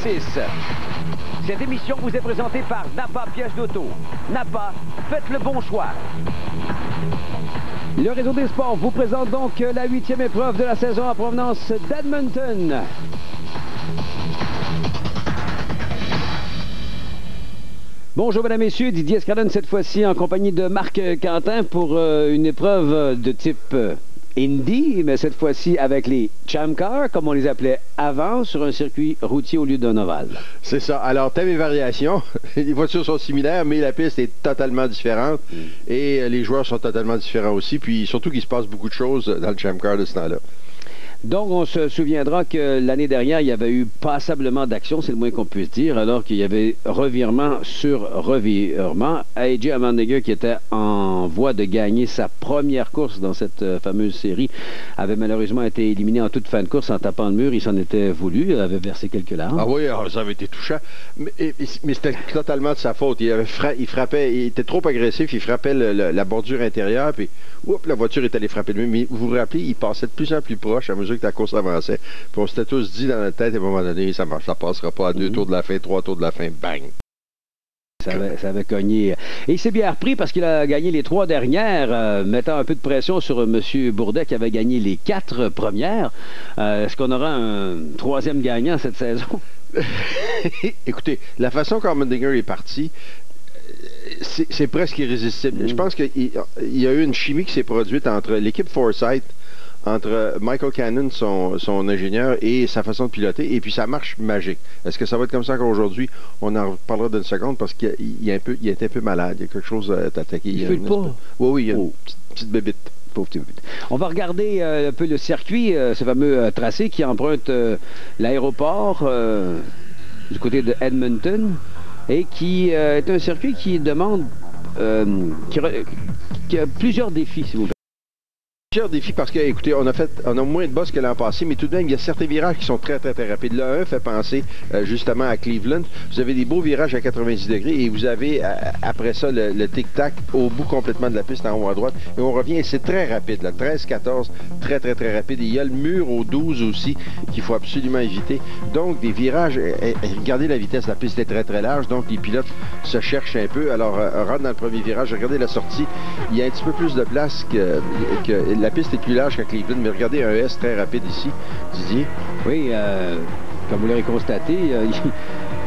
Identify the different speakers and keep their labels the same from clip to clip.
Speaker 1: 6. Cette émission vous est présentée par Napa Pièces d'auto. Napa, faites le bon choix. Le réseau des sports vous présente donc la 8e épreuve de la saison en provenance d'Edmonton. Bonjour mesdames et messieurs, Didier Escalon cette fois-ci en compagnie de Marc Quentin pour une épreuve de type Indy, mais cette fois-ci avec les Champ Cars, comme on les appelait avant, sur un circuit routier au lieu d'un ovale.
Speaker 2: C'est ça. Alors, thème et variation. Les voitures sont similaires, mais la piste est totalement différente. Et les joueurs sont totalement différents aussi. Puis surtout qu'il se passe beaucoup de choses dans le Champ Car de ce temps-là.
Speaker 1: Donc, on se souviendra que l'année dernière, il y avait eu passablement d'action, c'est le moins qu'on puisse dire, alors qu'il y avait revirement sur revirement. AJ Allmendinger, qui était en voie de gagner sa première course dans cette fameuse série, avait malheureusement été éliminé en toute fin de course en tapant le mur. Il s'en était voulu, avait versé quelques larmes.
Speaker 2: Ah oui, ça avait été touchant. Mais c'était totalement de sa faute. Il frappait, il était trop agressif, il frappait la bordure intérieure, puis la voiture est allée frapper le mur. Mais vous vous rappelez, il passait de plus en plus proche à mesure que la course avançait. Puis on s'était tous dit dans notre tête, à un moment donné, ça ne passera pas à 2 tours de la fin, 3 tours de la fin, bang!
Speaker 1: Ça avait cogné. Et il s'est bien repris parce qu'il a gagné les 3 dernières, mettant un peu de pression sur M. Bourdet qui avait gagné les 4 premières. Est-ce qu'on aura un 3e gagnant cette saison?
Speaker 2: Écoutez, la façon qu'Allmendinger est parti, c'est presque irrésistible. Je pense qu'il y a eu une chimie qui s'est produite entre l'équipe Forsythe, entre Michael Cannon, son ingénieur, et sa façon de piloter, et puis ça marche magique. Est-ce que ça va être comme ça encore aujourd'hui? On en reparlera d'une seconde parce qu'il est un peu malade. Il y a quelque chose à attaquer.
Speaker 1: Il ne fait pas?
Speaker 2: Oui, il y a une petite bébite.
Speaker 1: On va regarder un peu le circuit, ce fameux tracé qui emprunte l'aéroport du côté de Edmonton et qui est un circuit qui demande qui a plusieurs défis, s'il vous plaît.
Speaker 2: Plusieurs défis parce que, écoutez, on a moins de bosses que l'an passé, mais tout de même, il y a certains virages qui sont très, très, très rapides. Le 1 fait penser justement à Cleveland. Vous avez des beaux virages à 90 degrés et vous avez, après ça, le tic-tac au bout complètement de la piste en haut à droite. Et on revient, et c'est très rapide, là, 13-14, très, très, très rapide. Et il y a le mur au 12 aussi qu'il faut absolument éviter. Donc, des virages, regardez la vitesse, la piste est très, très large, donc les pilotes se cherchent un peu. Alors, rentre dans le premier virage, regardez la sortie, il y a un petit peu plus de place que la piste est plus large qu'à Cleveland, mais regardez un S très rapide ici, Didier.
Speaker 1: Oui, comme vous l'avez constaté,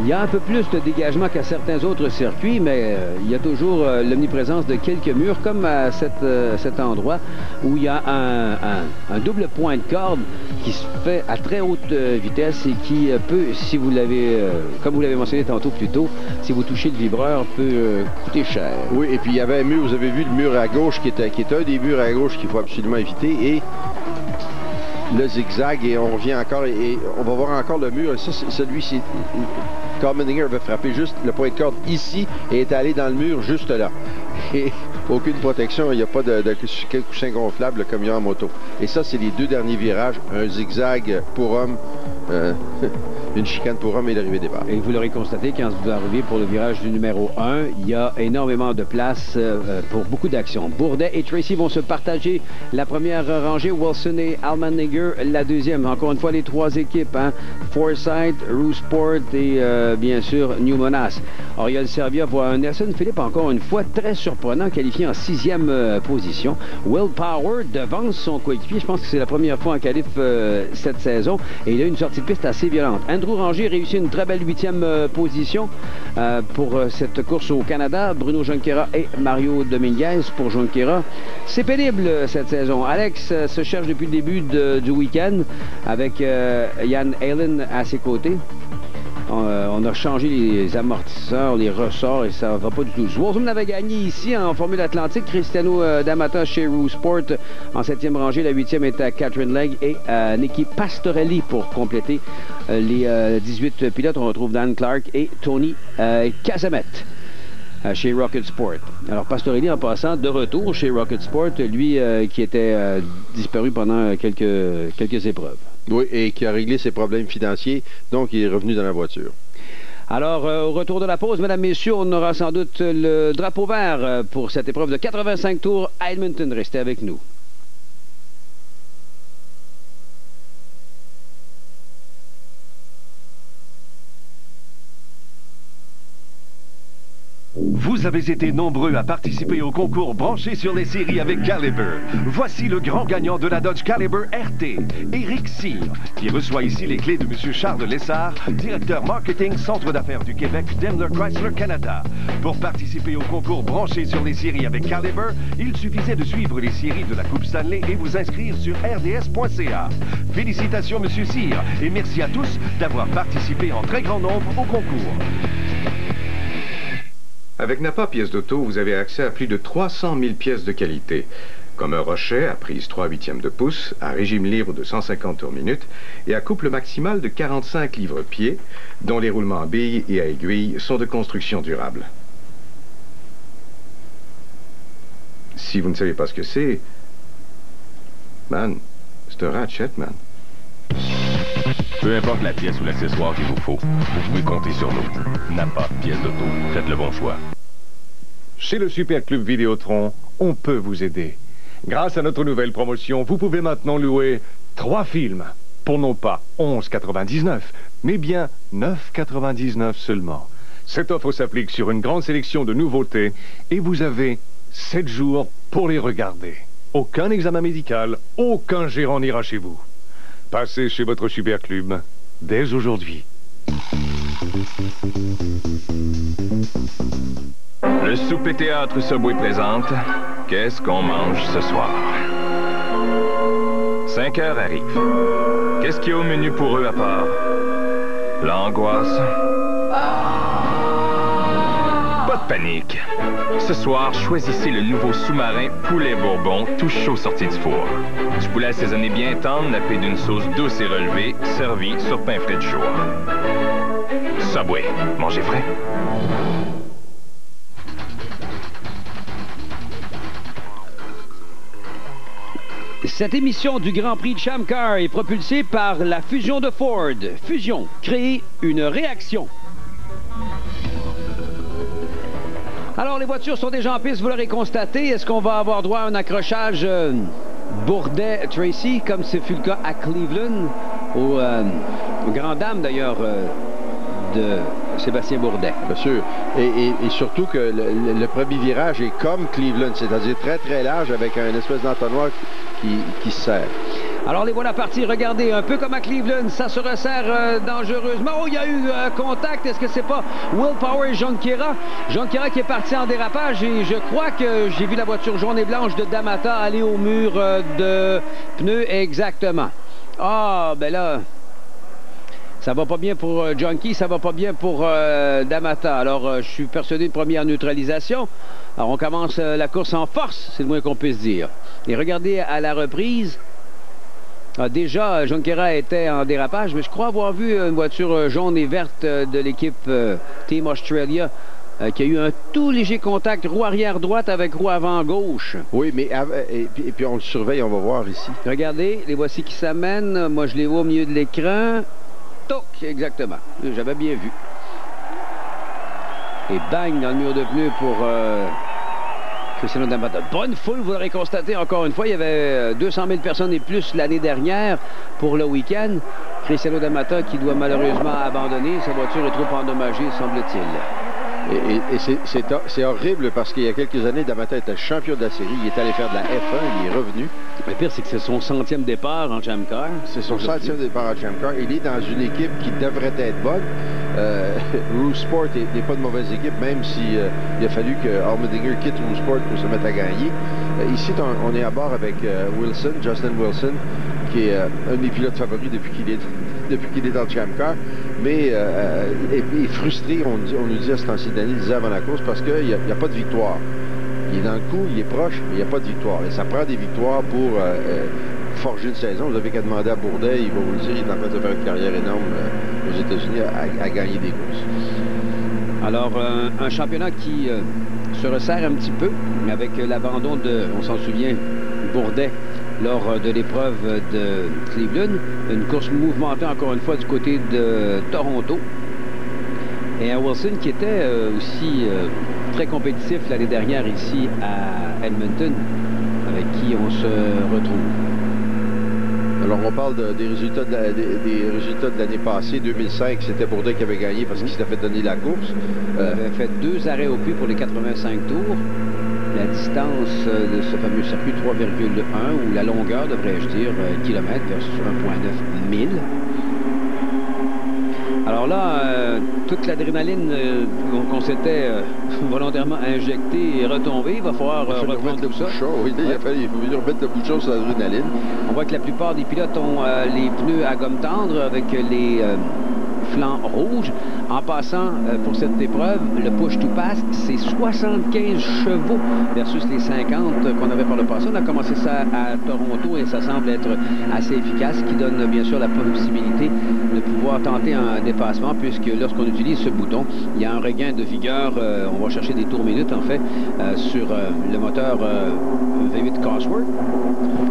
Speaker 1: il y a un peu plus de dégagement qu'à certains autres circuits, mais il y a toujours l'omniprésence de quelques murs, comme à cet endroit où il y a un double point de corde qui se fait à très haute vitesse et qui peut, si vous l'avez, comme vous l'avez mentionné tantôt plus tôt, si vous touchez le vibreur, peut coûter cher.
Speaker 2: Oui, et puis il y avait un mur, vous avez vu le mur à gauche qui est un des murs à gauche qu'il faut absolument éviter, et le zigzag, et on revient encore, et on va voir encore le mur. Ça, celui-ci, Allmendinger avait frappé juste le point de corde ici et est allé dans le mur juste là. Et aucune protection, il n'y a pas de coussin gonflable comme il y a en moto. Et ça, c'est les 2 derniers virages, un zigzag pour homme, une chicane pour homme et l'arrivée des barres.
Speaker 1: Et vous l'aurez constaté, quand vous arrivez pour le virage du numéro 1, il y a énormément de place pour beaucoup d'actions. Bourdet et Tracy vont se partager la première rangée, Wilson et Allmendinger la deuxième. Encore une fois, les 3 équipes, Forsythe, Rousport et bien sûr Newmonas. Oriol Servia voit un Nelson Philippe encore une fois très surprenant, qualifié en 6e position. Will Power devance son coéquipier. Je pense que c'est la première fois en qualif cette saison et il a une sortie de piste assez violente. Andrew Ranger réussit une très belle 8e position pour cette course au Canada. Bruno Junqueira et Mario Dominguez pour Junqueira. C'est pénible cette saison. Alex se cherche depuis le début du week-end avec Ian Allen à ses côtés. On a changé les amortisseurs, les ressorts et ça va pas du tout. Wolfman avait gagné ici en Formule Atlantique. Cristiano D'Amata chez Rousport en 7e rangée. La 8e est à Catherine Legge et Nicky Pastorelli pour compléter les 18 pilotes. On retrouve Dan Clark et Tony Cazamet chez Rocket Sport. Alors Pastorelli en passant de retour chez Rocket Sport, lui qui était disparu pendant quelques épreuves.
Speaker 2: Oui, et qui a réglé ses problèmes financiers, donc il est revenu dans la voiture.
Speaker 1: Alors, au retour de la pause, mesdames, messieurs, on aura sans doute le drapeau vert pour cette épreuve de 85 tours à Edmonton. Restez avec nous.
Speaker 3: Vous avez été nombreux à participer au concours branché sur les séries avec Caliber. Voici le grand gagnant de la Dodge Caliber RT, Éric Cyr, qui reçoit ici les clés de M. Charles Lessard, directeur marketing Centre d'affaires du Québec Daimler Chrysler Canada. Pour participer au concours branché sur les séries avec Caliber, il suffisait de suivre les séries de la Coupe Stanley et vous inscrire sur rds.ca. Félicitations M. Cyr et merci à tous d'avoir participé en très grand nombre au concours.
Speaker 4: Avec Napa Pièces d'auto, vous avez accès à plus de 300 000 pièces de qualité, comme un rochet à prise 3/8 de pouce, à régime libre de 150 tours minute et à couple maximal de 45 livres-pieds, dont les roulements à billes et à aiguilles sont de construction durable. Si vous ne savez pas ce que c'est, man, c'est un ratchet, man.
Speaker 3: Peu importe la pièce ou l'accessoire qu'il vous faut, vous pouvez compter sur nous. Napa Pièces d'auto, faites le bon choix.
Speaker 5: Chez le Super Club Vidéotron, on peut vous aider. Grâce à notre nouvelle promotion, vous pouvez maintenant louer 3 films pour non pas 11,99, mais bien 9,99 seulement. Cette offre s'applique sur une grande sélection de nouveautés et vous avez 7 jours pour les regarder. Aucun examen médical, aucun gérant n'ira chez vous. Passez chez votre Super Club dès aujourd'hui.
Speaker 6: Le souper théâtre Subway présente Qu'est-ce qu'on mange ce soir? 5 heures arrive. Qu'est-ce qu'il y a au menu pour eux à part l'angoisse? Pas de panique. Ce soir, choisissez le nouveau sous-marin poulet bourbon tout chaud sorti du four. Du poulet assaisonné bien tendre, nappé d'une sauce douce et relevée, servi sur pain frais du jour. Subway, mangez frais.
Speaker 1: Cette émission du Grand Prix de Champ Car est propulsée par la fusion de Ford. Fusion, créer une réaction. Alors, les voitures sont déjà en piste, vous l'aurez constaté. Est-ce qu'on va avoir droit à un accrochage Bourdet-Tracy, comme ce fut le cas à Cleveland, aux grandes dames d'ailleurs de Sébastien Bourdet?
Speaker 2: Bien sûr. Et surtout que le premier virage est comme Cleveland, c'est-à-dire très très large avec un espèce d'entonnoir qui se serre.
Speaker 1: Alors les voilà partis, regardez, un peu comme à Cleveland, ça se resserre dangereusement. Oh, il y a eu contact, est-ce que c'est pas Will Power et Junqueira? Junqueira qui est parti en dérapage et je crois que j'ai vu la voiture jaune et blanche de D'Amata aller au mur de pneus exactement. Ah, ben là, ça va pas bien pour Junkie, ça va pas bien pour D'Amata. Alors, je suis persuadé de première neutralisation. Alors, on commence la course en force, c'est le moins qu'on puisse dire. Et regardez à la reprise. Déjà, Junqueira était en dérapage, mais je crois avoir vu une voiture jaune et verte de l'équipe Team Australia qui a eu un tout léger contact roue arrière droite avec roue avant gauche.
Speaker 2: Oui, mais et puis on le surveille, on va voir ici.
Speaker 1: Regardez, les voici qui s'amènent. Moi, je les vois au milieu de l'écran. Toc, exactement. J'avais bien vu. Et bang, dans le mur de pneus pour Cristiano D'Amata. Bonne foule, vous l'aurez constaté encore une fois. Il y avait 200 000 personnes et plus l'année dernière pour le week-end. Cristiano D'Amata qui doit malheureusement abandonner. Sa voiture est trop endommagée, semble-t-il.
Speaker 2: Et c'est horrible parce qu'il y a quelques années, D'Amata était champion de la série. Il est allé faire de la F1, il est revenu.
Speaker 1: Le pire, c'est que c'est son 100e départ en Champ Car.
Speaker 2: C'est son 100e départ en Champ Car. Il est dans une équipe qui devrait être bonne. Rouge Sport n'est pas de mauvaise équipe, même si il a fallu que Allmendinger quitte Rouge Sport pour se mettre à gagner. Ici, on est à bord avec Wilson, Justin Wilson, qui est un des pilotes favoris depuis qu'il est dans le Champ Car. Mais est frustré, on nous dit à ce temps-ci d'année, il disait avant la course, parce qu'il n'y a pas de victoire. Il est dans le coup, il est proche, mais il n'y a pas de victoire. Et ça prend des victoires pour forger une saison. Vous avez qu'à demander à Bourdet, il va vous le dire, il est en train de faire une carrière énorme aux États-Unis à gagner des courses.
Speaker 1: Alors, un championnat qui se resserre un petit peu, avec l'abandon de, on s'en souvient, Bourdet lors de l'épreuve de Cleveland. Une course mouvementée, encore une fois, du côté de Toronto. Et un Wilson qui était aussi très compétitif l'année dernière ici à Edmonton, avec qui on se retrouve.
Speaker 2: Alors, on parle des résultats de l'année passée, 2005, c'était Bourdet qui avait gagné parce qu'il s'était fait donner la course.
Speaker 1: Il avait fait 2 arrêts au puits pour les 85 tours. La distance de ce fameux circuit, 3,1, ou la longueur, devrais-je dire, kilomètre versus 1,9 000. Alors là, toute l'adrénaline qu'on s'était volontairement injectée est retombée. Il va falloir reprendre tout ça.
Speaker 2: Oui, il faut venir remettre le bouchon sur l'adrénaline.
Speaker 1: On voit que la plupart des pilotes ont les pneus à gomme tendre avec les flancs rouges. En passant, pour cette épreuve, le push-to-pass, c'est 75 chevaux versus les 50 qu'on avait par le passé. On a commencé ça à Toronto et ça semble être assez efficace, ce qui donne bien sûr la possibilité de pouvoir tenter un dépassement, puisque lorsqu'on utilise ce bouton, il y a un regain de vigueur. On va chercher des tours minutes, en fait, sur le moteur V8 Cosworth.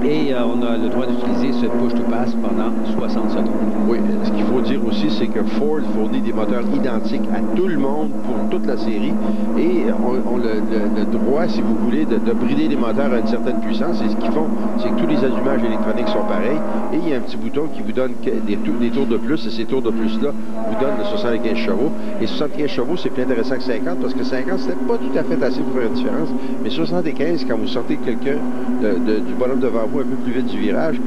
Speaker 1: Et on a le droit d'utiliser ce push-to-pass pendant 60 secondes.
Speaker 2: Oui, ce qu'il faut dire aussi, c'est que Ford fournit des moteurs identiques à tout le monde pour toute la série et ont le droit, si vous voulez, de brider les moteurs à une certaine puissance. Et ce qu'ils font, c'est que tous les allumages électroniques sont pareils et il y a un petit bouton qui vous donne des tours de plus, et ces tours de plus-là vous donnent 75 chevaux. Et 75 chevaux, c'est plus intéressant que 50 parce que 50, c'était pas tout à fait assez pour faire une différence. Mais 75, quand vous sortez quelqu'un du bonhomme devant vous un peu plus vite du virage,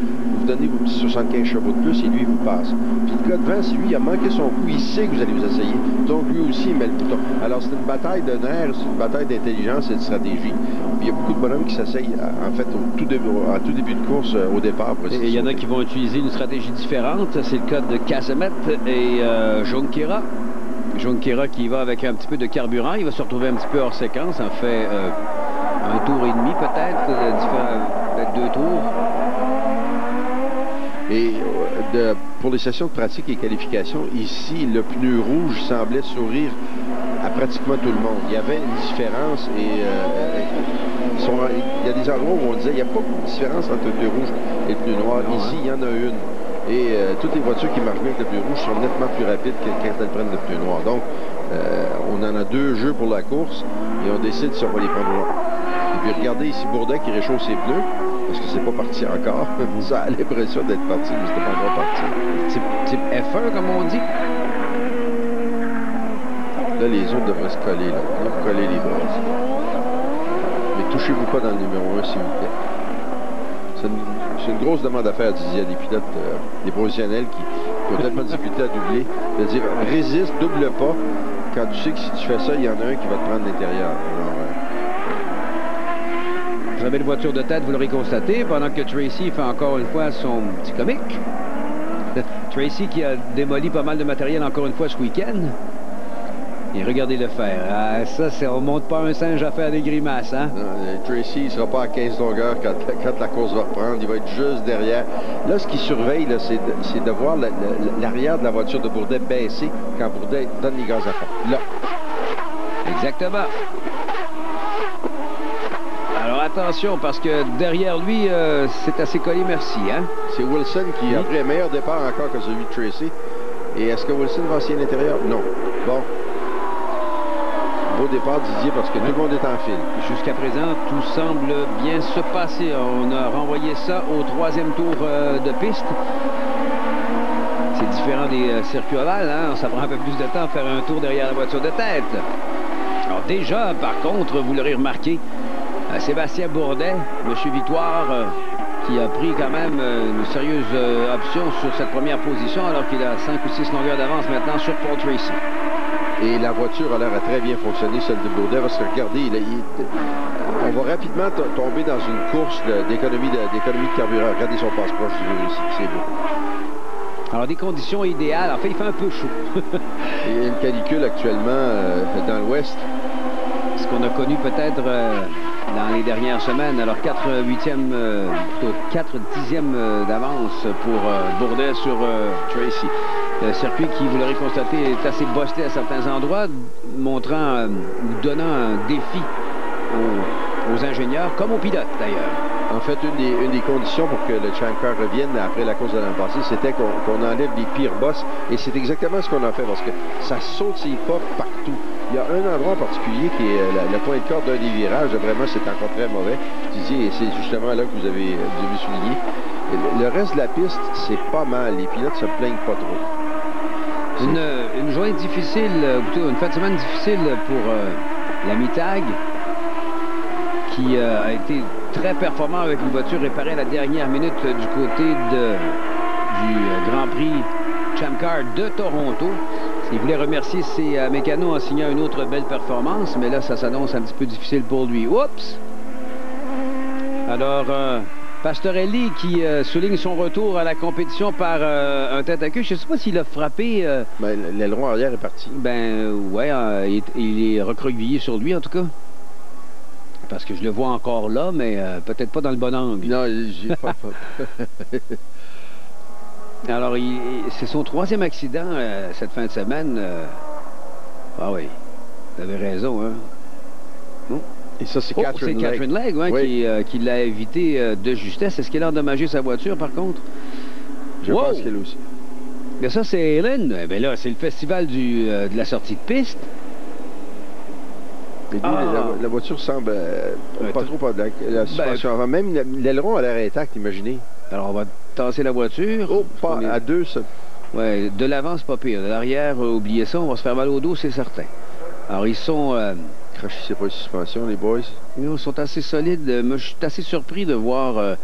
Speaker 2: vous donnez vos petits 75 chevaux de plus et lui, il vous passe. Puis le gars devant, si lui, il a manqué son coup, il sait que vous allez vous essayer. Donc lui aussi, il met le bouton. Alors c'est une bataille de nerfs, c'est une bataille d'intelligence et de stratégie. Puis il y a beaucoup de bonhommes qui s'essayent, en fait, en tout début de course, au départ.
Speaker 1: Et il y en a qui vont utiliser une stratégie différente. C'est le cas de Cazemet et Junqueira. Junqueira qui va avec un petit peu de carburant. Il va se retrouver un petit peu hors séquence. En fait, un tour et demi peut-être 2 tours.
Speaker 2: Et pour les sessions de pratique et qualification, ici, le pneu rouge semblait sourire à pratiquement tout le monde. Il y avait une différence et il y a des endroits où on disait qu'il n'y a pas beaucoup de différence entre le pneu rouge et le pneu noir. Ici, il y en a une. Et toutes les voitures qui marchent bien avec le pneu rouge sont nettement plus rapides que quand elles prennent le pneu noir. Donc, on en a 2 jeux pour la course et on décide si on va les prendre noir. Et puis, regardez ici Bourdet qui réchauffe ses pneus. Parce que c'est pas parti encore. Ça a l'impression d'être parti, mais c'était pas encore parti.
Speaker 1: Type F1, comme on dit.
Speaker 2: Là, les autres devraient se coller, là. Vous coller les bras. Mais touchez-vous pas dans le numéro 1, s'il vous plaît. C'est une grosse demande à faire, Didier, à des pilotes, des professionnels qui ont tellement de difficulté à doubler. De dire, résiste, double pas, quand tu sais que si tu fais ça, il y en a un qui va te prendre l'intérieur.
Speaker 1: Très belle voiture de tête, vous l'aurez constaté, pendant que Tracy fait encore une fois son petit comique. Tracy qui a démoli pas mal de matériel encore une fois ce week-end. Et regardez le faire. Ah, ça, on ne monte pas un singe à faire des grimaces, hein?
Speaker 2: Non, Tracy, il ne sera pas à 15 longueurs quand la course va reprendre. Il va être juste derrière. Là, ce qu'il surveille, c'est de voir l'arrière de la voiture de Bourdet baisser quand Bourdet donne les gaz à fond. Là.
Speaker 1: Exactement. Alors attention, parce que derrière lui, c'est assez collé, merci. Hein?
Speaker 2: C'est Wilson qui a pris un meilleur départ encore que celui de Tracy. Et est-ce que Wilson va essayer l'intérieur? Non. Bon. Beau départ, Didier, parce que tout le monde est en file.
Speaker 1: Jusqu'à présent, tout semble bien se passer. On a renvoyé ça au 3e tour de piste. C'est différent des circuits ovales, hein? Ça prend un peu plus de temps à faire un tour derrière la voiture de tête. Alors déjà, par contre, vous l'aurez remarqué, Sébastien Bourdet, Monsieur Victoire, qui a pris quand même une sérieuse option sur cette première position, alors qu'il a 5 ou 6 longueurs d'avance maintenant sur Paul Tracy.
Speaker 2: Et la voiture a l'air à très bien fonctionner, celle de Bourdet, parce que regardez, on va rapidement tomber dans une course d'économie de carburant. Regardez son passe-proche du vélo ici, c'est beau.
Speaker 1: Alors, des conditions idéales. En fait, il fait un peu chaud.
Speaker 2: Il y a une canicule actuellement dans l'ouest.
Speaker 1: Ce qu'on a connu peut-être dans les dernières semaines. Alors, 4 dixièmes d'avance pour Bourdet sur Tracy. Le circuit qui, vous l'aurez constaté, est assez bossé à certains endroits, montrant ou donnant un défi aux ingénieurs, comme aux pilotes d'ailleurs.
Speaker 2: En fait, une des conditions pour que le Champ-Car revienne après la course de l'an passé, c'était qu'on enlève les pires bosses. Et c'est exactement ce qu'on a fait, parce que ça saute ses pas partout. Il y a un endroit en particulier qui est le point de corde d'un des virages. Vraiment, c'est encore très mauvais. Et c'est justement là que vous avez souligné. Le reste de la piste, c'est pas mal. Les pilotes se plaignent pas trop.
Speaker 1: Une journée difficile, plutôt une fin de semaine difficile pour l'ami Tag, qui a été très performant avec une voiture réparée à la dernière minute du côté du Grand Prix Champ Car de Toronto. Il voulait remercier ses mécanos en signant une autre belle performance, mais là, ça s'annonce un petit peu difficile pour lui. Oups! Alors, Pastorelli qui souligne son retour à la compétition par un tête à queue. Je ne sais pas s'il a frappé...
Speaker 2: Ben, l'aileron arrière est parti.
Speaker 1: Ben, ouais, il est recroquevillé sur lui, en tout cas. Parce que je le vois encore là, mais peut-être pas dans le bon angle.
Speaker 2: Non, j'ai pas...
Speaker 1: Alors, c'est son 3e accident cette fin de semaine. Ah oui, vous avez raison, hein? Non?
Speaker 2: Et ça, c'est Catherine Legg.
Speaker 1: Catherine Legg, ouais,
Speaker 2: oui.
Speaker 1: qui l'a évité de justesse. Est-ce qu'elle a endommagé sa voiture, par contre?
Speaker 2: Je pense qu'elle aussi.
Speaker 1: Mais ça, c'est Hélène. Eh bien là, c'est le festival de la sortie de piste.
Speaker 2: Mais la voiture semble pas trop pas de la suspension avant. Même l'aileron a l'air intact, imaginez.
Speaker 1: Alors, on va tasser la voiture.
Speaker 2: Oh, pas à deux, ça.
Speaker 1: Oui, de l'avant, c'est pas pire. De l'arrière, oubliez ça, on va se faire mal au dos, c'est certain. Alors, ils sont...
Speaker 2: Crachissez pas les suspensions, les boys.
Speaker 1: Ils sont assez solides. Moi, je suis assez surpris de voir...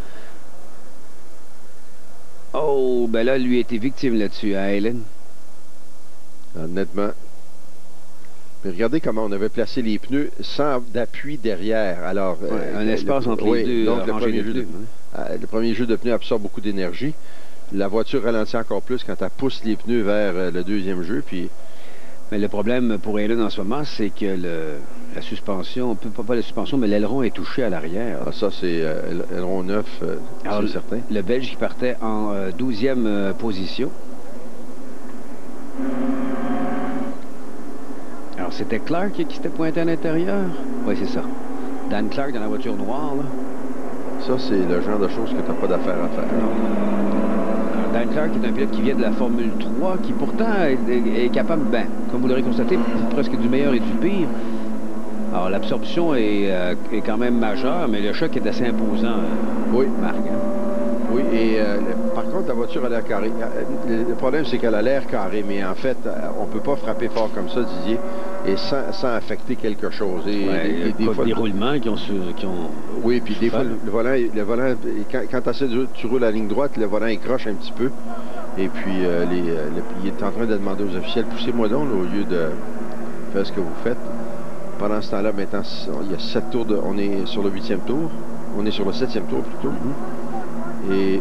Speaker 1: Oh, ben là, lui a été victime là-dessus, hein, Hélène?
Speaker 2: Honnêtement. Mais regardez comment on avait placé les pneus sans d'appui derrière. Alors,
Speaker 1: un espace entre les deux.
Speaker 2: Donc, le premier jeu de pneus absorbe beaucoup d'énergie. La voiture ralentit encore plus quand elle pousse les pneus vers le deuxième jeu. Puis...
Speaker 1: Mais le problème pour Hélène en ce moment, c'est que la suspension, pas la suspension, mais l'aileron est touché à l'arrière.
Speaker 2: Ah, ça, c'est l'aileron neuf, c'est certain.
Speaker 1: Le Belge qui partait en 12e position. Alors, c'était Clark qui s'était pointé à l'intérieur? Oui, c'est ça. Dan Clark dans la voiture noire, là.
Speaker 2: Ça, c'est le genre de choses que tu n'as pas d'affaire à faire.
Speaker 1: Non. Dan Clark est un pilote qui vient de la Formule 3, qui pourtant est capable, comme vous l'aurez constaté, presque du meilleur et du pire. Alors, l'absorption est quand même majeure, mais le choc est assez imposant,
Speaker 2: oui.
Speaker 1: Marc.
Speaker 2: Oui, et par contre, la voiture a l'air carrée. Le problème, c'est qu'elle a l'air carrée, mais en fait, on ne peut pas frapper fort comme ça, Didier, et sans affecter quelque chose. Et,
Speaker 1: des fois, des roulements qui ont...
Speaker 2: Oui, puis des fois, le volant quand tu roules la ligne droite, le volant, il croche un petit peu. Et puis, il est en train de demander aux officiels, poussez-moi donc, là, au lieu de faire ce que vous faites. Pendant ce temps-là, maintenant, il y a 7 tours, on est sur le 8e tour. On est sur le 7e tour, plutôt. Et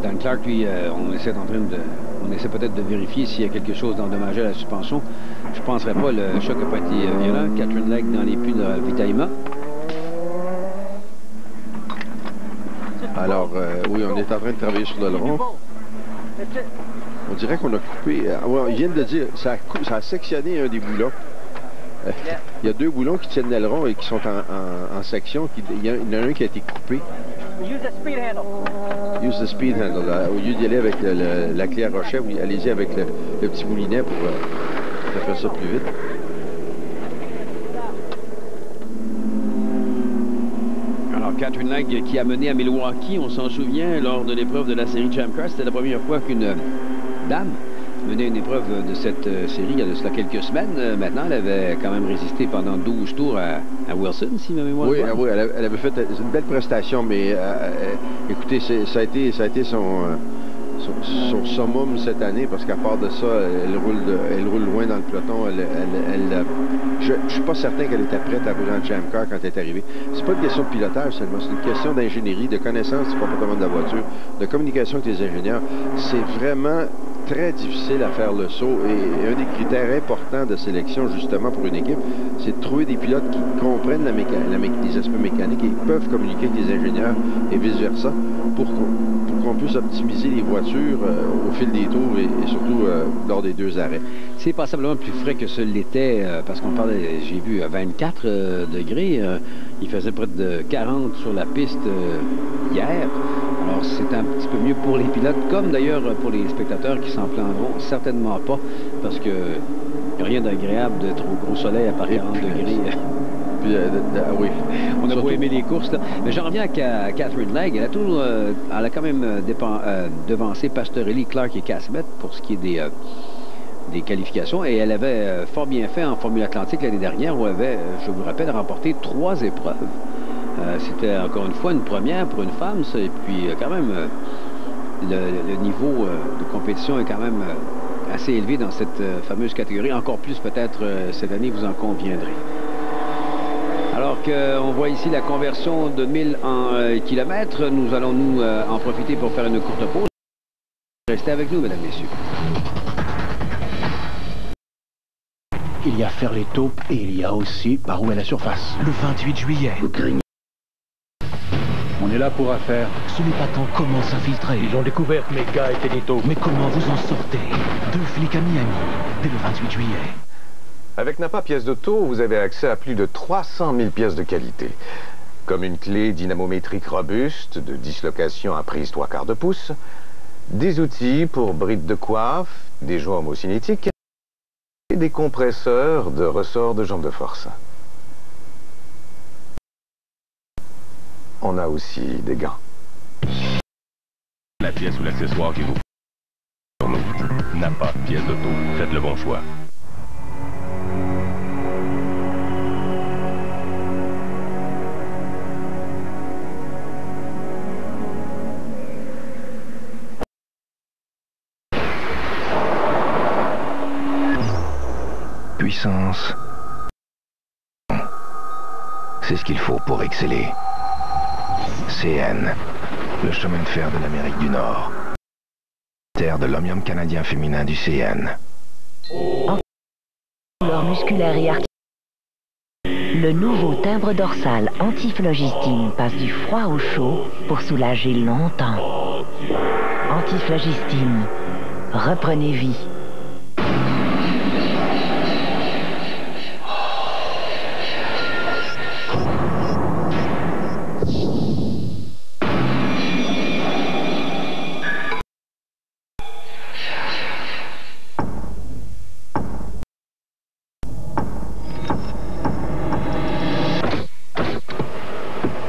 Speaker 1: Dan Clark, lui, on essaie peut-être de vérifier s'il y a quelque chose d'endommagé à la suspension. Je ne penserais pas, le choc n'a pas été violent. Catherine Legg dans les puits de Vitaïma.
Speaker 2: Alors, oui, on est en train de travailler sur l'aileron. On dirait qu'on a coupé... ils viennent de dire, ça a sectionné un des boulons. Il y a 2 boulons qui tiennent l'aileron et qui sont en section. Il y en a un qui a été coupé. Use the speed handle. Au lieu d'y aller avec la clé à rochet, oui, allez-y avec le petit moulinet pour faire ça plus vite.
Speaker 1: Alors, Catherine Legg qui a mené à Milwaukee, on s'en souvient, lors de l'épreuve de la série Champ Car, c'était la première fois qu'une dame menait une épreuve de cette série il y a de cela quelques semaines. Maintenant, elle avait quand même résisté pendant 12 tours à Wilson, si ma mémoire est bonne.
Speaker 2: Oui, elle avait fait une belle prestation, mais écoutez, ça a été son summum cette année, parce qu'à part de ça, elle roule loin dans le peloton. Je ne suis pas certain qu'elle était prête à rouler en Champ Car quand elle est arrivée. C'est pas une question de pilotage seulement, c'est une question d'ingénierie, de connaissance du comportement de la voiture, de communication avec les ingénieurs. C'est vraiment très difficile à faire le saut, et un des critères importants de sélection justement pour une équipe, c'est de trouver des pilotes qui comprennent les aspects mécaniques et qui peuvent communiquer avec les ingénieurs et vice-versa pour qu'on puisse optimiser les voitures au fil des tours et surtout lors des 2 arrêts.
Speaker 1: C'est passablement plus frais que ce l'était, parce qu'on parlait, j'ai vu, à 24 degrés. Il faisait près de 40 sur la piste hier. Alors, c'est un petit peu mieux pour les pilotes, comme d'ailleurs pour les spectateurs qui s'en plaindront certainement pas, parce que rien d'agréable d'être au gros soleil à part 40 degrés.
Speaker 2: Puis, oui.
Speaker 1: On a beau aimer les courses, là. Mais j'en reviens à Catherine Legge. Elle a quand même devancé Pastorelli, Clark et Cassmet pour ce qui est des qualifications. Et elle avait fort bien fait en Formule Atlantique l'année dernière où elle avait, je vous rappelle, remporté 3 épreuves. C'était encore une fois une première pour une femme, ça. Et puis quand même, le niveau de compétition est quand même assez élevé dans cette fameuse catégorie. Encore plus peut-être cette année, vous en conviendrez. Alors qu'on voit ici la conversion de 1000 en kilomètres, nous allons en profiter pour faire une courte pause. Restez avec nous, mesdames, messieurs.
Speaker 7: Il y a faire les taupes et il y a aussi par où est la surface.
Speaker 8: Le 28 juillet.
Speaker 7: On est là pour affaire.
Speaker 8: Ce n'est pas tant comment s'infiltrer.
Speaker 7: Ils ont découvert que mes gars étaient des taupes.
Speaker 8: Mais comment vous en sortez. 2 flics à Miami, dès le 28 juillet.
Speaker 4: Avec Napa Pièces d'Auto, vous avez accès à plus de 300 000 pièces de qualité. Comme une clé dynamométrique robuste, de dislocation à prise 3/4 de pouce, des outils pour brides de coiffe, des joints homocinétiques et des compresseurs de ressorts de jambes de force. On a aussi des gants.
Speaker 6: La pièce ou l'accessoire qui vous sur nous. Napa Pièces d'Auto. Faites le bon choix.
Speaker 8: Puissance. C'est ce qu'il faut pour exceller. CN, le chemin de fer de l'Amérique du Nord. Terre de l'omnium canadien féminin du CN.
Speaker 9: Douleur musculaire et articulaire. Le nouveau timbre dorsal antiflogistine passe du froid au chaud pour soulager longtemps. Antiflogistine, reprenez vie.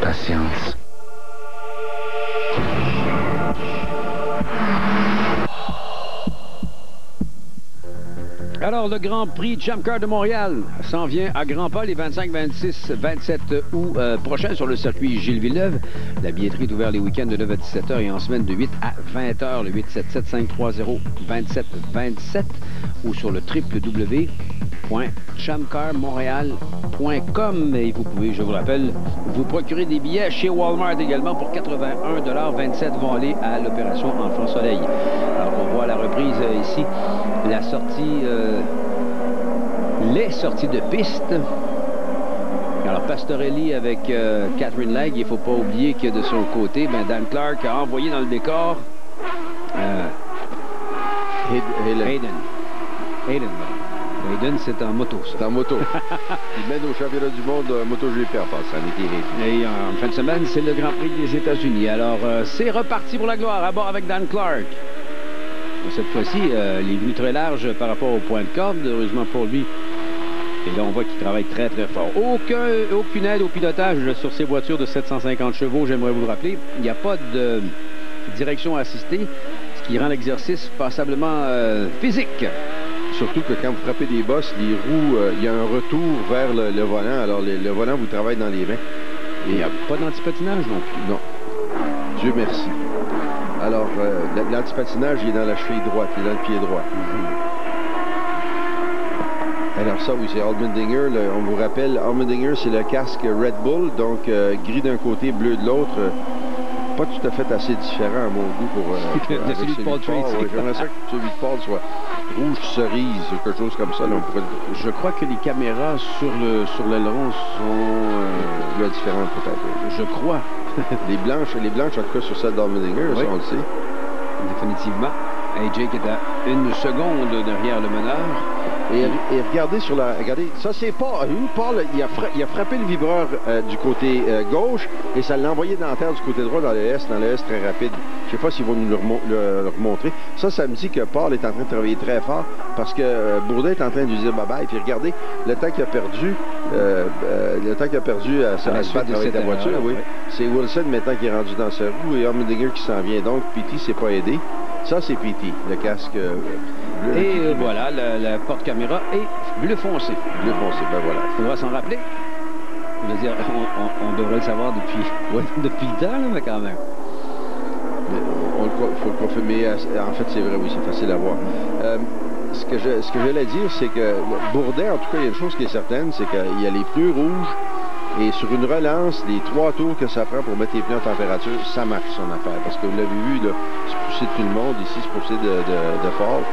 Speaker 8: Patience.
Speaker 1: Alors, le Grand Prix Champ Car de Montréal s'en vient à grands pas les 25, 26, 27 août prochains sur le circuit Gilles Villeneuve. La billetterie est ouverte les week-ends de 9 à 17 h et en semaine de 8 à 20 h. Le 877-530-2727 ou sur le www.chamcarmontréal.com. Et vous pouvez, je vous rappelle, vous procurer des billets chez Walmart également pour 81 $. 27 vont aller à l'opération Enfant Soleil. Alors, on voit la reprise ici, la sortie, les sorties de piste. Alors, Pastorelli avec Catherine Legge. Il ne faut pas oublier que de son côté, Dan Clark a envoyé dans le décor Hayden, c'est en moto, ça.
Speaker 2: C'est en moto. Il mène au championnat du monde MotoGP en passant.
Speaker 1: Et en fin de semaine, c'est le Grand Prix des États-Unis. Alors, c'est reparti pour la gloire, à bord avec Dan Clark. Cette fois-ci, il est venu très large par rapport au point de corde, heureusement pour lui. Et là, on voit qu'il travaille très, très fort. Aucune aide au pilotage sur ces voitures de 750 chevaux, j'aimerais vous le rappeler. Il n'y a pas de direction assistée, ce qui rend l'exercice passablement physique.
Speaker 2: Surtout que quand vous frappez des bosses, les roues, il y a un retour vers le volant. Alors, le volant vous travaille dans les mains.
Speaker 1: Et il n'y a pas d'antipatinage non plus.
Speaker 2: Non. Dieu merci. Alors, l'antipatinage, il est dans la cheville droite, il est dans le pied droit. Alors ça, oui, c'est Allmendinger. On vous rappelle, Allmendinger, c'est le casque Red Bull, donc gris d'un côté, bleu de l'autre. Pas tout à fait assez différent à mon goût pour
Speaker 1: de celui de Paul Tracy.
Speaker 2: J'aimerais ça que celui de Paul soit rouge cerise ou quelque chose comme ça. Là,
Speaker 1: je crois que les caméras sur l'aileron sont
Speaker 2: différentes peut-être.
Speaker 1: Je crois.
Speaker 2: les blanches en tout cas sur celle d'Allmendinger,
Speaker 1: oui.
Speaker 2: Ça on le sait.
Speaker 1: Définitivement. AJ qui est à 1 seconde derrière le meneur.
Speaker 2: Et regardez sur la... Regardez, ça c'est Paul. Paul, il a frappé le vibreur du côté gauche et ça l'a envoyé dans la terre du côté droit dans le S très rapide. Je ne sais pas s'ils vont nous le remontrer. Ça me dit que Paul est en train de travailler très fort parce que Bourdais est en train de lui dire bye-bye. Puis regardez, le temps qu'il a perdu à se battre avec la voiture, oui. C'est Wilson maintenant qui est rendu dans sa roue et Allmendinger qui s'en vient. Donc, Petty s'est pas aidé. Ça, c'est Petty, le casque bleu.
Speaker 1: Et voilà, la porte-caméra est bleu foncé.
Speaker 2: Bleu foncé, ben voilà.
Speaker 1: On va s'en rappeler. Je veux dire, on devrait le savoir depuis le temps, là, mais quand même.
Speaker 2: Il faut le confirmer. En fait, c'est vrai, oui, c'est facile à voir. Ce que j'allais dire, c'est que Bourdais, en tout cas, il y a une chose qui est certaine, c'est qu'il y a les pneus rouges. Et sur une relance, les 3 tours que ça prend pour mettre les pneus en température, ça marche son affaire. Parce que vous l'avez vu, là, se pousser de tout le monde. Ici, se pousser de Paul.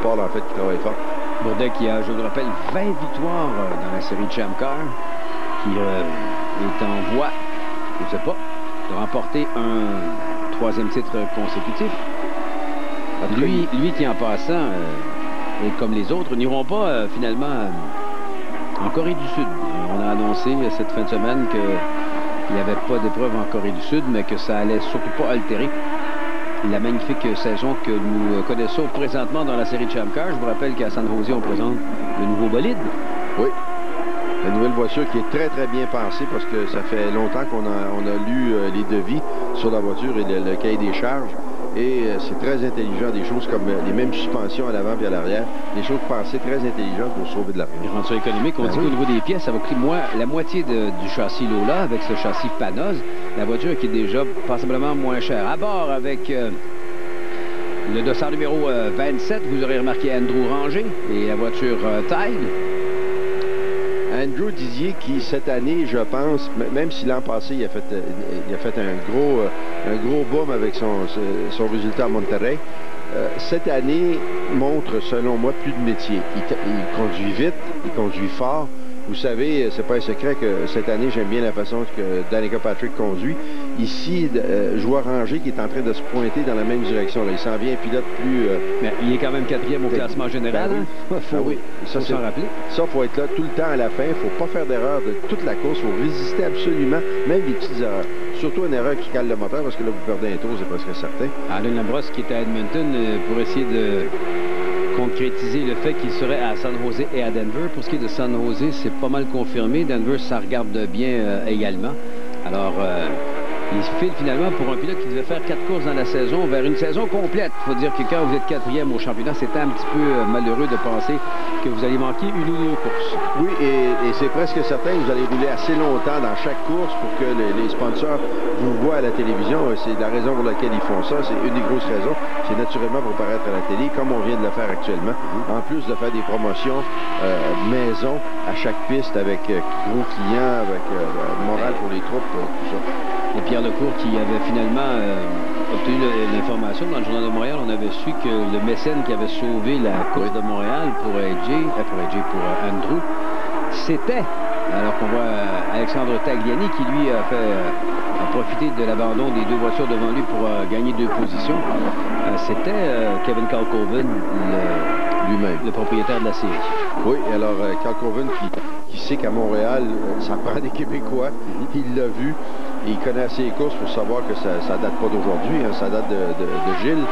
Speaker 2: Paul, en fait, qui travaille fort.
Speaker 1: Bourdais qui a, je vous le rappelle, 20 victoires dans la série de Champ Car, qui est en voie, je ne sais pas, de remporter un 3e titre consécutif. Lui qui, en passant, et comme les autres, n'iront pas finalement en Corée du Sud. On a annoncé cette fin de semaine qu'il n'y avait pas d'épreuve en Corée du Sud, mais que ça allait surtout pas altérer la magnifique saison que nous connaissons présentement dans la série de Champ Car. Je vous rappelle qu'à San Jose, on présente le nouveau bolide.
Speaker 2: Oui. La nouvelle voiture qui est très, très bien pensée parce que ça fait longtemps qu'on a lu les devis sur la voiture et le cahier des charges. Et c'est très intelligent, des choses comme les mêmes suspensions à l'avant et à l'arrière, des choses pensées très intelligentes pour sauver de l'argent.
Speaker 1: Les rendus économiques, on dit qu'au niveau des pièces, ça va coûter la moitié du châssis Lola avec ce châssis Panos. La voiture qui est déjà passablement moins chère. À bord avec le dossard numéro 27, vous aurez remarqué Andrew Ranger et la voiture Tide.
Speaker 2: Andrew Didier qui, cette année, je pense, même si l'an passé, il a fait un gros boom avec son résultat à Monterrey, cette année montre, selon moi, plus de métier. Il conduit vite, il conduit fort. Vous savez, c'est pas un secret que cette année, j'aime bien la façon que Danica Patrick conduit. Ici, joueur Ranger qui est en train de se pointer dans la même direction. Là. Il s'en vient un pilote plus...
Speaker 1: Mais il est quand même 4e au classement général.
Speaker 2: Ben oui. Ça, faut s'en rappeler. Ça, il faut être là tout le temps à la fin. Il ne faut pas faire d'erreur de toute la course. Il faut résister absolument, même des petites erreurs. Surtout une erreur qui cale le moteur, parce que là, vous perdez un tour, c'est presque certain.
Speaker 1: Alain Labrosse qui est à Edmonton pour essayer de concrétiser le fait qu'il serait à San Jose et à Denver. Pour ce qui est de San Jose, c'est pas mal confirmé. Denver, ça regarde bien également. Alors, il file finalement pour un pilote qui devait faire 4 courses dans la saison vers une saison complète. Il faut dire que quand vous êtes 4e au championnat, c'est un petit peu malheureux de penser que vous allez manquer une ou deux courses.
Speaker 2: Oui, et c'est presque certain que vous allez rouler assez longtemps dans chaque course pour que les sponsors vous voient à la télévision. C'est la raison pour laquelle ils font ça. C'est une des grosses raisons. C'est naturellement pour paraître à la télé, comme on vient de le faire actuellement. En plus de faire des promotions maison à chaque piste avec gros clients, avec morale pour les troupes, tout ça.
Speaker 1: Et Pierre Lecourt qui avait finalement obtenu l'information dans le Journal de Montréal. On avait su que le mécène qui avait sauvé la course de Montréal pour Andrew, c'était, alors qu'on voit Alexandre Tagliani qui lui a profité de l'abandon des 2 voitures devant lui pour gagner 2 positions. C'était Kevin Kalkoven, lui-même, le propriétaire de la série.
Speaker 2: Oui, alors Kalkoven qui sait qu'à Montréal, ça prend des Québécois. Il l'a vu. Il connaît assez les courses pour savoir que ça date pas d'aujourd'hui, hein, ça date de Gilles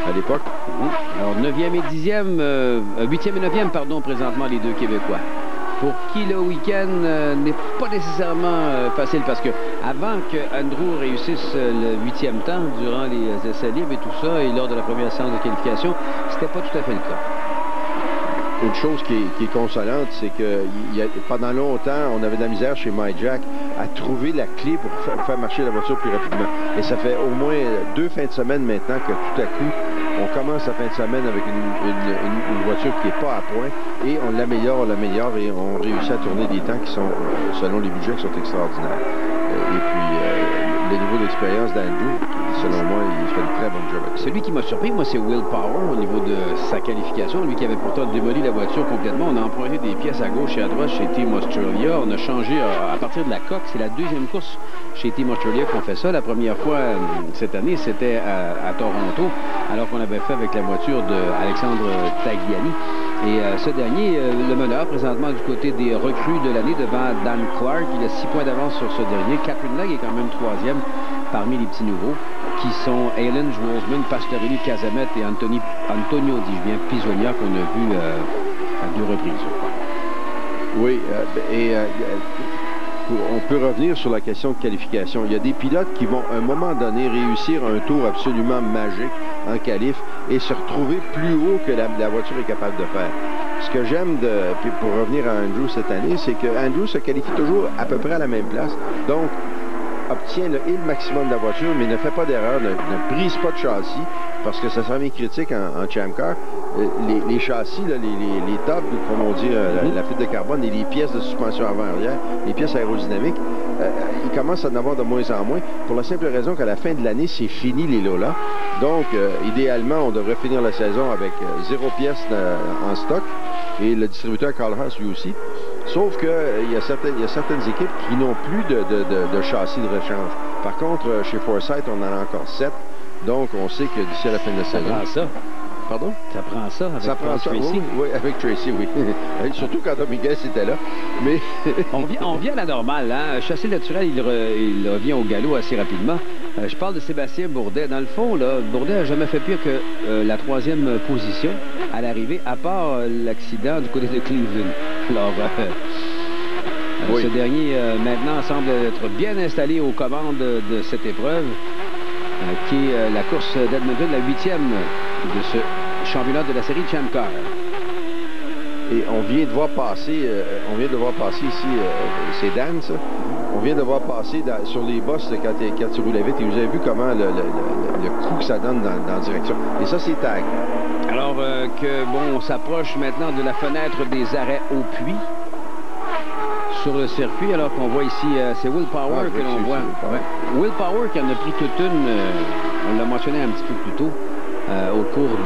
Speaker 2: à l'époque.
Speaker 1: Alors 9e et 10e, 8e et 9e, pardon, présentement les 2 Québécois. Pour qui le week-end n'est pas nécessairement facile parce que avant que Andrew réussisse le 8e temps durant les essais libres et tout ça, et lors de la première séance de qualification, c'était pas tout à fait le cas.
Speaker 2: Une chose qui est consolante, c'est que pendant longtemps, on avait de la misère chez MyJack à trouver la clé pour faire marcher la voiture plus rapidement. Et ça fait au moins 2 fins de semaine maintenant que tout à coup, on commence la fin de semaine avec une voiture qui n'est pas à point et on l'améliore et on réussit à tourner des temps qui sont, selon les budgets, qui sont extraordinaires. Et puis, le niveau d'expérience d'Andrew, selon moi, il fait une très bonne job.
Speaker 1: Celui qui m'a surpris, moi, c'est Will Power au niveau de sa qualification. Lui qui avait pourtant démoli la voiture complètement. On a emprunté des pièces à gauche et à droite chez Team Australia. On a changé à partir de la coque. C'est la 2e course chez Team Australia qu'on fait ça. La première fois cette année, c'était à Toronto, alors qu'on avait fait avec la voiture d'Alexandre Tagliani. Et ce dernier, le meneur présentement du côté des recrues de l'année devant Dan Clark. Il a 6 points d'avance sur ce dernier. Catherine Legge est quand même 3e parmi les petits nouveaux, qui sont Aylen Schwarzman, Pastorelli, Cazamet et Antonio, dis-je bien, Pisonia, qu'on a vu à 2 reprises.
Speaker 2: Oui, on peut revenir sur la question de qualification. Il y a des pilotes qui vont, à un moment donné, réussir un tour absolument magique en qualif et se retrouver plus haut que la voiture est capable de faire. Ce que j'aime, puis pour revenir à Andrew cette année, c'est que Andrew se qualifie toujours à peu près à la même place. Donc, obtient le maximum de la voiture, mais ne fait pas d'erreur, ne brise pas de châssis, parce que ça s'en vient critique en Champ Car. Les châssis, là, les tops, comme on dit, la fibre de carbone et les pièces de suspension avant-arrière, les pièces aérodynamiques, ils commencent à en avoir de moins en moins, pour la simple raison qu'à la fin de l'année, c'est fini les lots-là. Donc, idéalement, on devrait finir la saison avec 0 pièces en stock, et le distributeur Carl Haas lui aussi. Sauf qu'il y a certaines équipes qui n'ont plus de châssis de rechange. Par contre, chez Forsythe, on en a encore 7. Donc, on sait que d'ici à la fin de la saison...
Speaker 1: Ça prend ça.
Speaker 2: Pardon?
Speaker 1: Ça prend ça avec
Speaker 2: Tracy? Oui, avec Tracy, oui. Surtout quand Dominguez était là. Mais
Speaker 1: on vient à la normale. Hein? Châssis naturel, il revient au galop assez rapidement. Je parle de Sébastien Bourdet. Dans le fond, là, Bourdet n'a jamais fait pire que la 3e position à l'arrivée, à part l'accident du côté de Cleveland. Alors, oui. Ce dernier, maintenant, semble être bien installé aux commandes de cette épreuve, qui est la course d'Edmonton, la 8e de ce championnat de la série Champ Car.
Speaker 2: Et on vient de voir passer, ici, c'est Dan, ça. On vient de voir passer sur les bosses quand tu roulais vite, et vous avez vu comment le coup que ça donne dans la direction. Et ça, c'est tag.
Speaker 1: Alors on s'approche maintenant de la fenêtre des arrêts au puits sur le circuit, alors qu'on voit ici, c'est Will Power que l'on voit. Ouais. Will Power qui en a pris toute une, on l'a mentionné un petit peu plus tôt, au cours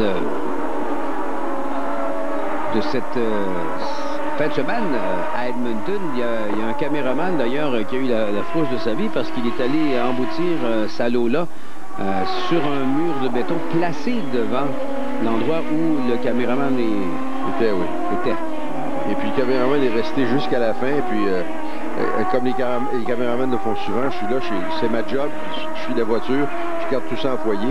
Speaker 1: de cette fin de semaine à Edmonton. Il y a un caméraman d'ailleurs qui a eu la frousse de sa vie parce qu'il est allé emboutir sa Lola sur un mur de béton placé devant l'endroit où le caméraman était. Et puis le caméraman est resté jusqu'à la fin. Et puis, comme les caméramans le font souvent, je suis là, c'est ma job, je suis la voiture, je garde tout ça en foyer.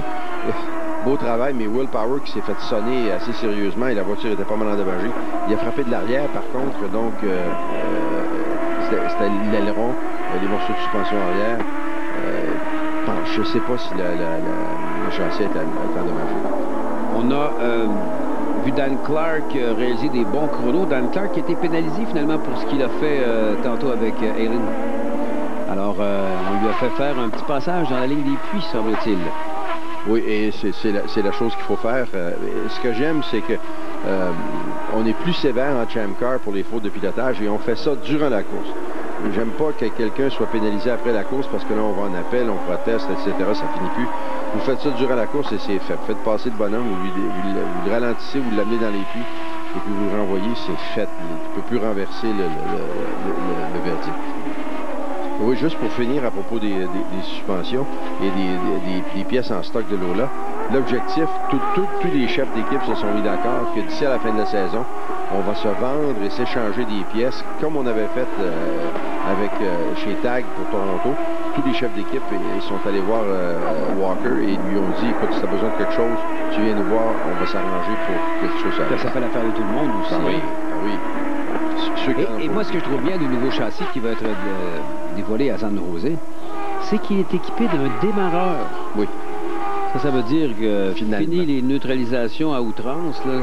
Speaker 1: Beau travail, mais Will Power qui s'est fait sonner assez sérieusement et la voiture était pas mal endommagée. Il a frappé de l'arrière, par contre, donc c'était l'aileron, les morceaux de suspension arrière. Je ne sais pas si le châssis est endommagé. On a vu Dan Clark réaliser des bons chronos. Dan Clark qui a été pénalisé finalement pour ce qu'il a fait tantôt avec Aylen. Alors, on lui a fait faire un petit passage dans la ligne des puits, semble-t-il.
Speaker 2: Oui, et c'est la chose qu'il faut faire. Ce que j'aime, c'est que on est plus sévère en Champ Car pour les fautes de pilotage et on fait ça durant la course. J'aime pas que quelqu'un soit pénalisé après la course parce que là, on va en appel, on proteste, etc. Ça finit plus. Vous faites ça durant la course et c'est fait. Faites passer le bonhomme, vous le ralentissez, vous l'amenez dans les puits et puis vous le renvoyez, c'est fait. Il ne peut plus renverser le verdict. Oui, juste pour finir à propos des suspensions et des pièces en stock de Lola, l'objectif, tous les chefs d'équipe se sont mis d'accord que d'ici à la fin de la saison, on va se vendre et s'échanger des pièces comme on avait fait chez TAG pour Toronto. Tous les chefs d'équipe sont allés voir Walker et lui ont dit, écoute, si tu as besoin de quelque chose, tu viens nous voir, on va s'arranger pour quelque chose.
Speaker 1: Ça fait l'affaire de tout le monde aussi.
Speaker 2: Oui.
Speaker 1: Et moi, ce que je trouve bien du nouveau châssis qui va être dévoilé à San José, c'est qu'il est équipé d'un démarreur.
Speaker 2: Oui.
Speaker 1: Ça veut dire que fini les neutralisations à outrance, là,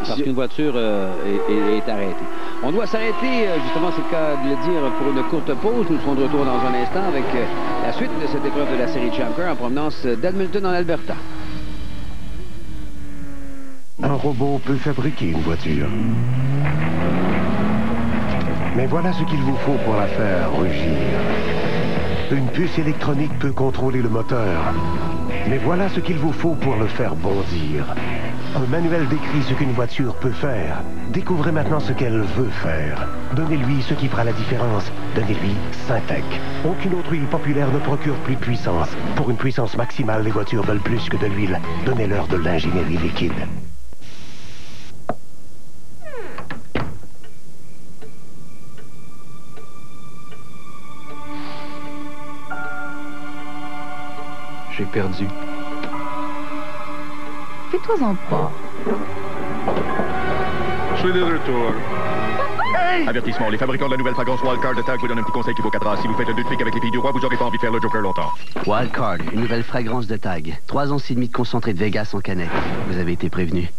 Speaker 1: parce qu'une voiture est arrêtée. On doit s'arrêter, justement, c'est le cas de le dire, pour une courte pause. Nous serons de retour dans un instant avec la suite de cette épreuve de la série Champ Car en provenance d'Edmonton en Alberta.
Speaker 10: Un robot peut fabriquer une voiture. Mais voilà ce qu'il vous faut pour la faire rugir. Une puce électronique peut contrôler le moteur. Mais voilà ce qu'il vous faut pour le faire bondir. Un manuel décrit ce qu'une voiture peut faire. Découvrez maintenant ce qu'elle veut faire. Donnez-lui ce qui fera la différence. Donnez-lui Syntec. Aucune autre huile populaire ne procure plus de puissance. Pour une puissance maximale, les voitures veulent plus que de l'huile. Donnez-leur de l'ingénierie liquide.
Speaker 11: perdu.
Speaker 12: Fais-toi-en pas.
Speaker 13: Je suis de retour.
Speaker 12: Hey!
Speaker 14: Avertissement, les fabricants de la nouvelle fragrance Wildcard de Tag vous donnent un petit conseil qui vaut 4 ans. Si vous faites un 2 de fric avec les filles du roi, vous n'aurez pas envie de faire le Joker longtemps.
Speaker 15: Wildcard, une nouvelle fragrance de Tag. 3 onces et demie de concentré de Vegas en canette. Vous avez été prévenu.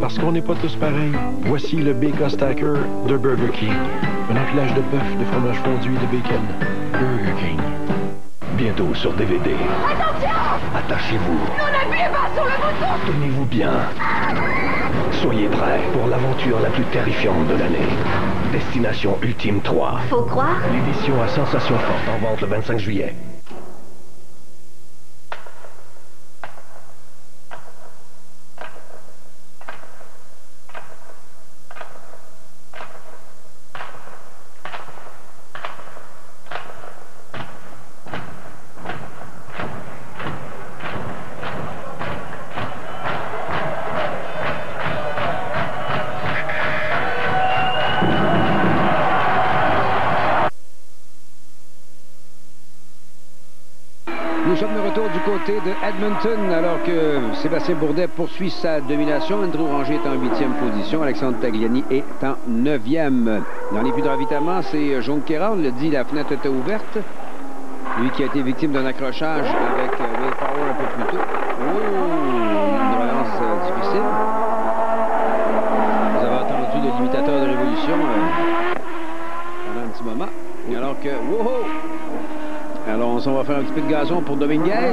Speaker 16: Parce qu'on n'est pas tous pareils, voici le Bacon Stacker de Burger King. Un enfilage de bœuf, de fromage fondu et de bacon. Burger King. Bientôt sur DVD.
Speaker 12: Attention!
Speaker 16: Attachez-vous.
Speaker 12: N'appuyez pas sur le bouton!
Speaker 16: Tenez-vous bien. Soyez prêts pour l'aventure la plus terrifiante de l'année. Destination Ultime 3.
Speaker 12: Faut croire.
Speaker 16: L'édition à sensation forte en vente le 25 juillet.
Speaker 1: Nous sommes de retour du côté de Edmonton, alors que Sébastien Bourdet poursuit sa domination. Andrew Ranger est en 8e position. Alexandre Tagliani est en 9e. Dans les buts de ravitaillement, c'est Jonquière. On l'a dit, la fenêtre était ouverte. Lui qui a été victime d'un accrochage avec Will Power un peu plus tôt. Oh, une relance difficile. Vous avez entendu le limitateur de révolution pendant un petit moment. Alors que... Wow! Alors, on s'en va faire un petit peu de gazon pour Dominguez,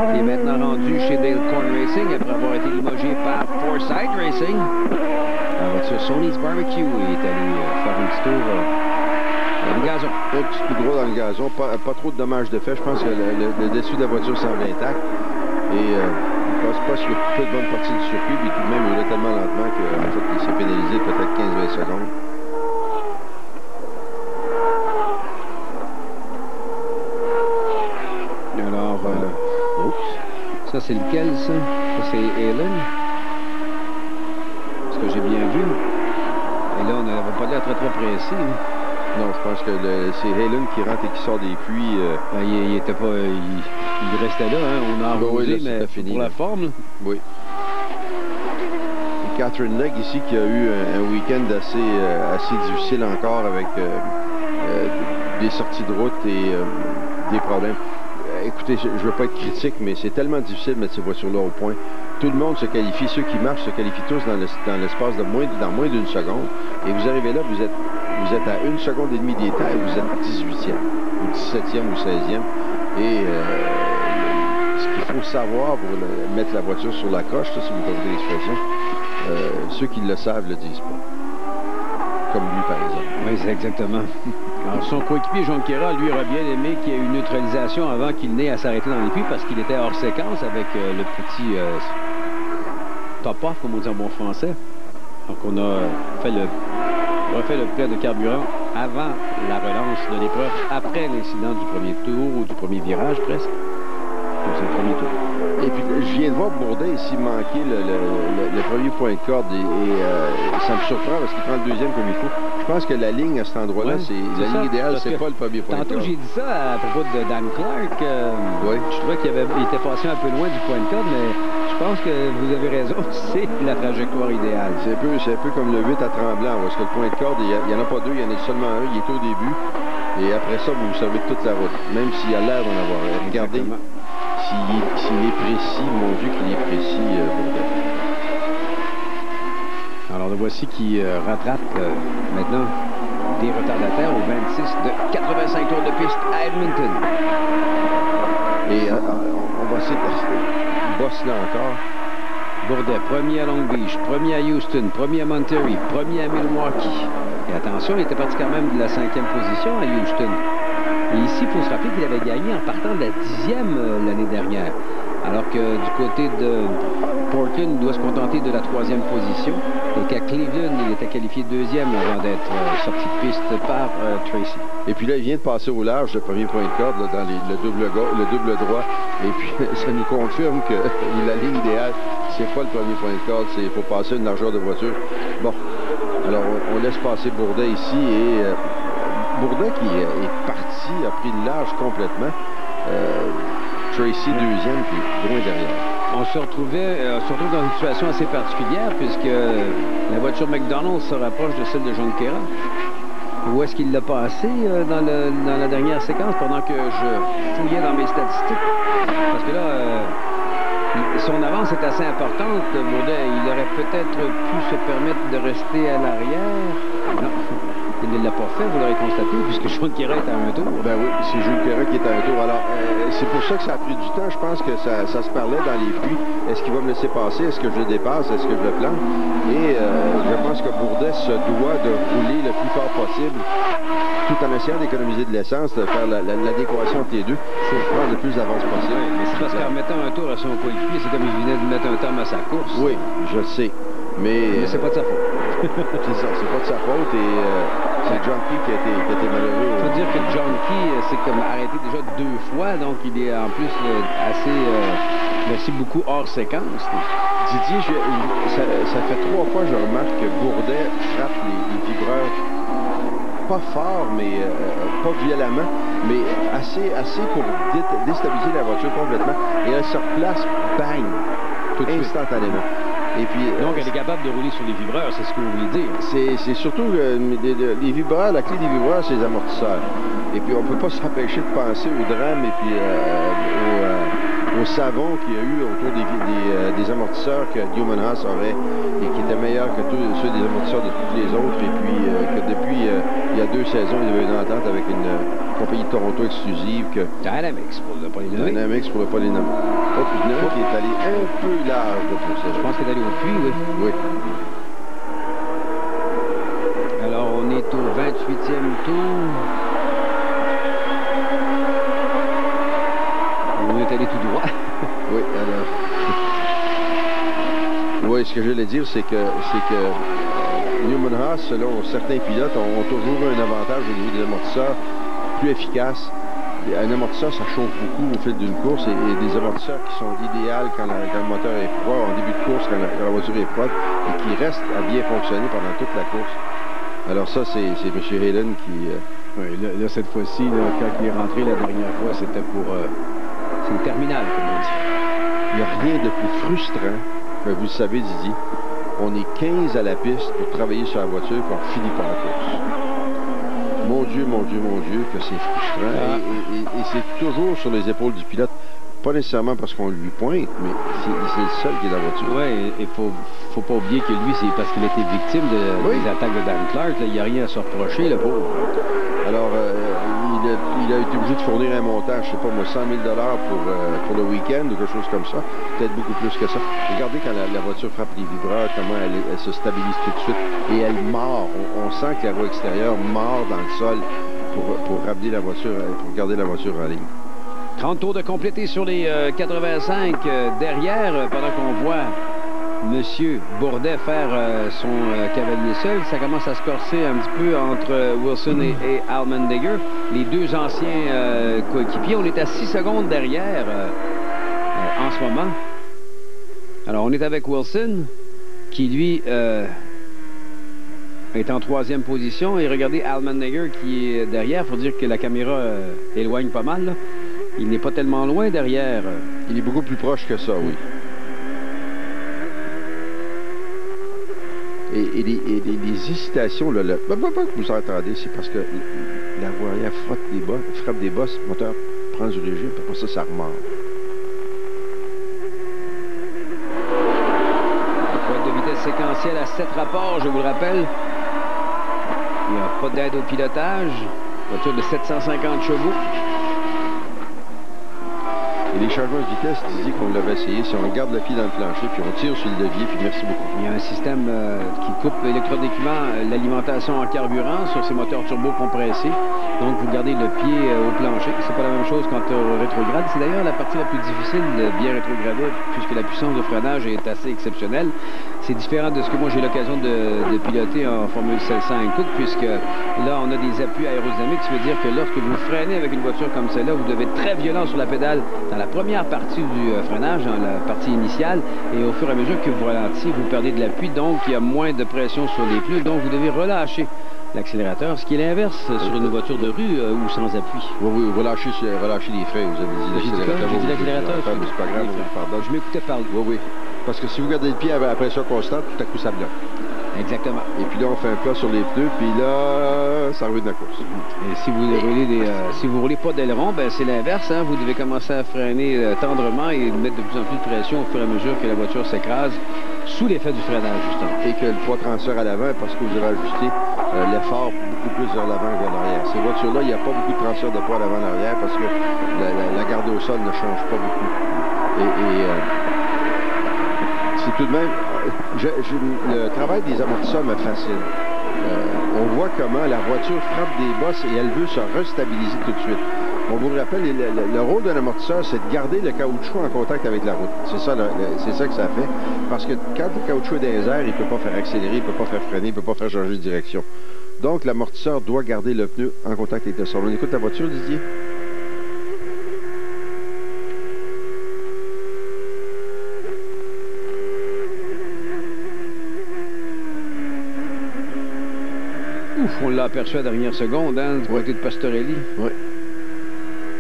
Speaker 1: qui est maintenant rendu chez Dale Corn Racing après avoir été limogé par Foresight Racing. La voiture Sony's Barbecue est allé faire un petit tour dans le gazon.
Speaker 2: Un petit coup de gros dans le gazon, pas trop de dommages de fait. Je pense que le dessus de la voiture semble intact. Et il passe pas sur toute bonne partie du circuit, puis tout de même, il roulait tellement lentement qu'en fait, il s'est pénalisé peut-être 15-20 secondes.
Speaker 1: Ça, c'est lequel, ça? Ça, c'est Halen. Ce que j'ai bien vu. Et là, on n'avait pas l'air très précis. Hein.
Speaker 2: Non, je pense que c'est Halen qui rentre et qui sort des puits.
Speaker 1: Ben, il était pas... Il restait là, hein. On a arrosé, oui, mais fini, pour la forme. Là.
Speaker 2: Oui. Et Catherine Legg, ici, qui a eu un week-end assez difficile encore avec des sorties de route et des problèmes. Écoutez, je ne veux pas être critique, mais c'est tellement difficile de mettre ces voitures-là au point. Tout le monde se qualifie. Ceux qui marchent se qualifient tous dans l'espace de moins d'une seconde. Et vous arrivez là, vous êtes à 1 seconde et demie des temps et vous êtes 18e, ou 17e ou 16e. Et ce qu'il faut savoir pour mettre la voiture sur la coche, ça, si vous comprenez l'expression, ceux qui le savent le disent pas. Comme lui, par exemple.
Speaker 1: Oui, c'est exactement. Alors, son coéquipier, Jonquière, lui, aurait bien aimé qu'il y ait une neutralisation avant qu'il n'ait à s'arrêter dans les puits parce qu'il était hors séquence avec le petit top-off, comme on dit en bon français. Donc, on a refait le plein de carburant avant la relance de l'épreuve, après l'incident du premier tour ou du premier virage, presque. Donc, c'est le premier tour.
Speaker 2: Et puis, je viens de voir Bourdet ici manquer le premier point de corde et ça me surprend parce qu'il prend le deuxième comme il faut. Je pense que la ligne à cet endroit-là,
Speaker 1: ouais,
Speaker 2: la ligne idéale, c'est pas le premier point de corde.
Speaker 1: Tantôt, j'ai dit ça à propos de Dan Clark.
Speaker 2: Oui.
Speaker 1: Je trouvais qu'il était passé un peu loin du point de corde, mais je pense que vous avez raison, c'est la trajectoire idéale.
Speaker 2: C'est un peu comme le 8 à Tremblant, parce que le point de corde, il n'y en a pas deux, il y en a seulement un, il est au début. Et après ça, vous servez toute la route, même s'il a l'air d'en avoir. Regardez. S'il est précis, mon Dieu qu'il est précis, Bourdet.
Speaker 1: Alors, le voici qui rattrape maintenant des retardataires au 26 de 85 tours de piste à Edmonton.
Speaker 2: Et on va essayer de bosse là encore.
Speaker 1: Bourdet, premier à Long Beach, premier à Houston, premier à Monterey, premier à Milwaukee. Et attention, il était parti quand même de la 5e position à Houston. Et ici, il faut se rappeler qu'il avait gagné en partant de la 10e l'année dernière. Alors que du côté de Portland, il doit se contenter de la 3e position. Et qu'à Cleveland, il était qualifié 2e avant d'être sorti de piste par Tracy.
Speaker 2: Et puis là, il vient de passer au large, le premier point de corde, là, dans le double droit. Et puis, ça nous confirme que la ligne idéale, c'est pas le premier point de corde, il faut passer une largeur de voiture. Bon, Alors, on laisse passer Bourdet ici et Bourdet qui est parti, a pris le large complètement. Tracy deuxième, puis loin derrière.
Speaker 1: On se retrouve dans une situation assez particulière puisque la voiture McDonald's se rapproche de celle de John Kerra. Où est-ce qu'il l'a passé dans la dernière séquence pendant que je fouillais dans mes statistiques? Parce que là, son avance est assez importante, Bourdet. Il aurait peut-être pu se permettre de rester à l'arrière. Non, il ne l'a pas fait, vous l'aurez constaté, puisque John Kerra est à un tour.
Speaker 2: Ben oui, c'est John Kerra qui est à un tour. Alors, c'est pour ça que ça a pris du temps. Je pense que ça se parlait dans les pluies. Est-ce qu'il va me laisser passer? Est-ce que je le dépasse? Est-ce que je le plante? Et je pense que Bourdet se doit de rouler le plus fort possible, tout en essayant d'économiser de l'essence, de faire l'adéquation entre les deux, pour prendre le plus d'avance possible.
Speaker 1: Oui, mais c'est parce qu'en mettant un tour à son coéquipier, c'est comme il venait de mettre un terme à sa course.
Speaker 2: Oui, je sais. Mais
Speaker 1: c'est pas de sa faute.
Speaker 2: C'est ça, c'est pas de sa faute et c'est John Key qui a été malheureux.
Speaker 1: Il faut dire que John Key s'est comme arrêté déjà 2 fois, donc il est en plus assez, merci beaucoup, hors séquence.
Speaker 2: Didier, ça fait 3 fois que je remarque que Bourdet frappe les vibreurs pas fort, mais pas violemment, mais assez pour déstabiliser la voiture complètement. Et elle se replace, bang, instantanément. Et puis,
Speaker 1: donc, elle est capable de rouler sur les vibreurs, c'est ce que vous voulez dire?
Speaker 2: C'est surtout les vibreurs, la clé des vibreurs, c'est les amortisseurs. Et puis, on ne peut pas s'empêcher de penser au drame et puis au savon qu'il y a eu autour des amortisseurs que Newman Haas aurait et qui étaient meilleurs que tous ceux des amortisseurs de tous les autres. Et puis, que depuis il y a 2 saisons, il y avait une entente avec une compagnie de Toronto exclusive que...
Speaker 1: Dynamics, pour ne pas les nommer.
Speaker 2: Dynamics, pour ne pas les nommer. Oh, puis il y en a qui est allé un peu large pour ça.
Speaker 1: Je pense qu'il est allé au puits, oui.
Speaker 2: Oui.
Speaker 1: Alors, on est au 28e tour. On est allé tout droit.
Speaker 2: Oui, alors... Oui, ce que j'allais dire, c'est que Newman Haas, selon certains pilotes, ont toujours un avantage au niveau des amortisseurs plus efficaces. Un amortisseur, ça chauffe beaucoup au fil d'une course et des amortisseurs qui sont idéales quand le moteur est froid, en début de course, quand la voiture est froide, et qui restent à bien fonctionner pendant toute la course. Alors ça, c'est M. Hayden qui...
Speaker 1: Oui, là, cette fois-ci, quand il est rentré la dernière fois, c'était pour... c'est le terminal, comme on dit.
Speaker 2: Il n'y a rien de plus frustrant, que vous le savez, Didier. On est 15 à la piste pour travailler sur la voiture, puis on finit par la course. Mon Dieu, mon Dieu, mon Dieu, que c'est frustrant. Et c'est toujours sur les épaules du pilote. Pas nécessairement parce qu'on lui pointe, mais c'est le seul qui est dans la voiture.
Speaker 1: Oui, il faut pas oublier que lui, c'est parce qu'il a été victime des attaques de Dan Clark. Il n'y a rien à se reprocher, le pauvre.
Speaker 2: Alors, il a été obligé de fournir un montant, je sais pas moi, 100 000 pour le week-end ou quelque chose comme ça. Peut-être beaucoup plus que ça. Regardez quand la voiture frappe les vibreurs, comment elle se stabilise tout de suite. Et elle mord. On sent que la roue extérieure mord dans le sol pour ramener la voiture, pour garder la voiture en ligne.
Speaker 1: 30 tours de compléter sur les 85 derrière, pendant qu'on voit M. Bourdet faire son cavalier seul. Ça commence à se corser un petit peu entre Wilson et Allmendinger, les 2 anciens coéquipiers. On est à 6 secondes derrière en ce moment. Alors, on est avec Wilson, qui, lui, est en 3e position. Et regardez Allmendinger qui est derrière. Il faut dire que la caméra éloigne pas mal, là. Il n'est pas tellement loin derrière.
Speaker 2: Il est beaucoup plus proche que ça, oui. Et les hésitations, là, vous entendez, c'est parce que la voie arrière frappe des bosses, le moteur prend du régime, puis après ça remonte.
Speaker 1: Pointe de vitesse séquentielle à 7 rapports, je vous le rappelle. Il n'y a pas d'aide au pilotage. Voiture de 750 chevaux.
Speaker 2: Et les changements de vitesse, Didier, qu'on l'avait essayé, si on garde le pied dans le plancher, puis on tire sur le levier, puis merci beaucoup.
Speaker 1: Il y a un système qui coupe électroniquement l'alimentation en carburant sur ces moteurs turbo compressés. Donc, vous gardez le pied au plancher. C'est pas la même chose quand on rétrograde. C'est d'ailleurs la partie la plus difficile de bien rétrograder, puisque la puissance de freinage est assez exceptionnelle. C'est différent de ce que moi j'ai l'occasion de piloter en Formule 5 Coupe, puisque là, on a des appuis aérodynamiques. Ça veut dire que lorsque vous freinez avec une voiture comme celle-là, vous devez être très violent sur la pédale dans la première partie du freinage, dans la partie initiale, et au fur et à mesure que vous ralentissez, vous perdez de l'appui, donc il y a moins de pression sur les pneus, donc vous devez relâcher l'accélérateur, ce qui est l'inverse sur une voiture de rue ou sans appui.
Speaker 2: Oui, relâchez les freins, vous avez dit l'accélérateur.
Speaker 1: J'ai dit l'accélérateur.
Speaker 2: C'est pas grave, pardon.
Speaker 1: Je m'écoutais parler.
Speaker 2: Oui. Parce que si vous gardez le pied à pression constante, tout à coup, ça bloque.
Speaker 1: Exactement.
Speaker 2: Et puis là, on fait un plat sur les pneus, puis là, ça ruine la course.
Speaker 1: Et si vous roulez si vous roulez pas d'aileron, ben c'est l'inverse. Hein? Vous devez commencer à freiner tendrement et mettre de plus en plus de pression au fur et à mesure que la voiture s'écrase sous l'effet du freinage, justement.
Speaker 2: Et que le poids transfère à l'avant parce que vous avez ajusté l'effort beaucoup plus vers l'avant que vers l'arrière. Ces voitures-là, il n'y a pas beaucoup de transfert de poids à l'avant et à l'arrière parce que la garde au sol ne change pas beaucoup. C'est tout de même... le travail des amortisseurs me fascine. On voit comment la voiture frappe des bosses et elle veut se restabiliser tout de suite. On vous rappelle, le rôle d'un amortisseur, c'est de garder le caoutchouc en contact avec la route. C'est ça que ça fait. Parce que quand le caoutchouc est dans les airs, il ne peut pas faire accélérer, il ne peut pas faire freiner, il ne peut pas faire changer de direction. Donc, l'amortisseur doit garder le pneu en contact avec le sol. On écoute la voiture, Didier?
Speaker 1: Ouf, on l'a aperçu à la dernière seconde, hein, du côté de Pastorelli.
Speaker 2: Oui.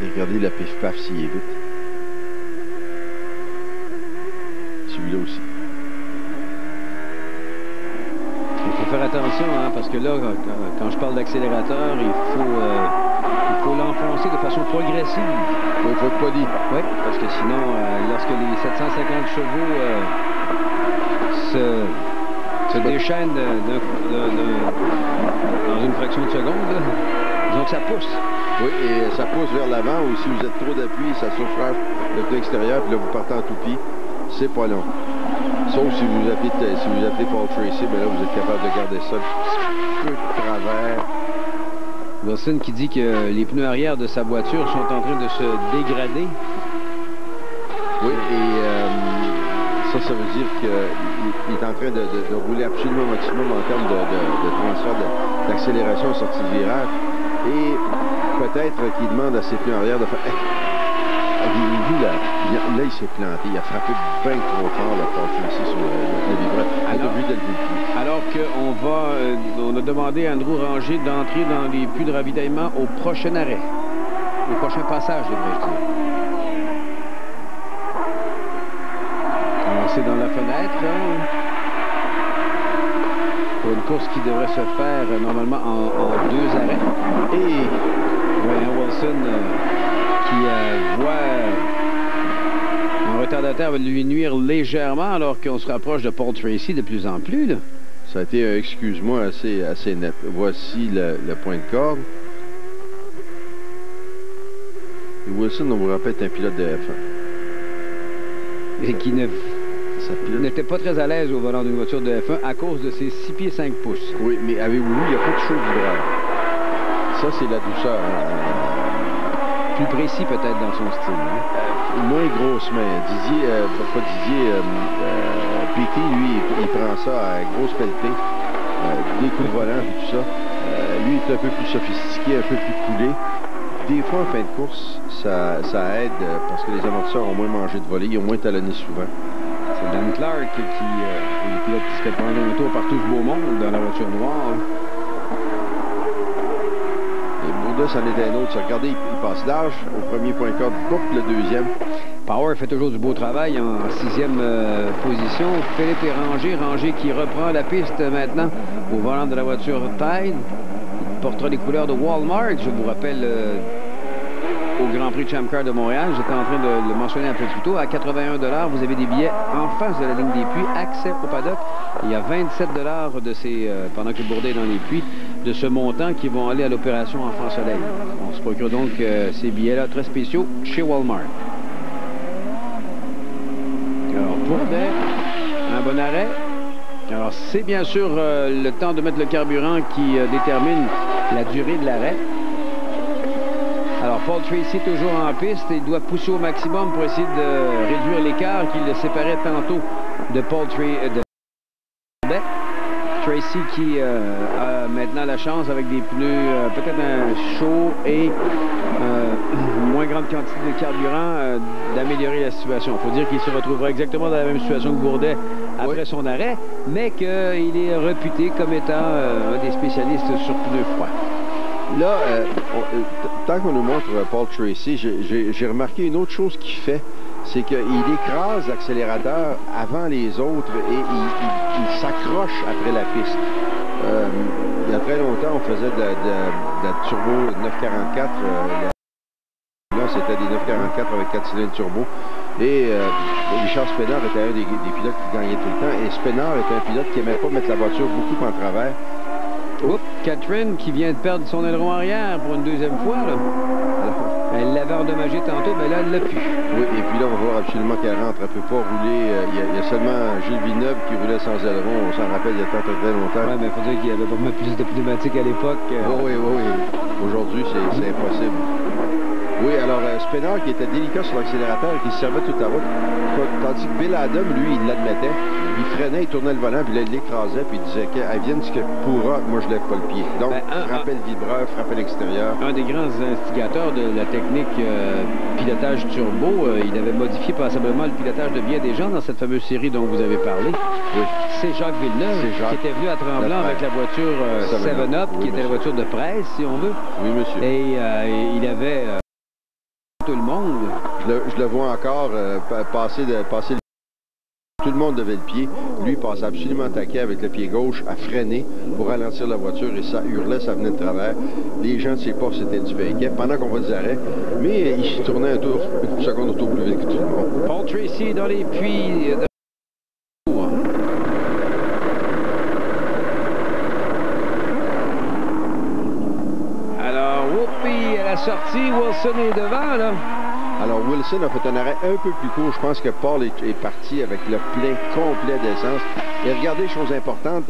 Speaker 2: Et regardez la pif-paf s'il est vite. Celui-là aussi.
Speaker 1: Il faut faire attention, hein, parce que là, quand je parle d'accélérateur, il faut l'enfoncer de façon progressive.
Speaker 2: Il faut être poli.
Speaker 1: Oui, parce que sinon, lorsque les 750 chevaux se déchaînent dans une fraction de seconde, là, disons que ça pousse.
Speaker 2: Oui, et ça pousse vers l'avant, ou si vous êtes trop d'appui, ça surcharge le pneu extérieur, puis là, vous partez en toupie. C'est pas long. Sauf si vous appelez Paul Tracy, ben là, vous êtes capable de garder ça un petit peu de travers.
Speaker 1: Wilson qui dit que les pneus arrière de sa voiture sont en train de se dégrader.
Speaker 2: Oui, et ça veut dire qu'il est en train de rouler absolument au maximum en termes de transfert d'accélération en sortie de virage. Et peut-être qu'il demande à ses pneus arrière de faire... Avez-vous vu, là, il s'est planté. Il a frappé bien trop fort le Paul Tracy sur le vibreur.
Speaker 1: Alors qu'on a demandé à Andrew Ranger d'entrer dans les puits de ravitaillement au prochain arrêt. Au prochain passage, devrais-je dire. Alors, c'est dans la fenêtre. Hein, pour une course qui devrait se faire normalement en 2 arrêts. Et Ryan Wilson qui voit un retardataire va lui nuire légèrement alors qu'on se rapproche de Paul Tracy de plus en plus. Là.
Speaker 2: Ça a été, excuse-moi, assez net. Voici le point de corde. Et Wilson, on vous rappelle, est un pilote de F1.
Speaker 1: Et qui n'était pas très à l'aise au volant d'une voiture de F1 à cause de ses 6 pieds 5 pouces.
Speaker 2: Oui, mais avez-vous vu, il n'y a pas de chaud vibreur. Ça, c'est la douceur.
Speaker 1: Plus précis peut-être dans son style. Hein?
Speaker 2: Moins grosse main. PT, lui, il prend ça à grosse pelletée. Des coups de volant et tout ça. Lui, il est un peu plus sophistiqué, un peu plus coulé. Des fois, en fin de course, ça aide parce que les amortisseurs ont moins mangé de volée, ils ont moins talonné souvent.
Speaker 1: C'est Dan Clark qui est le pilote qui se fait prendre un tour par tout ce beau monde dans la voiture noire.
Speaker 2: Et Bourdin, c'en est un autre. Regardez, il passe large au premier point de corde, boucle le deuxième.
Speaker 1: Power fait toujours du beau travail en 6e position. Philippe est Ranger qui reprend la piste maintenant au volant de la voiture Tide. Il portera les couleurs de Walmart. Je vous rappelle au Grand Prix Champ Car de Montréal. J'étais en train de le mentionner un peu plus tôt. À 81 $, vous avez des billets en face de la ligne des puits, accès au paddock. Il y a 27 $ de ces, pendant que Bourdin est dans les puits, de ce montant qui vont aller à l'opération Enfant Soleil. On se procure donc ces billets-là très spéciaux chez Walmart. Alors, Bourdin, un bon arrêt. Alors, c'est bien sûr le temps de mettre le carburant qui détermine la durée de l'arrêt. Alors, Paul Tracy toujours en piste. Il doit pousser au maximum pour essayer de réduire l'écart qui le séparait tantôt de Paul Tracy qui a maintenant la chance avec des pneus peut-être un chaud et moins grande quantité de carburant améliorer la situation. Il faut dire qu'il se retrouvera exactement dans la même situation que Bourdet après son arrêt, mais qu'il est réputé comme étant un des spécialistes sur pneus froids.
Speaker 2: Là, tant qu'on nous montre Paul Tracy, j'ai remarqué une autre chose qu'il fait, c'est qu'il écrase l'accélérateur avant les autres et il s'accroche après la piste. Il y a très longtemps, on faisait de la turbo 944. Là, c'était des 944 avec 4 cylindres turbo. Et Richard Spenard était un des pilotes qui gagnait tout le temps. Et Spenard était un pilote qui n'aimait pas mettre la voiture beaucoup en travers.
Speaker 1: Oups, Catherine qui vient de perdre son aileron arrière pour une deuxième fois. Là. Elle l'avait endommagé tantôt, mais là, elle l'a plus.
Speaker 2: Oui, et puis là, on va voir absolument qu'elle rentre. Elle ne peut pas rouler. Il y a seulement Gilles Villeneuve qui roulait sans aileron. On s'en rappelle, il y a très longtemps.
Speaker 1: Oui, mais il faut dire qu'il y avait pas mal plus de pneumatiques à l'époque.
Speaker 2: Oui. Aujourd'hui, c'est impossible. Oui, alors Spenard qui était délicat sur l'accélérateur et qui se servait toute la route, tandis que Bill Adam, lui, il l'admettait. Il freinait, il tournait le volant, puis là, il l'écrasait, puis il disait qu'elle vienne ce que pourra, moi je lève pas le pied. Donc, frappait le vibreur, frappait l'extérieur.
Speaker 1: Un des grands instigateurs de la technique pilotage turbo, il avait modifié passablement le pilotage de bien des gens dans cette fameuse série dont vous avez parlé.
Speaker 2: Oui.
Speaker 1: C'est Jacques Villeneuve qui était venu à Tremblant avec la voiture 7-Up, qui était la voiture de presse, si on veut.
Speaker 2: Oui, monsieur.
Speaker 1: Et il avait... tout le monde.
Speaker 2: Je le vois encore passer le... Tout le monde devait le pied. Lui, il passait absolument taquet avec le pied gauche à freiner pour ralentir la voiture et ça hurlait, ça venait de travers. Les gens ne savaient pas si c'était du paquet pendant qu'on va des arrêts. Mais il tournait une seconde au tour plus vite que tout le monde.
Speaker 1: Paul Tracy dans les puits. Alors, whoopie, à la sortie, Wilson est devant, là.
Speaker 2: Alors, Wilson a fait un arrêt un peu plus court. Je pense que Paul est parti avec le plein complet d'essence. Et regardez, chose importante,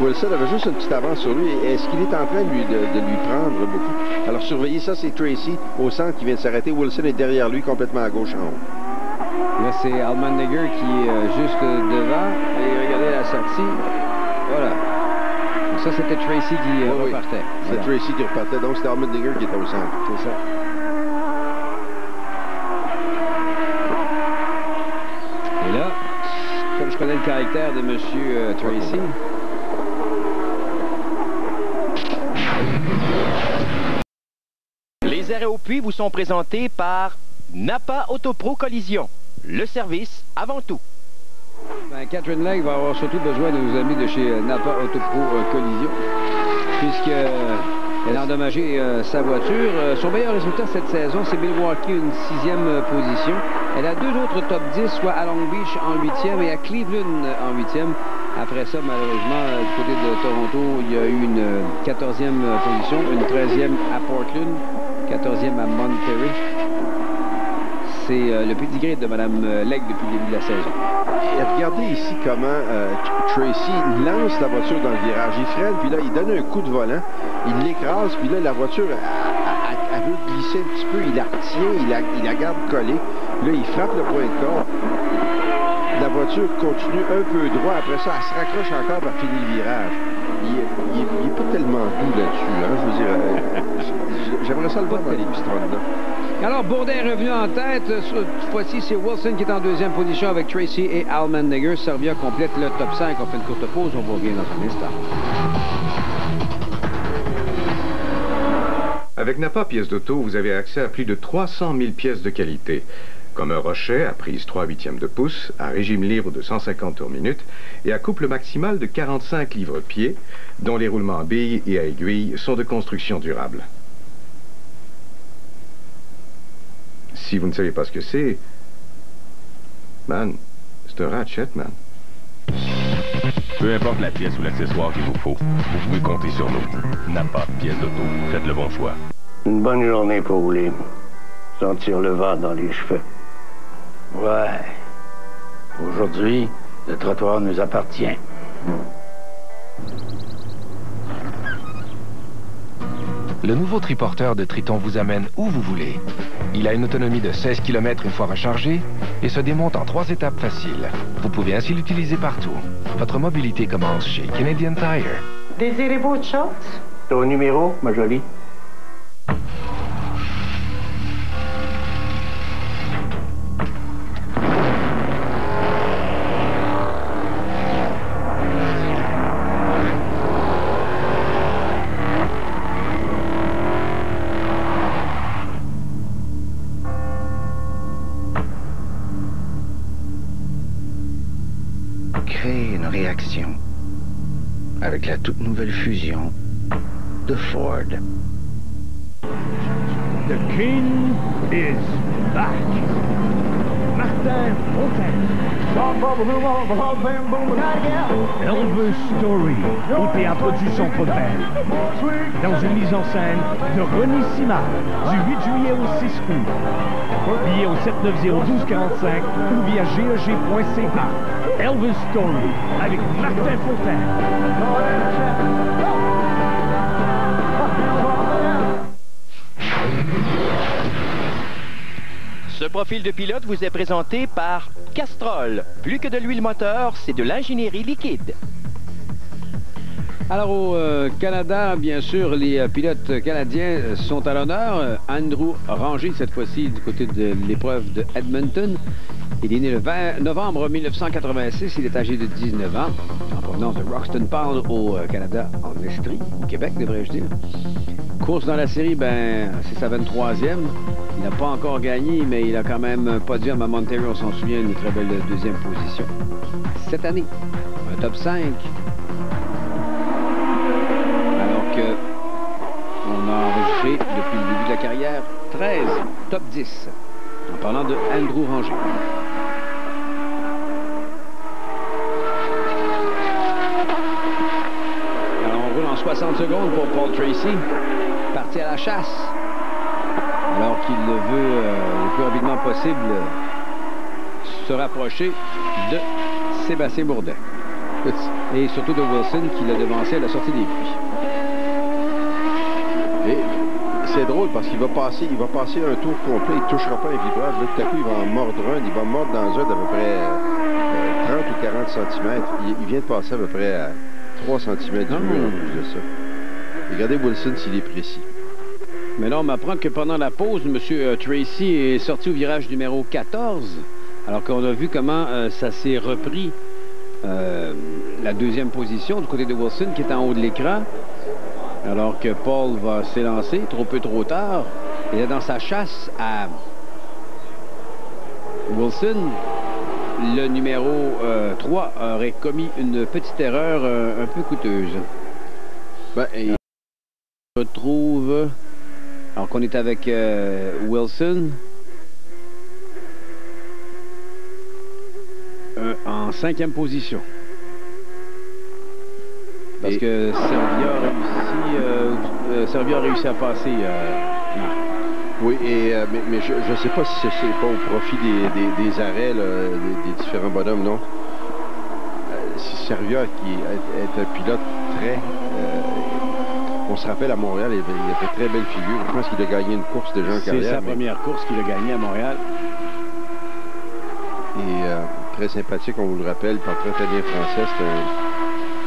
Speaker 2: Wilson avait juste une petite avance sur lui. Est-ce qu'il est en train de lui prendre beaucoup? Alors, surveillez ça, c'est Tracy au centre qui vient de s'arrêter. Wilson est derrière lui, complètement à gauche en haut.
Speaker 1: Là, c'est Allmendinger qui est juste devant. Et regardez la sortie. Voilà. Donc ça, c'était Tracy qui repartait.
Speaker 2: C'est Tracy qui repartait. Donc, c'était Allmendinger qui était au centre.
Speaker 1: C'est ça. Et là, comme je connais le caractère de M. Tracy...
Speaker 11: Les arrêts au puits vous sont présentés par Napa Autopro Collision. Le service avant tout.
Speaker 1: Ben, Catherine Legge va avoir surtout besoin de nos amis de chez Napa Autopro Collision, puisqu'elle a endommagé sa voiture. Son meilleur résultat cette saison, c'est Milwaukee, une 6e position. Elle a 2 autres top 10, soit à Long Beach en 8e et à Cleveland en 8e. Après ça, malheureusement, du côté de Toronto, il y a eu une 14e position, une 13e à Portland, 14e à Monterey. C'est le pédigré de Mme Legge depuis le début de la saison.
Speaker 2: Et regardez ici comment Tracy lance la voiture dans le virage. Il freine, puis là, il donne un coup de volant. Il l'écrase, puis là, la voiture, elle veut glisser un petit peu. Il la retient, il la garde collée. Là, il frappe le point de corde. La voiture continue un peu droit. Après ça, elle se raccroche encore pour finir le virage. Il n'est pas tellement doux là-dessus. Hein, je veux dire, j'aimerais ça le voir dans les pistrons là.
Speaker 1: Alors, Bourdet est revenu en tête. Cette fois-ci, c'est Wilson qui est en 2e position avec Tracy et Allmendinger. Servia complète le top 5. On fait une courte pause. On vous revient dans un instant.
Speaker 4: Avec Napa Pièces d'Auto, vous avez accès à plus de 300 000 pièces de qualité, comme un rochet à prise 3/8 de pouce, à régime libre de 150 tours minute et à couple maximal de 45 livres-pieds, dont les roulements à billes et à aiguilles sont de construction durable. Si vous ne savez pas ce que c'est, man, c'est un ratchet, man.
Speaker 6: Peu importe la pièce ou l'accessoire qu'il vous faut, vous pouvez compter sur nous. Napa Pièces d'Auto, faites le bon choix.
Speaker 7: Une bonne journée pour rouler. Sentir le vent dans les cheveux. Ouais. Aujourd'hui, le trottoir nous appartient.
Speaker 8: Le nouveau triporteur de Triton vous amène où vous voulez. Il a une autonomie de 16 km une fois rechargé et se démonte en 3 étapes faciles. Vous pouvez ainsi l'utiliser partout. Votre mobilité commence chez Canadian Tire.
Speaker 13: Désirez-vous autre chose?
Speaker 7: Ton numéro, ma jolie? réaction avec la toute nouvelle fusion de Ford.
Speaker 13: The King is back. Martin Fontaine. Elvis Story au Théâtre du Centre Bell. Dans une mise en scène de René Simard du 8 juillet au 6 août. Billets au 790-1245 ou via geg.ca. Elvis Story avec Martin Fontaine.
Speaker 11: Ce profil de pilote vous est présenté par Castrol. Plus que de l'huile moteur, c'est de l'ingénierie liquide.
Speaker 1: Alors au Canada, bien sûr, les pilotes canadiens sont à l'honneur. Andrew Ranger, cette fois-ci, du côté de l'épreuve de Edmonton. Il est né le 20 novembre 1986. Il est âgé de 19 ans, en provenance de Roxton Pound au Canada, en Estrie, au Québec, devrais-je dire. Course dans la série, ben, c'est sa 23e. Il n'a pas encore gagné, mais il a quand même un podium à Montréal, on s'en souvient, une très belle deuxième position. Cette année, un top 5. Alors que on a enregistré, depuis le début de la carrière, 13 top 10. En parlant de Andrew Ranger. Alors, on roule en 60 secondes pour Paul Tracy. Parti à la chasse. Alors qu'il le veut le plus rapidement possible se rapprocher de Sébastien Bourdais. Et surtout de Wilson qui l'a devancé à la sortie des puits.
Speaker 2: Et c'est drôle parce qu'il va passer un tour complet, il ne touchera pas un vibrage. Là, tout à coup, il va en mordre un. Il va mordre dans un d'à peu près 30 ou 40 cm. Il vient de passer à peu près à 3 cm du mur en plus de ça. Regardez Wilson s'il est précis.
Speaker 1: Mais là, on m'apprend que pendant la pause, M. Tracy est sorti au virage numéro 14, alors qu'on a vu comment ça s'est repris la deuxième position du côté de Wilson, qui est en haut de l'écran, alors que Paul va s'élancer trop peu trop tard. Et là, dans sa chasse à Wilson, le numéro 3 aurait commis une petite erreur un peu coûteuse. Ben, et on retrouve... Alors qu'on est avec Wilson en 5e position. Parce que Servia a réussi à passer.
Speaker 2: Oui, mais je ne sais pas si c'est pas au profit des arrêts, là, des différents bonhommes, non? Servia, qui est un pilote très... on se rappelle à Montréal, il a fait très belle figure. Je pense qu'il a gagné une course déjà en carrière.
Speaker 1: C'est sa première course qu'il a gagnée à Montréal.
Speaker 2: Et très sympathique, on vous le rappelle, il parle très bien français.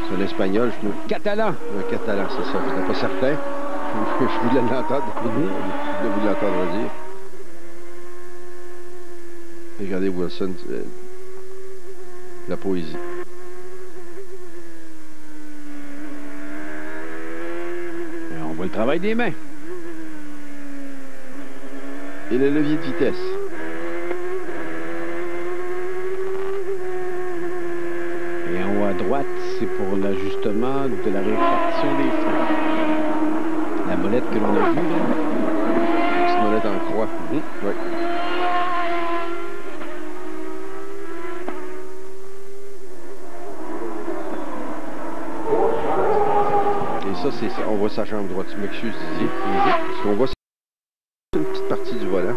Speaker 2: C'est un Espagnol, je trouve.
Speaker 1: Catalan.
Speaker 2: Un Catalan, c'est ça. Je n'étais pas certain. Je voulais l'entendre. Je voulais l'entendre dire. Regardez Wilson, la poésie.
Speaker 1: On voit le travail des mains.
Speaker 2: Et le levier de vitesse.
Speaker 1: Et en haut à droite, c'est pour l'ajustement de la répartition des freins. La molette que l'on a vue, là.
Speaker 2: Petite molette en croix. Oui. Et ça, on voit sa jambe droite. Je m'excuse, Didier. Parce qu'on voit une petite partie du volant.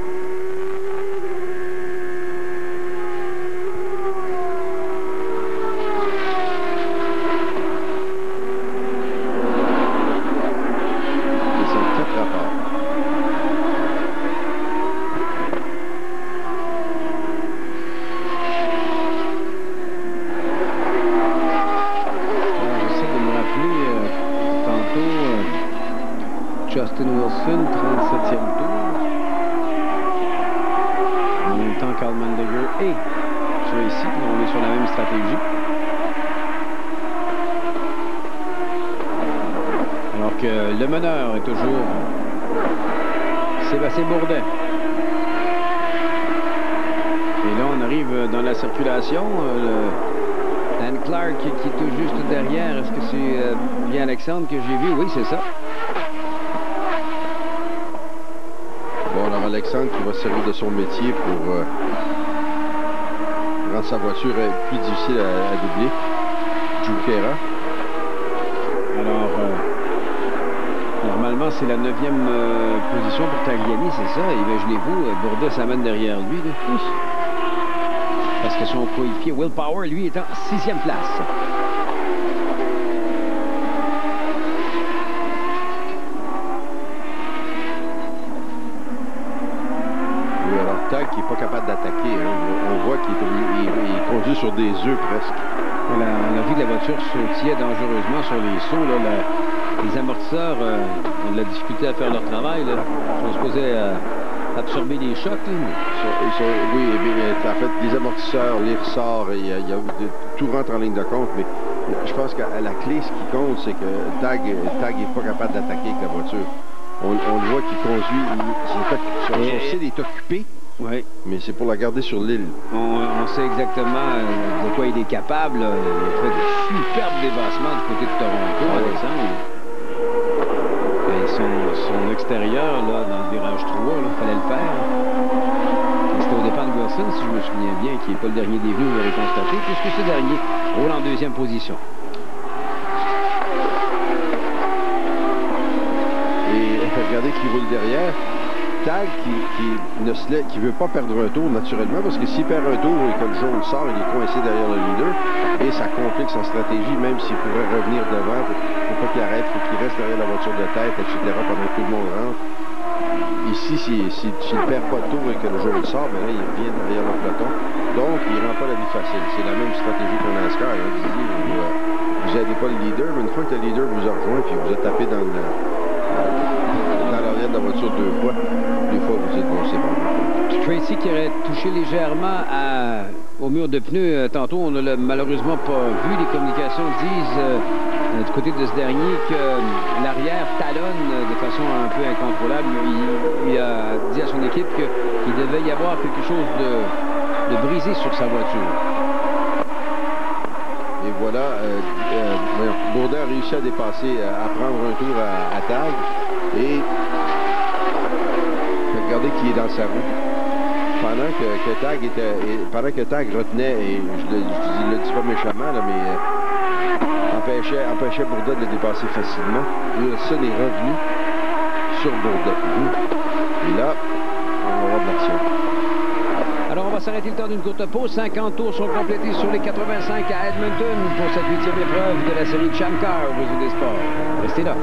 Speaker 1: Justin Wilson, 37e tour. En même temps, Carl Mandeger et Tracy, on est sur la même stratégie. Alors que le meneur est toujours Sébastien Bourdais. Et là, on arrive dans la circulation. Dan Clark qui est tout juste derrière. Est-ce que c'est bien Alexandre que j'ai vu? Oui, c'est ça.
Speaker 2: Bon, alors Alexandre qui va se servir de son métier pour rendre sa voiture plus difficile à doubler. Junqueira.
Speaker 1: Alors, normalement, c'est la 9e position pour Tagliani, c'est ça. Imaginez-vous, Bourdais s'amène derrière lui. Là. Parce que son coéquipier Will Power, lui, est en 6e place.
Speaker 2: Oui, alors Tag qui n'est pas capable d'attaquer. Hein. On voit qu'il conduit sur des œufs presque.
Speaker 1: Voilà, on a vu que la voiture sautillait dangereusement sur les sauts. Là, les amortisseurs ont de la difficulté à faire leur travail. Là. Ils sont supposés absorber les chocs. Là.
Speaker 2: Oui, en fait, les amortisseurs, les ressorts, tout rentre en ligne de compte. Mais je pense qu'à la clé, ce qui compte, c'est que Tag n'est pas capable d'attaquer avec la voiture. On le voit qu'il conduit, son ciel est occupé.
Speaker 1: Oui.
Speaker 2: Mais c'est pour la garder sur l'île.
Speaker 1: On sait exactement de quoi il est capable. Là. Il a fait de superbes débassements du côté de Toronto en décembre. Et son extérieur, là, dans le virage 3, il fallait le faire. C'était au départ de Wilson, si je me souviens bien, qui n'est pas le dernier des venus, vous l'avez constaté, puisque ce dernier roule en 2e position.
Speaker 2: Et regardez qui roule derrière. Tag qui ne veut pas perdre un tour naturellement, parce que s'il perd un tour et que le jaune sort, il est coincé derrière le leader et ça complique sa stratégie, même s'il pourrait revenir devant. Il ne faut pas qu'il arrête, il faut qu'il reste derrière la voiture de tête, etc. pendant que tout le monde rentre. Ici, s'il ne perd pas de tour et que le jaune sort, ben là, il revient derrière le peloton. Donc, il ne rend pas la vie facile. C'est la même stratégie qu'un NASCAR. Hein. Vous n'aidez pas le leader, mais une fois que le leader vous a rejoint puis vous a tapé dans l'arrière de la voiture 2 fois, des fois vous êtes bon, c'est bon.
Speaker 1: Tracy qui aurait touché légèrement au mur de pneus. Tantôt, on ne l'a malheureusement pas vu. Les communications disent du côté de ce dernier que l'arrière talonne de façon un peu incontrôlable. Il a dit à son équipe qu'il devait y avoir quelque chose de brisé sur sa voiture.
Speaker 2: Et voilà, Bourdais a réussi à dépasser, à prendre un tour à Tag. Et regardez qui est dans sa roue. Pendant que Tag retenait, et je le dis pas méchamment, là, mais empêchait Bourdais de le dépasser facilement. Wilson est revenu sur Bourdais. Et là, on va voir de l'action.
Speaker 1: Alors, on va s'arrêter le temps d'une courte pause. 50 tours sont complétés sur les 85 à Edmonton pour cette 8e épreuve de la série Champ Car au Réseau des Sports. Restez là.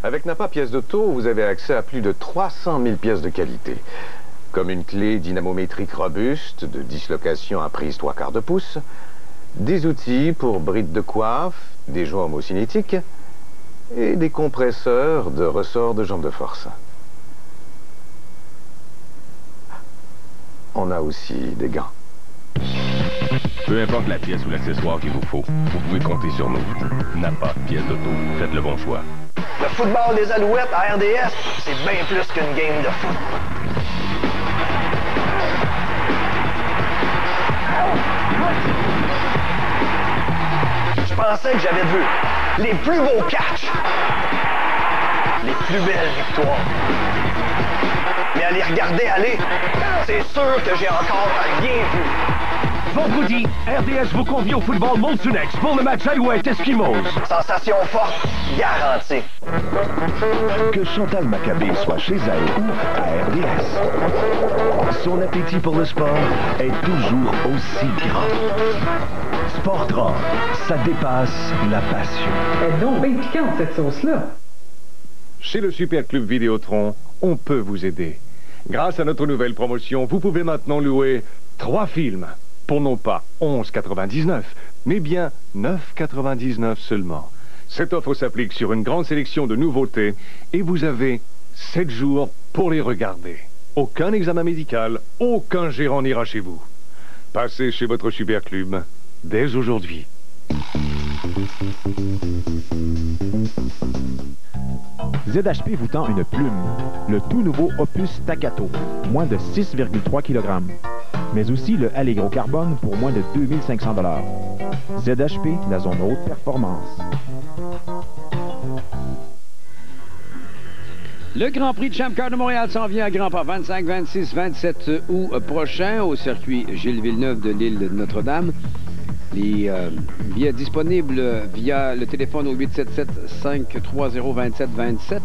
Speaker 4: Avec Napa Pièces d'Auto, vous avez accès à plus de 300 000 pièces de qualité. Comme une clé dynamométrique robuste de dislocation à prise 3/4 de pouce, des outils pour brides de coiffe, des joints homocinétiques et des compresseurs de ressorts de jambes de force. On a aussi des gants.
Speaker 6: Peu importe la pièce ou l'accessoire qu'il vous faut, vous pouvez compter sur nous. Napa Pièces d'Auto. Faites le bon choix.
Speaker 17: Le football des Alouettes à RDS, c'est bien plus qu'une game de foot. Je pensais que j'avais vu les plus beaux catchs, les plus belles victoires. Mais à les regarder aller, c'est sûr que j'ai encore rien vu.
Speaker 3: Vendredi, RDS vous convie au football Molsunex pour le match Alouette-Eskimos.
Speaker 17: Sensation forte, garantie.
Speaker 18: Que Chantal Maccabé soit chez elle ou à RDS, son appétit pour le sport est toujours aussi grand. Sport 30, ça dépasse la passion.
Speaker 19: Elle est donc bien piquante, cette sauce-là.
Speaker 5: Chez le Super Club Vidéotron, on peut vous aider. Grâce à notre nouvelle promotion, vous pouvez maintenant louer 3 films pour non pas 11,99, mais bien 9,99 seulement. Cette offre s'applique sur une grande sélection de nouveautés et vous avez 7 jours pour les regarder. Aucun examen médical, aucun gérant n'ira chez vous. Passez chez votre Super Club dès aujourd'hui.
Speaker 20: ZHP vous tend une plume, le tout nouveau Opus Staccato, moins de 6,3 kg. mais aussi le Allegro Carbone pour moins de 2500 $. ZHP, la zone haute performance.
Speaker 1: Le Grand Prix de Champ Car de Montréal s'en vient à grands pas 25, 26, 27 août prochain au circuit Gilles Villeneuve de l'île de Notre-Dame. Les billets disponibles via le téléphone au 877-530-2727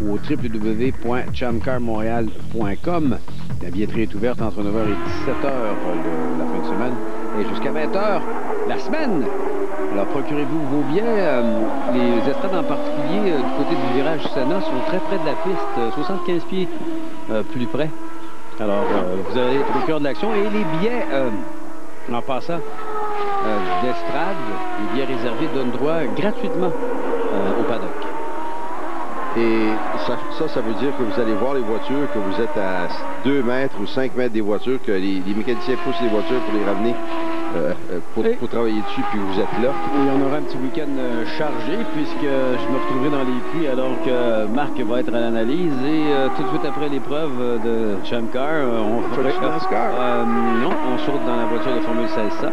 Speaker 1: ou au www.chamcarmontréal.com. La billetterie est ouverte entre 9h et 17h la fin de semaine et jusqu'à 20h la semaine. Alors, procurez-vous vos billets. Les estrades en particulier du côté du virage Senna sont très près de la piste, 75 pieds plus près. Alors, vous allez être au cœur de l'action. Et les billets, en passant d'estrade, les billets réservés donnent droit gratuitement au paddock.
Speaker 2: Et ça veut dire que vous allez voir les voitures, que vous êtes à 2 mètres ou 5 mètres des voitures, que les mécaniciens poussent les voitures pour les ramener pour travailler dessus, puis vous êtes là.
Speaker 1: Et on aura un petit week-end chargé, puisque je me retrouverai dans les puits alors que Marc va être à l'analyse. Et tout de suite après l'épreuve de Champ Car, on saute dans la voiture de Formule 1600.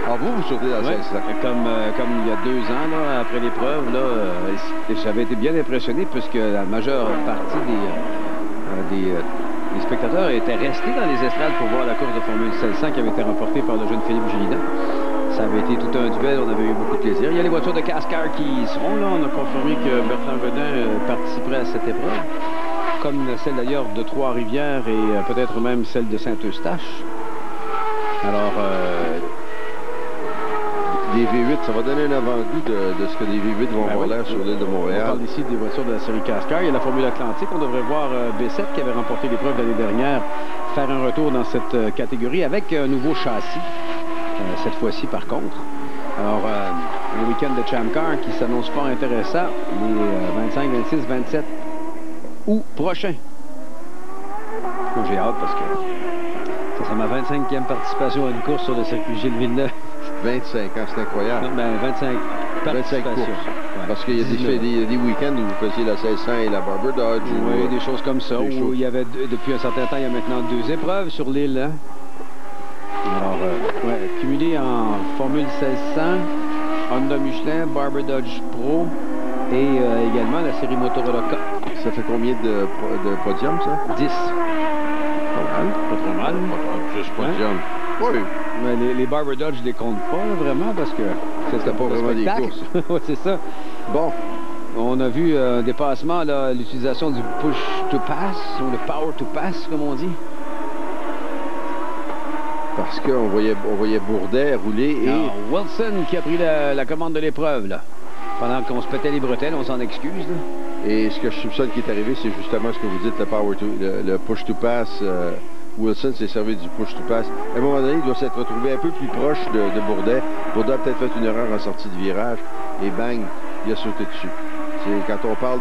Speaker 2: Ah, vous sautez dans la 1600?
Speaker 1: Comme il y a 2 ans, là, après l'épreuve, j'avais été bien impressionné, puisque la majeure partie des spectateurs étaient restés dans les estrades pour voir la course de Formule 1600 qui avait été remportée par le jeune Philippe Gélinas. Ça avait été tout un duel, on avait eu beaucoup de plaisir. Il y a les voitures de Cascar qui y seront là. On a confirmé que Bertrand Godin participerait à cette épreuve, comme celle d'ailleurs de Trois-Rivières et peut-être même celle de Saint-Eustache. Alors,
Speaker 2: des V8, ça va donner un avant-goût de ce que les V8 vont avoir l'air sur l'île de Montréal.
Speaker 1: On parle ici des voitures de la série Cascar. Il y a la Formule Atlantique. On devrait voir B7 qui avait remporté l'épreuve l'année dernière faire un retour dans cette catégorie avec un nouveau châssis. Cette fois-ci, par contre. Alors, le week-end de Champ Car qui s'annonce fort intéressant les 25, 26, 27 août prochain. J'ai hâte parce que ça sera ma 25e participation à une course sur le circuit Gilles Villeneuve.
Speaker 2: 25 ans, c'est incroyable.
Speaker 1: Ben, 25 courses.
Speaker 2: Ouais. Parce qu'il y a des week-ends où vous faisiez la 1600 et la Barber Dodge.
Speaker 1: Oui, des choses comme ça. Où il y avait, depuis un certain temps, il y a maintenant 2 épreuves sur l'île. Hein? Alors, cumulé en Formule 1600, Honda Michelin, Barber Dodge Pro et également la série Motorola Cup.
Speaker 2: Ça fait combien de podiums, ça?
Speaker 1: 10. Pas trop mal.
Speaker 2: 10 podiums. Oui.
Speaker 1: Mais les Barber Dodge, je les compte pas, là, vraiment, parce que
Speaker 2: c'était pas vraiment des courses.
Speaker 1: Oui, c'est ça. Bon, on a vu un dépassement, l'utilisation du push to pass, ou le power to pass, comme on dit.
Speaker 2: Parce qu'on voyait Bourdet rouler et...
Speaker 1: Alors, Wilson qui a pris la commande de l'épreuve, là. Pendant qu'on se pétait les bretelles, on s'en excuse, là.
Speaker 2: Et ce que je soupçonne qui est arrivé, c'est justement ce que vous dites, le push to pass. Wilson s'est servi du push to pass. À un moment donné, il doit s'être retrouvé un peu plus proche de Bourdet. Bourdet a peut-être fait une erreur en sortie de virage. Et bang, il a sauté dessus. C'est quand on parle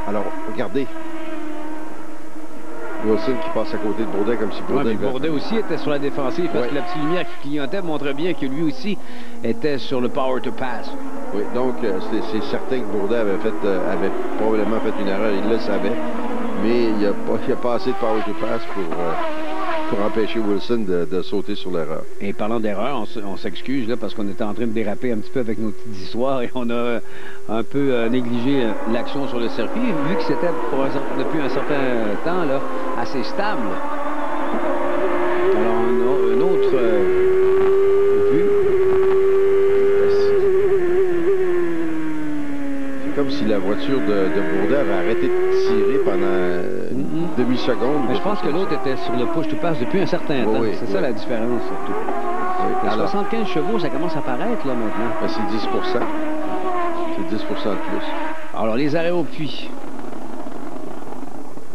Speaker 2: Alors, regardez. Wilson qui passe à côté de Bourdet comme si Bourdet...
Speaker 1: Bourdet aussi était sur la défensive parce que la petite lumière qui clignotait montrait bien que lui aussi était sur le power to pass.
Speaker 2: Oui, donc c'est certain que Bourdet avait probablement fait une erreur. Il le savait. Mais il n'y a pas assez de power to pass pour empêcher Wilson de sauter sur l'erreur. Et
Speaker 1: parlant d'erreur, on s'excuse là parce qu'on était en train de déraper un petit peu avec nos petites histoires et on a un peu négligé l'action sur le circuit, vu que c'était depuis un certain temps là, assez stable. Alors un autre vue.
Speaker 2: C'est comme si la voiture de Bourdet avait arrêté de tirer pendant une demi-seconde.
Speaker 1: Mais je pense que l'autre était sur le push to pass depuis un certain temps. C'est ça la différence surtout. À 75 chevaux, ça commence à paraître là maintenant.
Speaker 2: Ben, c'est 10 %. C'est 10 % de plus.
Speaker 1: Alors les arrêts au puits.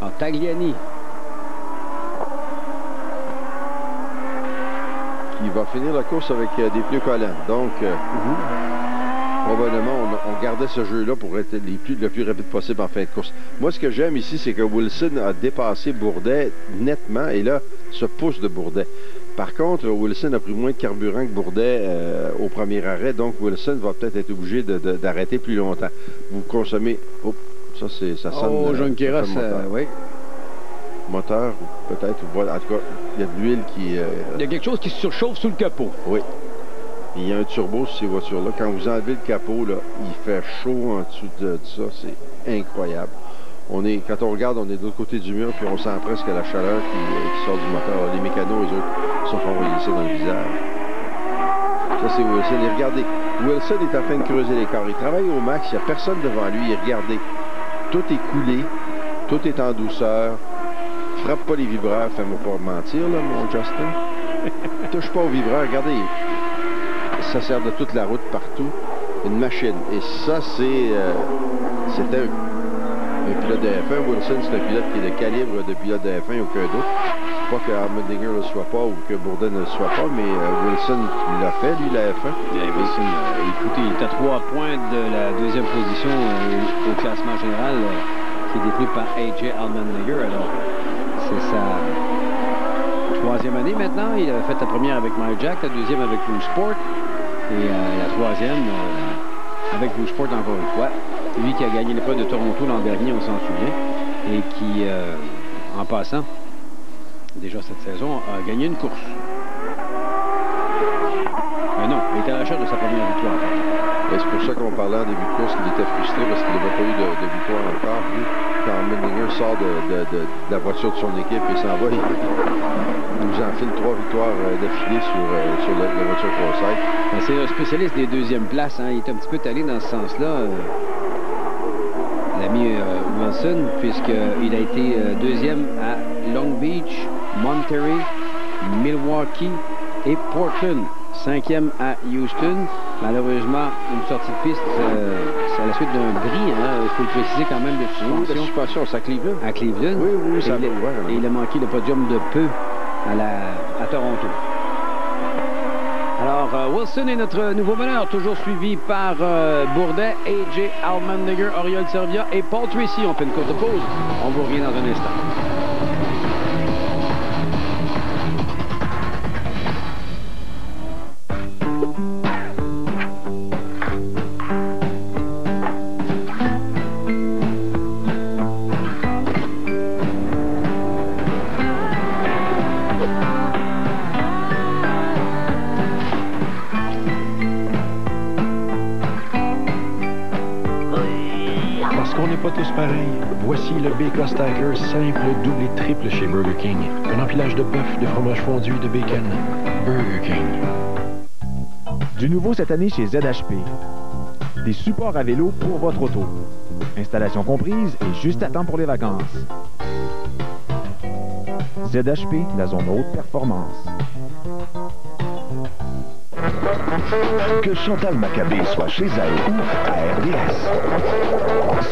Speaker 1: Alors Tagliani.
Speaker 2: Qui va finir la course avec des pneus collants. Donc, probablement, on gardait ce jeu-là pour être le plus rapide possible en fin de course. Moi, ce que j'aime ici, c'est que Wilson a dépassé Bourdet nettement et là, se pousse de Bourdet. Par contre, Wilson a pris moins de carburant que Bourdet au premier arrêt, donc Wilson va peut-être être obligé d'arrêter plus longtemps. Vous consommez... Oh, ça sonne...
Speaker 1: Oh, Junqueira, oui.
Speaker 2: moteur, peut-être, en tout cas, il y a de l'huile qui...
Speaker 1: Il y a quelque chose qui se surchauffe sous le capot.
Speaker 2: Oui. Il y a un turbo sur ces voitures-là. Quand vous enlevez le capot, là, il fait chaud en dessous de ça. C'est incroyable. Quand on regarde, on est de l'autre côté du mur, puis on sent presque la chaleur qui sort du moteur. Les mécanos, eux autres, sont envoyés ça dans le visage. Ça, c'est Wilson. Et regardez, Wilson est en train de creuser l'écart. Il travaille au max, il n'y a personne devant lui. Et regardez, tout est coulé, tout est en douceur. Frappe pas les vibreurs, fais-moi pas mentir, là, mon Justin. Touche pas aux vibreurs, regardez. Ça sert de toute la route partout. Une machine. Et ça, c'était un pilote de F1. Wilson, c'est un pilote qui est de calibre de pilote de F1, aucun doute. Pas que Allmendinger ne le soit pas ou que Bourdais ne le soit pas, mais Wilson l'a fait, lui, la F1.
Speaker 1: Et Wilson, écoutez, il est à 3 points de la deuxième position au classement général, qui est détenu par A.J. Allmendinger. Alors, c'est sa 3e année maintenant. Il a fait la première avec Mike Jack, la deuxième avec Blue Sport. Et la 3e avec Blue Sport encore une fois. Lui qui a gagné l'épreuve de Toronto l'an dernier, on s'en souvient. Et qui, en passant, déjà cette saison, a gagné une course. Non, il était à la recherche de sa première victoire.
Speaker 2: Et c'est pour ça qu'on parlait en début de course qu'il était frustré parce qu'il n'avait pas eu de victoire encore. Lui, quand Allmendinger sort de la voiture de son équipe et s'en va, il nous enfile 3 victoires d'affilée sur la voiture Forsythe.
Speaker 1: C'est un spécialiste des deuxièmes places. Hein. Il est un petit peu allé dans ce sens-là, l'ami Wilson, puisqu'il a été deuxième à Long Beach, Monterey, Milwaukee et Portland. 5e à Houston. Malheureusement, une sortie de piste, c'est à la suite d'un bris. Il faut le préciser quand même de suspension.
Speaker 2: Oui, de suspension, c'est à Cleveland.
Speaker 1: À Cleveland.
Speaker 2: Oui, ça va ouvert.
Speaker 1: Et il a manqué le podium de peu à Toronto. Alors, Wilson est notre nouveau meneur, toujours suivi par Bourdais, A.J. Allmendinger, Oriol Servia et Paul Tracy. On fait une courte pause. On vous revient dans un instant.
Speaker 16: Pas tous pareils. Voici le Bacon Stacker simple, double et triple chez Burger King. Un empilage de bœuf, de fromage fondu et de bacon. Burger King.
Speaker 20: Du nouveau cette année chez ZHP. Des supports à vélo pour votre auto. Installation comprise et juste à temps pour les vacances. ZHP, la zone haute performance.
Speaker 18: Que Chantal Maccabé soit chez elle ou à RDS,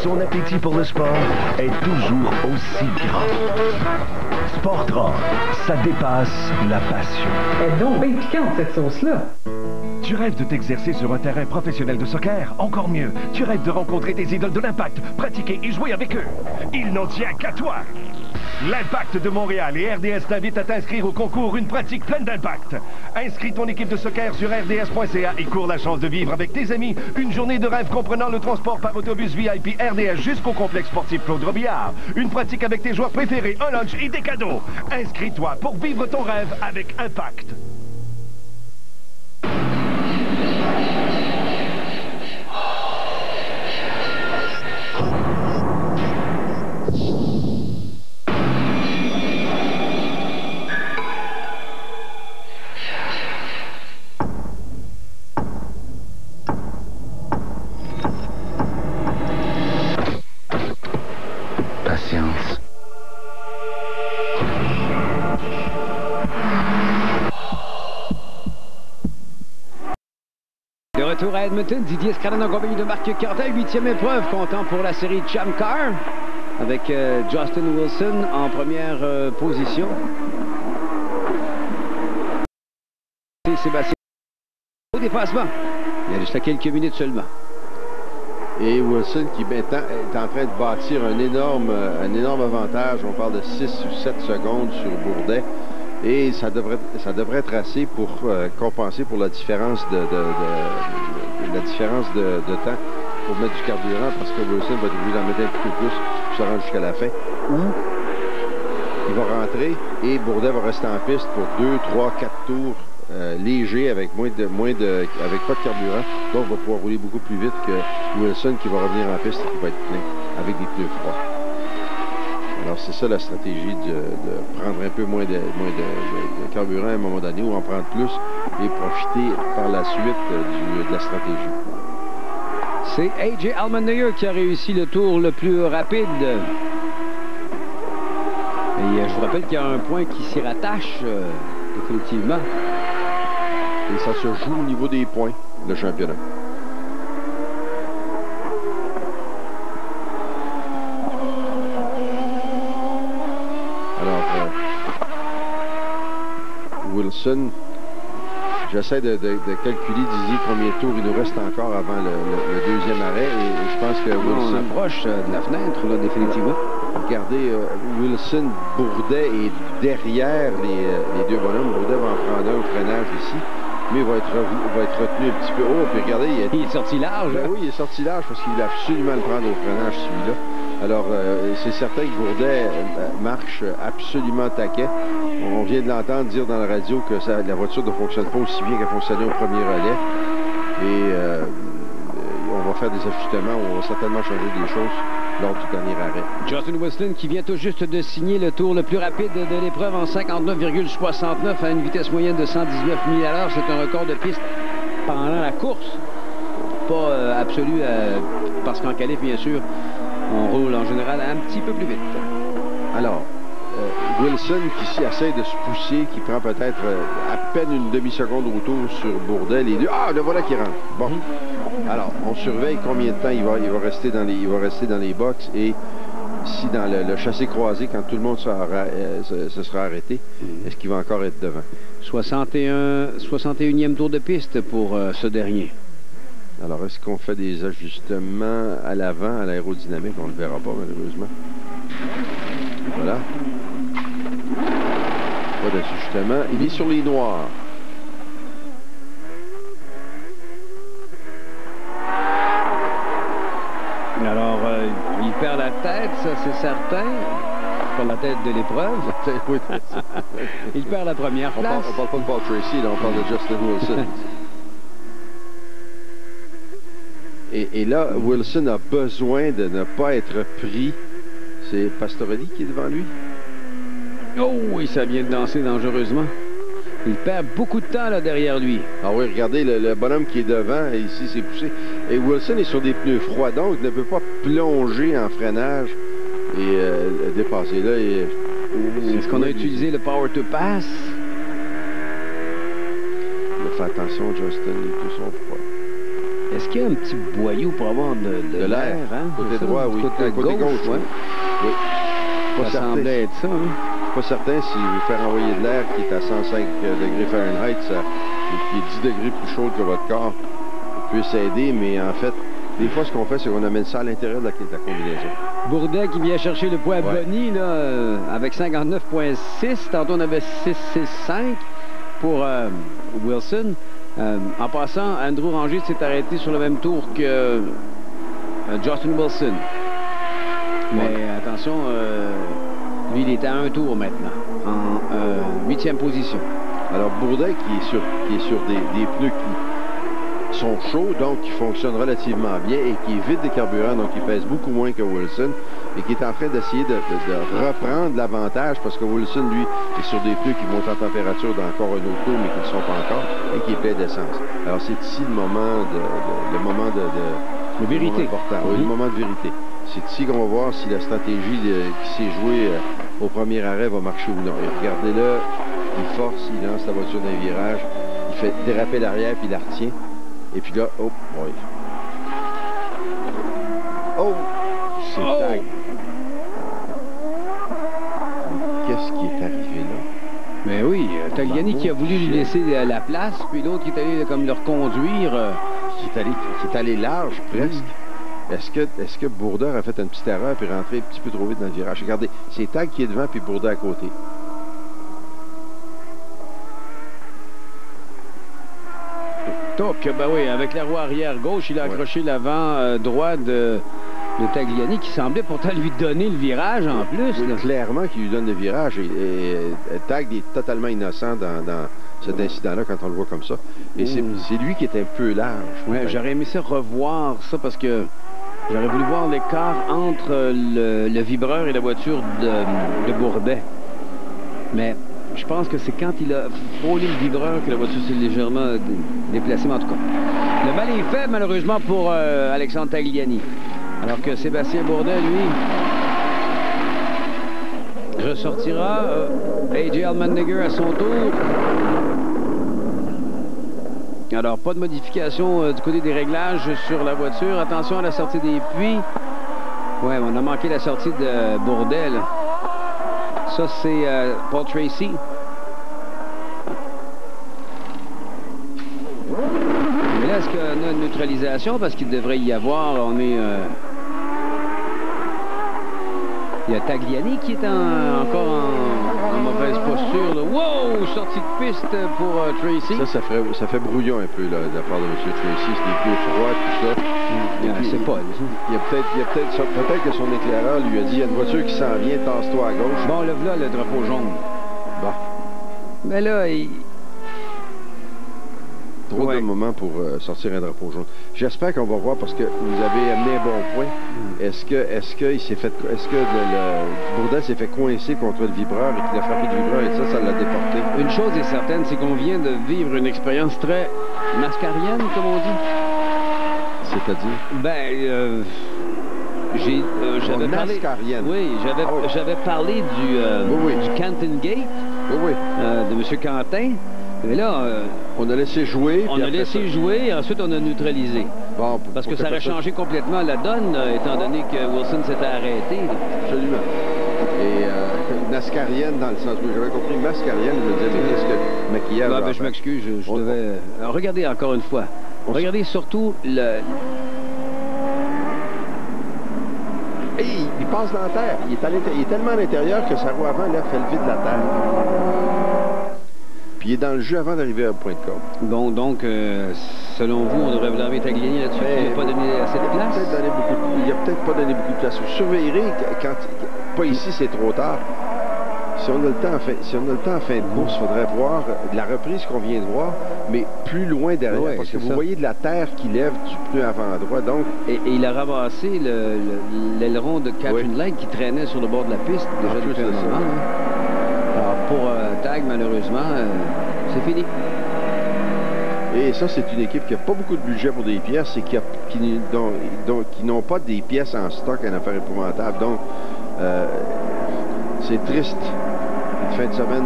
Speaker 18: son appétit pour le sport est toujours aussi grand. Sport-Drôle, ça dépasse la passion.
Speaker 19: Elle est donc bien piquante, cette sauce-là.
Speaker 3: Tu rêves de t'exercer sur un terrain professionnel de soccer? Encore mieux, tu rêves de rencontrer tes idoles de l'Impact, pratiquer et jouer avec eux. Il n'en tient qu'à toi. L'Impact de Montréal et RDS t'invitent à t'inscrire au concours Une pratique pleine d'impact. Inscris ton équipe de soccer sur rds.ca et cours la chance de vivre avec tes amis une journée de rêve comprenant le transport par autobus VIP RDS jusqu'au complexe sportif Claude Robillard. Une pratique avec tes joueurs préférés, un lunch et des cadeaux. Inscris-toi pour vivre ton rêve avec Impact.
Speaker 15: Patience.
Speaker 1: De retour à Edmonton, Didier Scranton en compagnie de Marc Quentin, 8e épreuve, comptant pour la série Champ Car, avec Justin Wilson en première position. Et Sébastien au dépassement. Il y a juste à quelques minutes seulement.
Speaker 2: Et Wilson qui maintenant est en train de bâtir un énorme avantage. On parle de 6 ou 7 secondes sur Bourdais. Et ça devrait être assez pour compenser pour la différence de temps pour mettre du carburant, parce que Wilson va être obligé d'en mettre un petit peu plus pour se rendre jusqu'à la fin. Ou va rentrer et Bourdet va rester en piste pour 2, 3, 4 tours légers avec avec pas de carburant. Donc, va pouvoir rouler beaucoup plus vite que Wilson qui va revenir en piste et qui va être plein avec des pneus froids. Alors, c'est ça la stratégie de prendre un peu moins de carburant à un moment donné ou en prendre plus et profiter par la suite de la stratégie.
Speaker 1: C'est A.J. Allmendinger qui a réussi le tour le plus rapide. Et je vous rappelle qu'il y a un point qui s'y rattache, définitivement.
Speaker 2: Et ça se joue au niveau des points, le championnat. Alors, Wilson, j'essaie de calculer, Didier, combien de tours il nous reste encore avant le deuxième arrêt. Et je pense que Wilson...
Speaker 1: On approche de la fenêtre, là, définitivement.
Speaker 2: Regardez, Wilson, Bourdet est derrière les deux bonhommes. Bourdet va en prendre un au freinage ici, mais il va être retenu un petit peu haut. Puis regardez, il est sorti large. Ben oui, il est sorti large parce qu'il voulait absolument le prendre au freinage, celui-là. Alors, c'est certain que Bourdet marche absolument taquet. On vient de l'entendre dire dans la radio que la voiture ne fonctionne pas aussi bien qu'elle fonctionnait au premier relais. Et on va faire des ajustements, on va certainement changer des choses lors du dernier arrêt.
Speaker 1: Justin Wilson qui vient tout juste de signer le tour le plus rapide de l'épreuve en 59,69 à une vitesse moyenne de 119 milles à l'heure. C'est un record de piste pendant la course. Pas absolu parce qu'en qualif, bien sûr, on roule en général un petit peu plus vite.
Speaker 2: Alors, Wilson qui essaie de se pousser, qui prend peut-être à peine une demi-seconde au tour sur Bourdet. Les deux. Ah, le voilà qui rentre. Bon. Alors, on surveille combien de temps il va rester dans les box et si dans le chassé croisé, quand tout le monde se sera arrêté, est-ce qu'il va encore être devant?
Speaker 1: 61e tour de piste pour ce dernier.
Speaker 2: Alors, est-ce qu'on fait des ajustements à l'avant, à l'aérodynamique? On ne le verra pas, malheureusement. Voilà. Pas d'ajustement. Il est sur les noirs.
Speaker 1: Alors, il perd la tête, ça c'est certain. Pas la tête de l'épreuve. Il perd la première place.
Speaker 2: On parle pas de Paul Tracy, là, on parle de Justin Wilson. Et là, Wilson a besoin de ne pas être pris. C'est Pastorelli qui est devant lui.
Speaker 1: Oh, oui, ça vient de danser dangereusement. Il perd beaucoup de temps là derrière lui.
Speaker 2: Ah oui, regardez, le bonhomme qui est devant, ici, s'est poussé. Et Wilson est sur des pneus froids, donc il ne peut pas plonger en freinage et dépasser. Là,
Speaker 1: est-ce qu'on a utilisé le Power to Pass?
Speaker 2: Il fait attention, Justin, les pneus sont froids.
Speaker 1: Est-ce qu'il y a un petit boyau pour avoir de l'air? Hein?
Speaker 2: Côté droit, oui. Côté gauche, oui. Oui.
Speaker 1: Ça semblait être ça. Hein?
Speaker 2: Pas certain si vous faire envoyer de l'air qui est à 105 degrés Fahrenheit, qui est 10 degrés plus chaud que votre corps, peut s'aider, mais en fait, des fois, ce qu'on fait, c'est qu'on amène ça à l'intérieur de la combinaison.
Speaker 1: Bourdet qui vient chercher le point Bonny, là, avec 59,6. Tantôt, on avait 6,65 pour Wilson. En passant, Andrew Ranger s'est arrêté sur le même tour que Justin Wilson. Mais attention, lui, il est à un tour maintenant, en 8e position.
Speaker 2: Alors, Bourdet qui est sur des pneus qui sont chauds, donc qui fonctionnent relativement bien et qui est vide de carburant, donc il pèse beaucoup moins que Wilson et qui est en train d'essayer de reprendre l'avantage parce que Wilson, lui, est sur des pneus qui montent en température dans encore un autre tour, mais qui ne sont pas encore, et qui est plein d'essence. Alors, c'est ici le moment de
Speaker 1: vérité.
Speaker 2: Oui, le moment de vérité. C'est ici qu'on va voir si la stratégie qui s'est jouée au premier arrêt va marcher ou non. Et regardez-le, il force, il lance la voiture d'un virage, il fait déraper l'arrière, puis il la retient. Et puis là, oh, oui. Oh! C'est tag. Qu'est-ce qui est arrivé là?
Speaker 1: Mais oui, Tagliani qui a voulu lui laisser la place, puis l'autre qui est allé comme le reconduire.
Speaker 2: Qui est allé large, presque. Est-ce que Bourdet a fait une petite erreur puis rentré un petit peu trop vite dans le virage? Regardez, c'est Tag qui est devant puis Bourdet à côté.
Speaker 1: Toc, ben oui, avec la roue arrière gauche, il a accroché l'avant droit de de Tagliani qui semblait pourtant lui donner le virage en plus.
Speaker 2: Oui, clairement qu'il lui donne le virage. Et Tag est totalement innocent dans cet incident-là quand on le voit comme ça. Et c'est lui qui est un peu large.
Speaker 1: Ouais, j'aurais aimé ça revoir ça parce que j'aurais voulu voir l'écart entre le vibreur et la voiture de Bourdet. Mais je pense que c'est quand il a frôlé le vibreur que la voiture s'est légèrement déplacée. Mais en tout cas, le mal est fait malheureusement pour Alexandre Tagliani. Alors que Sébastien Bourdet, lui, ressortira. A.J. Allmendinger à son tour. Alors, pas de modification du côté des réglages sur la voiture. Attention à la sortie des puits. Ouais, on a manqué la sortie de Bourdet, là. Ça, c'est Paul Tracy. Mais là, est-ce qu'on a une neutralisation? Parce qu'il devrait y avoir. On est... Il y a Tagliani qui est encore en mauvaise posture. Là. Wow! Sortie de piste pour Tracy.
Speaker 2: Ça fait brouillon un peu là, de la part de M. Tracy. C'est des pneus froids, tout ça.
Speaker 1: C'est pas.
Speaker 2: Il y a peut-être que son éclaireur lui a dit il y a une voiture qui s'en vient, tasse-toi à gauche.
Speaker 1: Bon, là, le drapeau jaune.
Speaker 2: Bon.
Speaker 1: Mais là,
Speaker 2: Trop de moments pour sortir un drapeau jaune. J'espère qu'on va voir parce que vous avez amené un bon point. Est-ce que Bourdet s'est fait coincer contre le vibreur et qu'il a frappé le vibreur et ça l'a déporté?
Speaker 1: Une chose est certaine, c'est qu'on vient de vivre une expérience très mascarienne, comme on dit.
Speaker 2: C'est-à-dire?
Speaker 1: Ben, j'avais parlé... Oui, j'avais parlé du Canton Gate de M. Quentin. Mais là,
Speaker 2: on a laissé jouer.
Speaker 1: On a laissé jouer et ensuite on a neutralisé.
Speaker 2: Bon,
Speaker 1: parce que ça aurait changé complètement la donne, étant donné que Wilson s'était arrêté. Là.
Speaker 2: Absolument. Et mascarienne dans le sens où j'avais compris mascarienne, je me disais, mais qu'est-ce que maquillage?
Speaker 1: Ben, je m'excuse, je devais... regardez encore une fois. Regardez surtout le...
Speaker 2: Hey, il passe dans la terre. Il est tellement à l'intérieur que sa roue avant là, fait le vide de la terre. Puis il est dans le jeu avant d'arriver au point de corde.
Speaker 1: Bon, donc, selon vous, on devrait blâmer Tagliani là-dessus. Il n'a pas donné assez de place?
Speaker 2: Il n'a peut-être pas donné beaucoup de place. Vous surveillerez quand... Pas ici, c'est trop tard. Si on a le temps en fin de course, il faudrait voir de la reprise qu'on vient de voir, mais plus loin derrière. Parce que vous voyez de la terre qui lève du pneu avant droit. Donc...
Speaker 1: Et il a ramassé l'aileron de Catherine Light qui traînait sur le bord de la piste déjà depuis un moment. Alors, pour Tag, malheureusement, c'est fini.
Speaker 2: Et ça, c'est une équipe qui n'a pas beaucoup de budget pour des pièces et qui n'ont pas des pièces en stock, une affaire épouvantable. Donc, c'est triste. Une fin de semaine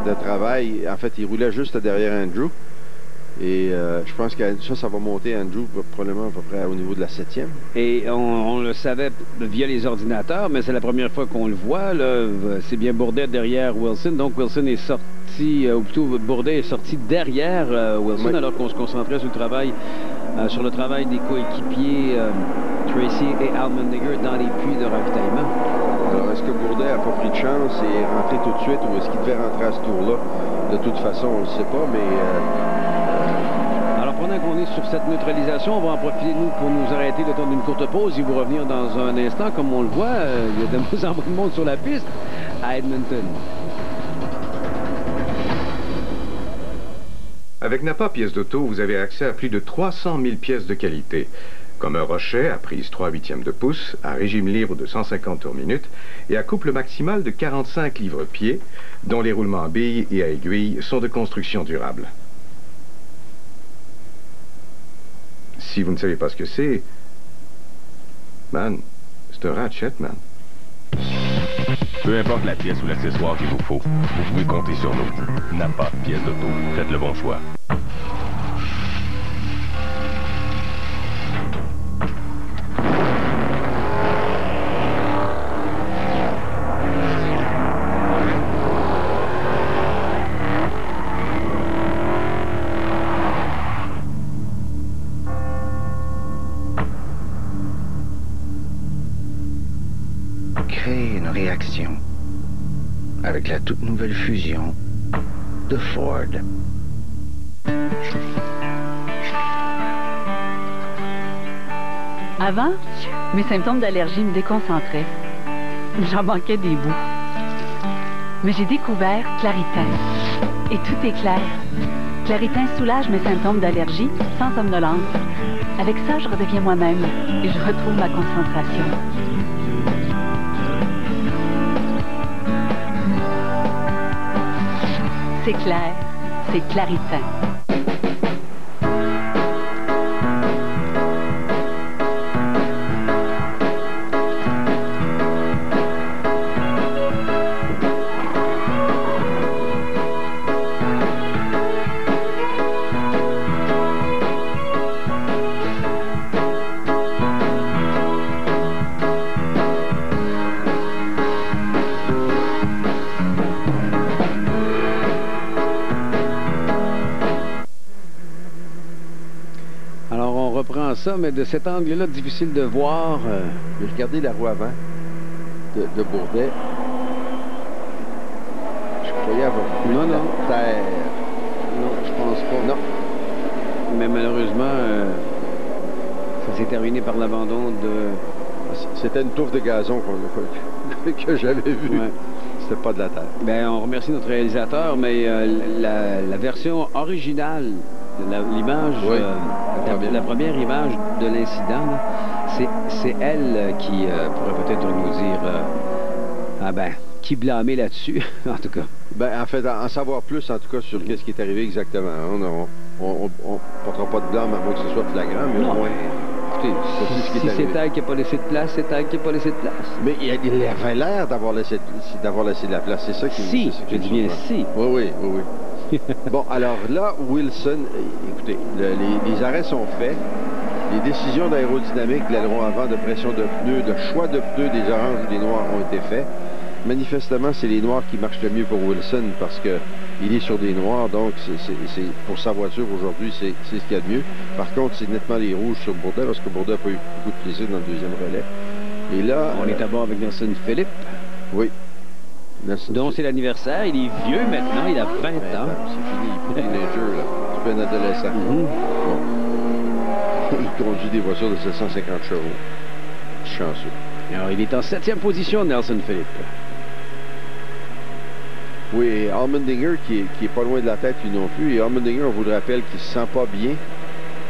Speaker 2: de travail. En fait, il roulait juste derrière Andrew. Et je pense que ça va monter, Andrew, probablement à peu près au niveau de la 7e.
Speaker 1: Et on le savait via les ordinateurs, mais c'est la première fois qu'on le voit. C'est bien Bourdet derrière Wilson. Donc, Wilson est sorti, ou plutôt Bourdet est sorti derrière Wilson, alors qu'on se concentrait sur le travail des coéquipiers Tracy et Allmendinger dans les puits de ravitaillement.
Speaker 2: Alors, est-ce que Bourdet n'a pas pris de chance et est rentré tout de suite, ou est-ce qu'il devait rentrer à ce tour-là? De toute façon, on ne le sait pas, mais...
Speaker 1: Alors, pendant qu'on est sur cette neutralisation, on va en profiter, nous, pour nous arrêter le temps d'une courte pause et vous revenir dans un instant. Comme on le voit, il y a de plus en moins de monde sur la piste à Edmonton.
Speaker 4: Avec Napa Pièces d'Auto, vous avez accès à plus de 300 000 pièces de qualité. Comme un rochet à prise 3/8 de pouce, à régime libre de 150 tours minute et à couple maximale de 45 livres-pieds, dont les roulements à billes et à aiguilles sont de construction durable. Si vous ne savez pas ce que c'est, man, c'est un ratchet, man.
Speaker 6: Peu importe la pièce ou l'accessoire qu'il vous faut, vous pouvez compter sur nous. Napa Pièces d'Auto. Faites le bon choix.
Speaker 7: Créer une réaction avec la toute nouvelle fusion de Ford.
Speaker 21: Avant, mes symptômes d'allergie me déconcentraient. J'en manquais des bouts. Mais j'ai découvert Claritin. Et tout est clair. Claritin soulage mes symptômes d'allergie sans somnolence. Avec ça, je redeviens moi-même et je retrouve ma concentration. C'est clair, c'est Claritin.
Speaker 1: Ça, mais de cet angle-là, difficile de voir.
Speaker 2: Regardez la roue avant de Bourdet. Je croyais avoir vu la terre.
Speaker 1: Non, je pense pas.
Speaker 2: Non.
Speaker 1: Mais malheureusement, ça s'est terminé par l'abandon de...
Speaker 2: C'était une touffe de gazon que j'avais vue. Ouais. C'était pas de la terre.
Speaker 1: Bien, on remercie notre réalisateur, mais la version originale, l'image... Oui. La première image de l'incident, c'est elle qui pourrait peut-être nous dire qui blâmer là-dessus, en tout cas.
Speaker 2: Ben, en fait, en savoir plus, en tout cas, sur qu'est-ce qui est arrivé exactement. On ne portera pas de blâme à moins que ce soit flagrant, mais au moins... Écoutez,
Speaker 1: si c'est Tag qui n'a pas laissé de place, c'est Tag qui n'a pas laissé de place.
Speaker 2: Mais il avait l'air d'avoir laissé de la place, c'est ça qui...
Speaker 1: Si, je dis bien si.
Speaker 2: Oui. Bon, alors là, Wilson, écoutez, les arrêts sont faits. Les décisions d'aérodynamique de l'aileron avant, de pression de pneus, de choix de pneus des oranges ou des noirs ont été faits. Manifestement, c'est les noirs qui marchent le mieux pour Wilson parce qu'il est sur des noirs, donc c'est pour sa voiture aujourd'hui, c'est ce qu'il y a de mieux. Par contre, c'est nettement les rouges sur Bourdet parce que Bourdet n'a pas eu beaucoup de plaisir dans le deuxième relais. Et là...
Speaker 1: On est à bord avec Nelson Philippe.
Speaker 2: Oui.
Speaker 1: Donc c'est l'anniversaire, il est vieux maintenant, il a 20 ans.
Speaker 2: C'est fini, il est teenager, là. C'est pas un adolescent. Bon. Il conduit des voitures de 750 chevaux. Chanceux.
Speaker 1: Alors il est en 7e position, Nelson Philippe.
Speaker 2: Oui, et Allmendinger qui est pas loin de la tête lui non plus. Et Allmendinger, on vous le rappelle, qu'il se sent pas bien.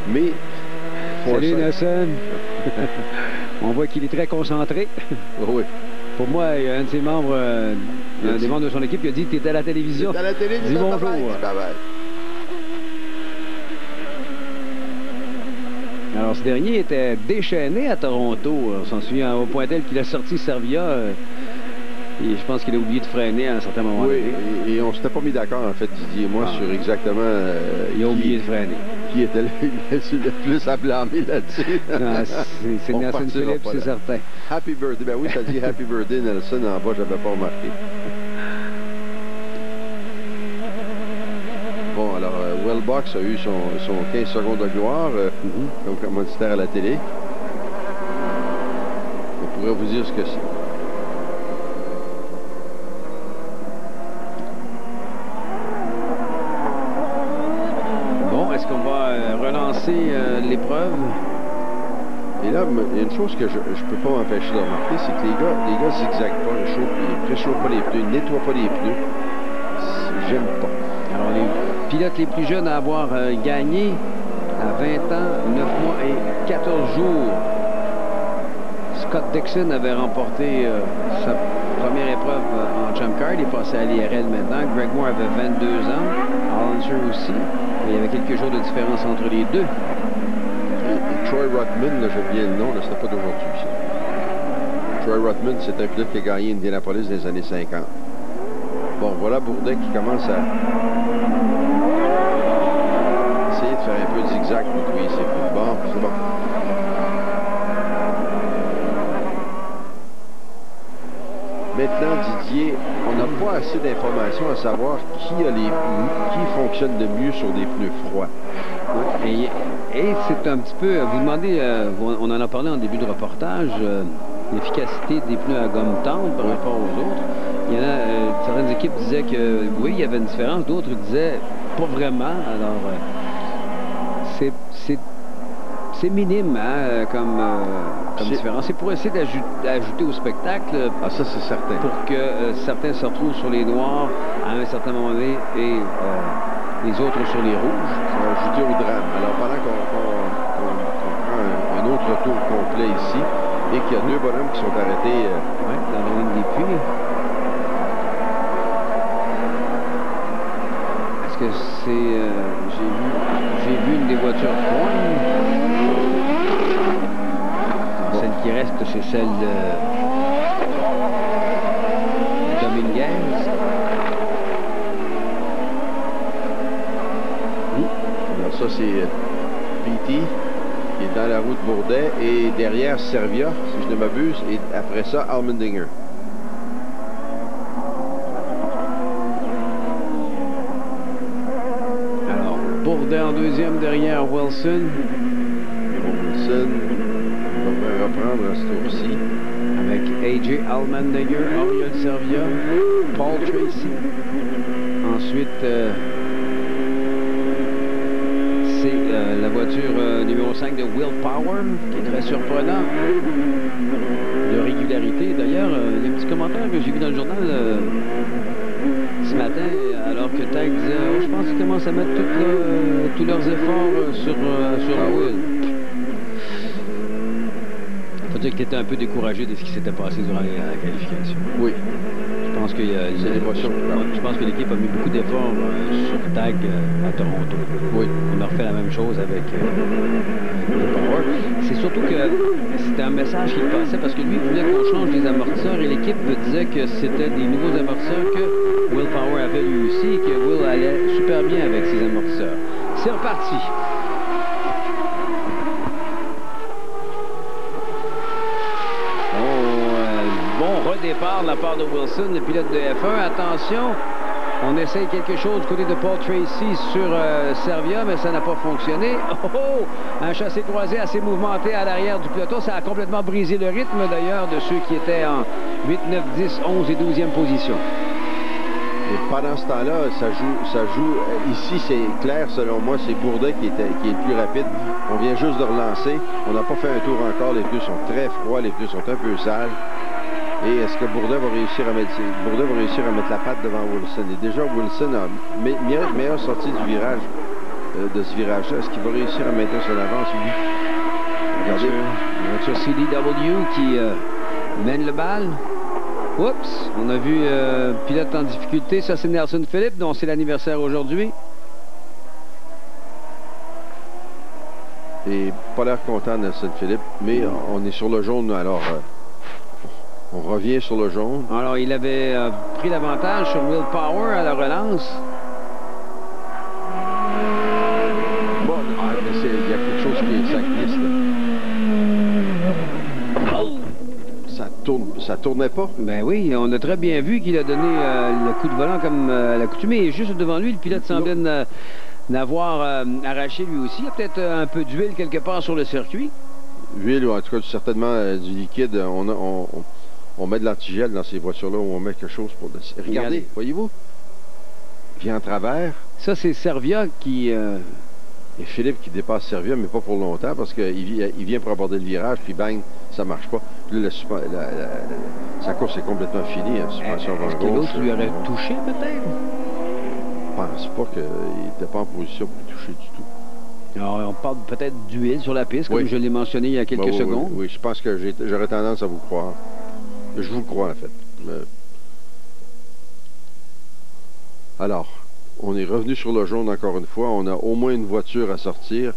Speaker 2: Mais...
Speaker 1: Salut Nelson. On voit qu'il est très concentré.
Speaker 2: Oui.
Speaker 1: Pour moi, il y a un de ses membres, un des membres de son équipe qui a dit que tu étais à la télévision.
Speaker 2: À la télé,
Speaker 1: dis bonjour. Alors, ce dernier était déchaîné à Toronto. On s'en souvient au point tel qu'il a sorti Servia. Et je pense qu'il a oublié de freiner à un certain moment.
Speaker 2: Oui, et on s'était pas mis d'accord, en fait, Didier et moi, sur exactement...
Speaker 1: il a oublié de freiner.
Speaker 2: Qui était le plus à blâmer là-dessus.
Speaker 1: C'est Nelson Philippe, c'est certain.
Speaker 2: Happy birthday. Ben oui, ça dit Happy birthday, Nelson. En bas, j'avais pas remarqué. Bon, alors, Wellbox a eu son 15 secondes de gloire comme commanditaire à la télé. On pourrait vous dire ce que c'est.
Speaker 1: Est-ce qu'on va relancer l'épreuve?
Speaker 2: Et là, il y a une chose que je ne peux pas m'empêcher de remarquer, c'est que les gars zigzaguent pas, ils préchauffent pas les pneus, ils nettoient pas les pneus. J'aime pas.
Speaker 1: Alors, les pilotes les plus jeunes à avoir gagné à 20 ans, 9 mois et 14 jours. Scott Dixon avait remporté sa première épreuve en Jump Car. Il est passé à l'IRL maintenant. Greg Moore avait 22 ans. Alonso aussi. Il y avait quelques jours de différence entre les deux.
Speaker 2: Et Troy Ruttman, là, j'ai oublié le nom, c'était pas d'aujourd'hui, ça. Troy Ruttman, c'est un pilote qui a gagné Indianapolis dans les années 50. Bon, voilà Bourdet qui commence à essayer de faire un peu de zigzag pour trouver ses coups. Bon, c'est bon. Maintenant, Didier, on n'a pas assez d'informations à savoir qui fonctionne de mieux sur des pneus froids.
Speaker 1: Et c'est un petit peu, vous demandez, on en a parlé en début de reportage, l'efficacité des pneus à gomme tendre par rapport aux autres. Il y en a, certaines équipes disaient que oui, il y avait une différence, d'autres disaient pas vraiment. Alors, C'est minime, hein, comme différence. C'est pour essayer d'ajouter au spectacle.
Speaker 2: Ah, ça, c'est certain.
Speaker 1: Pour que certains se retrouvent sur les noirs à un certain moment donné et les autres sur les rouges.
Speaker 2: Ça va ajouter au drame. Alors, pendant qu'on prend un autre tour complet ici, et qu'il y a deux bonhommes qui sont arrêtés
Speaker 1: dans la ligne des puits. Est-ce que c'est... j'ai vu une des voitures pointe. Celle qui reste, c'est celle de Dominguez.
Speaker 2: Alors ça, c'est P.T. qui est dans la route Bourdet, et derrière Servia, si je ne m'abuse, et après ça, Allmendinger.
Speaker 1: Alors, Bourdet en deuxième, derrière Wilson.
Speaker 2: Wilson va reprendre à ce tour-ci.
Speaker 1: Avec A.J. Allmendinger, Oriol Servia, Paul Tracy. Ensuite... la voiture numéro 5 de Will Power, qui est très surprenant de régularité. D'ailleurs, il y a un petit commentaire que j'ai vu dans le journal ce matin, alors que Tag disait, je pense qu'ils commencent à mettre tous leurs efforts sur Will. Il faut dire qu'il était un peu découragé de ce qui s'était passé durant la qualification.
Speaker 2: Oui.
Speaker 1: Je pense que l'équipe a mis beaucoup d'efforts sur Tag à Toronto.
Speaker 2: Oui.
Speaker 1: On a refait la même chose avec Will Power. C'est surtout que c'était un message qu'il passait parce que lui voulait qu'on change les amortisseurs et l'équipe disait que c'était des nouveaux amortisseurs que Will Power avait lui aussi et que Will allait super bien avec ses amortisseurs. C'est reparti. Départ de la part de Wilson, le pilote de F1. Attention, on essaye quelque chose du côté de Paul Tracy sur Servia, mais ça n'a pas fonctionné. Un châssis croisé assez mouvementé à l'arrière du peloton. Ça a complètement brisé le rythme, d'ailleurs, de ceux qui étaient en 8, 9, 10, 11 et 12e position.
Speaker 2: Et pendant ce temps-là, ça joue. Ici, c'est clair, selon moi, c'est Bourdet qui est le plus rapide. On vient juste de relancer. On n'a pas fait un tour encore. Les pneus sont très froids. Les pneus sont un peu sales. Et est-ce que Bourdet va réussir à mettre la patte devant Wilson? Et déjà, Wilson a meilleure sortie du virage, de ce virage-là. Est-ce qu'il va réussir à maintenir son avance, lui?
Speaker 1: Regardez. La voiture CDW qui mène le bal. Oups! On a vu pilote en difficulté. Ça, c'est Nelson Philippe, dont c'est l'anniversaire aujourd'hui.
Speaker 2: Et pas l'air content, Nelson Philippe. Mais on est sur le jaune, alors... on revient sur le jaune.
Speaker 1: Alors, il avait pris l'avantage sur Will Power à la relance.
Speaker 2: Bon, il y a quelque chose qui est glisse, là. Ça tournait pas?
Speaker 1: Ben oui, on a très bien vu qu'il a donné le coup de volant comme l'accoutumée. Et juste devant lui, le pilote semblait n'avoir arraché lui aussi. Il y a peut-être un peu d'huile quelque part sur le circuit.
Speaker 2: Huile, ou en tout cas certainement du liquide. On met de l'antigel dans ces voitures-là où on met quelque chose pour... Regardez, voyez-vous? Il vient en travers.
Speaker 1: Ça, c'est Servia qui...
Speaker 2: Et Philippe qui dépasse Servia, mais pas pour longtemps, parce qu'il vient pour aborder le virage, puis bang, ça marche pas. Là, sa course est complètement finie.
Speaker 1: Est-ce que l'autre lui aurait touché, peut-être?
Speaker 2: Je pense pas qu'il n'était pas en position pour le toucher du tout.
Speaker 1: Alors, on parle peut-être d'huile sur la piste, comme je l'ai mentionné il y a quelques secondes.
Speaker 2: Oui, je pense que j'aurais tendance à vous croire. Je vous le crois, en fait. Alors, on est revenu sur le jaune encore une fois. On a au moins une voiture à sortir.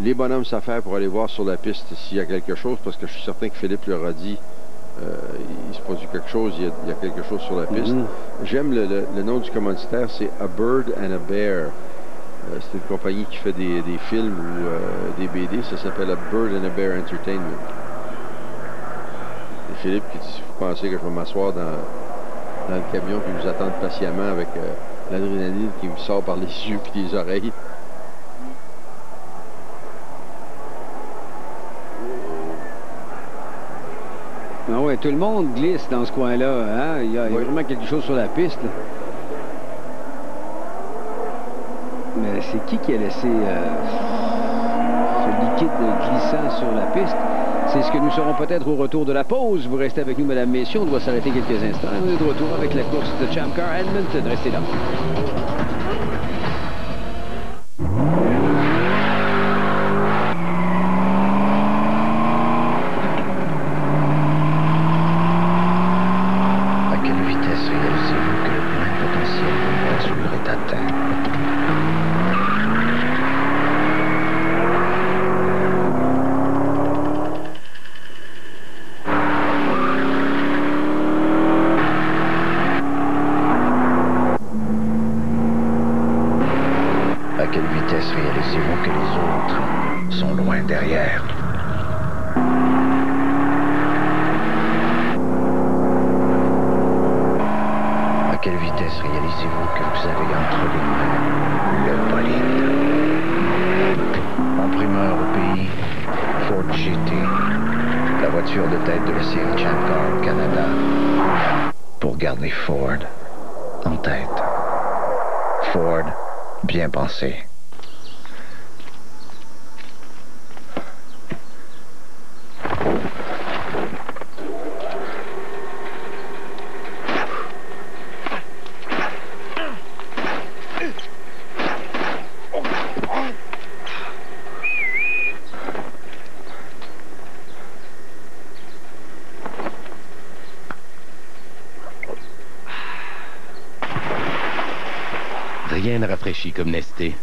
Speaker 2: Les bonhommes s'affairent pour aller voir sur la piste s'il y a quelque chose, parce que je suis certain que Philippe leur a dit il se produit quelque chose, il y a quelque chose sur la piste. J'aime le nom du commanditaire, c'est A Bird and a Bear. C'est une compagnie qui fait des films ou des BD. Ça s'appelle A Bird and a Bear Entertainment. Et Philippe qui dit, vous pensez que je vais m'asseoir dans le camion puis vous attendre patiemment avec l'adrénaline qui me sort par les yeux puis les oreilles.
Speaker 1: Ah ouais, tout le monde glisse dans ce coin-là. Hein? Il y a vraiment quelque chose sur la piste. Là. Mais c'est qui a laissé liquide glissant sur la piste. C'est ce que nous serons peut-être au retour de la pause. Vous restez avec nous, mesdames, messieurs. On doit s'arrêter quelques instants. On est de retour avec la course de Champ Car Edmonton. Restez là.
Speaker 7: À quelle vitesse réalisez-vous que le plein potentiel d'une voiture est atteint? À quelle vitesse réalisez-vous que les autres sont loin derrière? À quelle vitesse réalisez-vous que vous avez entre les mains le bolide? En primeur au pays, Ford GT, la voiture de tête de la série Champ Car au Canada, pour garder Ford en tête. Ford, bien pensé.
Speaker 11: Rien ne rafraîchit comme Nesté.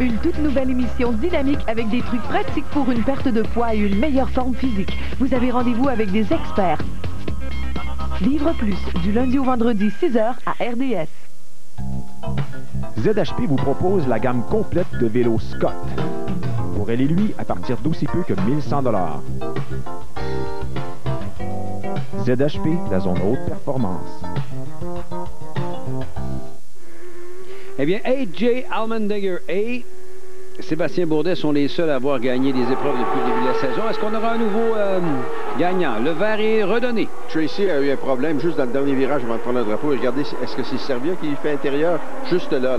Speaker 9: Une toute nouvelle émission dynamique avec des trucs pratiques pour une perte de poids et une meilleure forme physique. Vous avez rendez-vous avec des experts. Vivre plus, du lundi au vendredi, 6h à RDS.
Speaker 20: ZHP vous propose la gamme complète de vélos Scott. Pour elle et lui, à partir d'aussi peu que 1100 $. ZHP, la zone haute performance.
Speaker 1: Eh bien, A.J. Allmendinger et Sébastien Bourdet sont les seuls à avoir gagné des épreuves depuis le début de la saison. Est-ce qu'on aura un nouveau gagnant? Le verre est redonné.
Speaker 2: Tracy a eu un problème juste dans le dernier virage avant de prendre le drapeau. Regardez, est-ce que c'est Servia qui lui fait intérieur? Juste là.